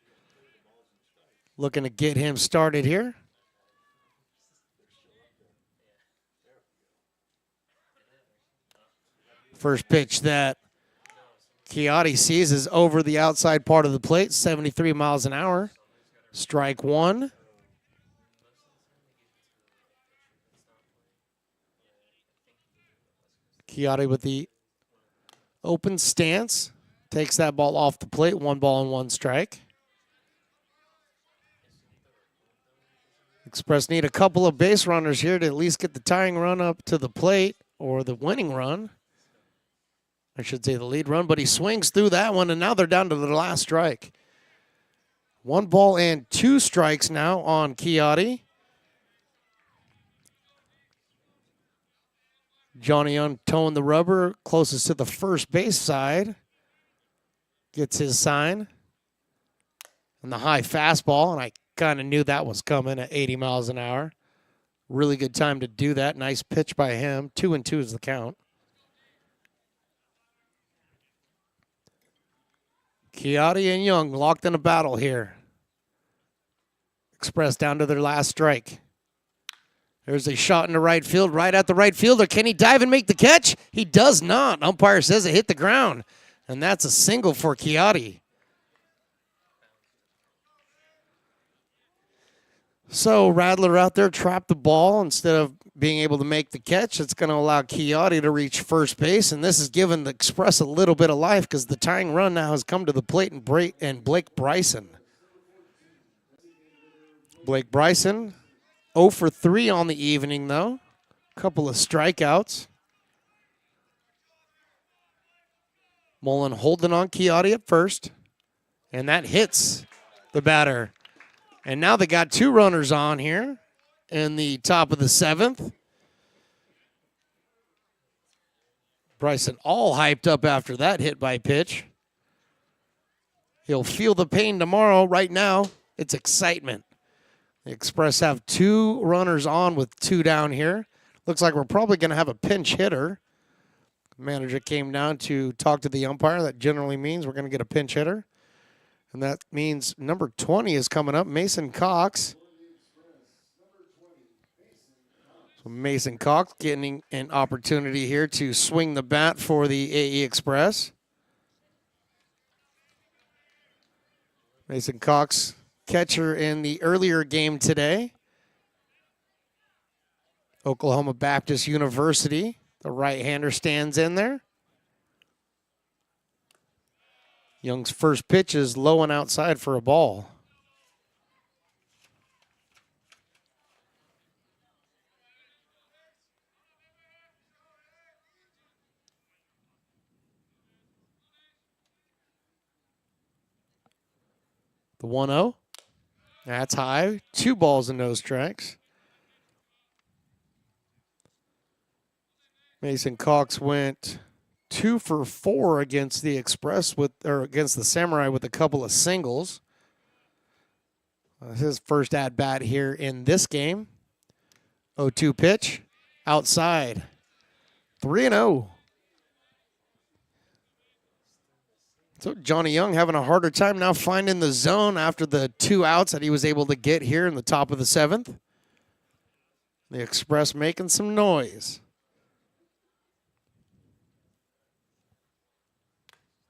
looking to get him started here. First pitch that Chiotti sees is over the outside part of the plate, 73 miles an hour. Strike 1. Chiotti with the open stance. Takes that ball off the plate. 1 ball and 1 strike. Express need a couple of base runners here to at least get the tying run up to the plate, or the winning run. I should say the lead run, but he swings through that one, and now they're down to the last strike. 1 ball and 2 strikes now on Chiotti. Johnny Young towing the rubber closest to the first base side. Gets his sign. And the high fastball, and I kind of knew that was coming at 80 miles an hour. Really good time to do that. Nice pitch by him. 2-2 is the count. Chiotti and Young locked in a battle here. Express down to their last strike. There's a shot into right field, right at the right fielder. Can he dive and make the catch? He does not. Umpire says it hit the ground. And that's a single for Chiotti. So Radler out there trapped the ball instead of being able to make the catch. It's going to allow Chiodi to reach first base, and this has given the Express a little bit of life because the tying run now has come to the plate and Blake Bryson. Blake Bryson, 0 for 3 on the evening, though. Couple of strikeouts. Mullen holding on Chiodi at first, and that hits the batter. And now they got 2 runners on here in the top of the 7th. Bryson all hyped up after that hit by pitch. He'll feel the pain tomorrow. Right now, it's excitement. The Express have 2 runners on with 2 down here. Looks like we're probably going to have a pinch hitter. Manager came down to talk to the umpire. That generally means we're going to get a pinch hitter. And that means number 20 is coming up, Mason Cox. So Mason Cox getting an opportunity here to swing the bat for the AE Express. Mason Cox, catcher in the earlier game today. Oklahoma Baptist University. The right-hander stands in there. Young's first pitch is low and outside for a ball. The 1-0. That's high. 2 balls and no strikes. Mason Cox went 2 for 4 against the Express against the Samurai with a couple of singles. His first at bat here in this game. 0-2 pitch outside. 3-0. So Johnny Young having a harder time now finding the zone after the 2 outs that he was able to get here in the top of the 7th. The Express making some noise.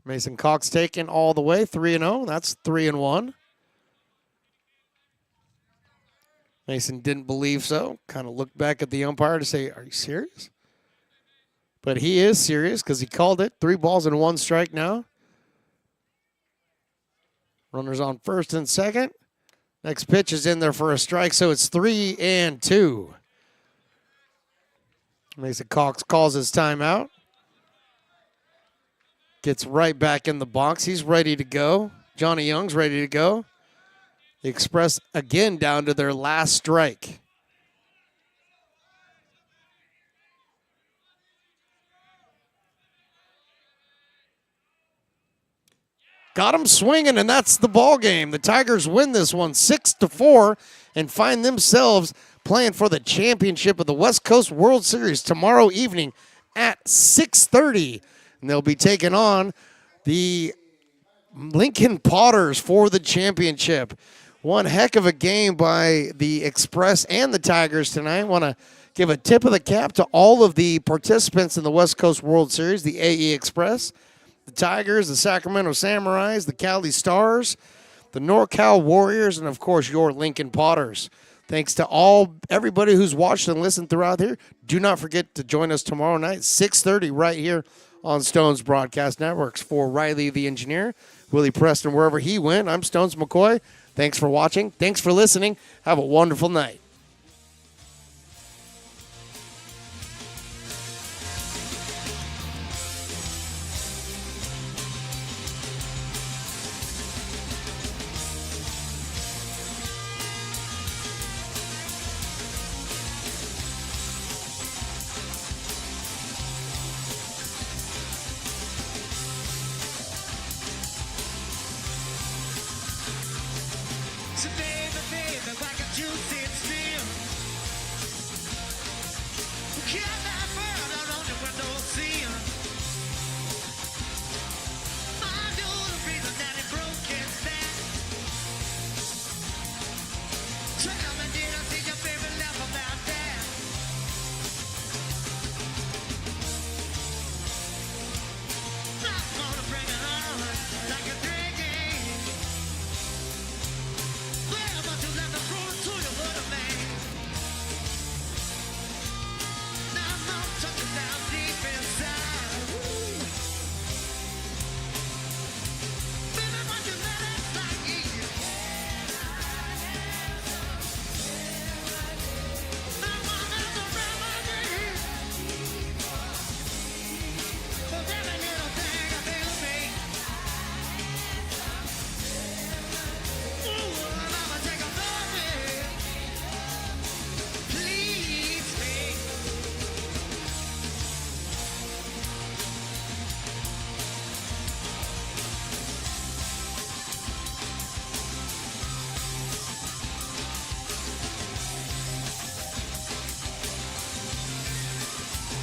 Mason Cox taking all the way, 3-0. That's 3-1. Mason didn't believe so. Kind of looked back at the umpire to say, are you serious? But he is serious because he called it. 3 balls and 1 strike now. Runners on first and second. Next pitch is in there for a strike, so it's 3-2. Mason Cox calls his timeout. Gets right back in the box. He's ready to go. Johnny Young's ready to go. The Express again down to their last strike. Got him swinging, and that's the ball game. The Tigers win this one 6-4 and find themselves playing for the championship of the West Coast World Series tomorrow evening at 6:30. And they'll be taking on the Lincoln Potters for the championship. One heck of a game by the Express and the Tigers tonight. I want to give a tip of the cap to all of the participants in the West Coast World Series, the AE Express, the Tigers, the Sacramento Samurais, the Cali Stars, the NorCal Warriors, and, of course, your Lincoln Potters. Thanks to everybody who's watched and listened throughout here. Do not forget to join us tomorrow night, 6:30, right here on Stone's Broadcast Networks. For Riley the engineer, Willie Preston, wherever he went, I'm Stones McCoy. Thanks for watching. Thanks for listening. Have a wonderful night. So baby, baby, like a juicy stream. Can't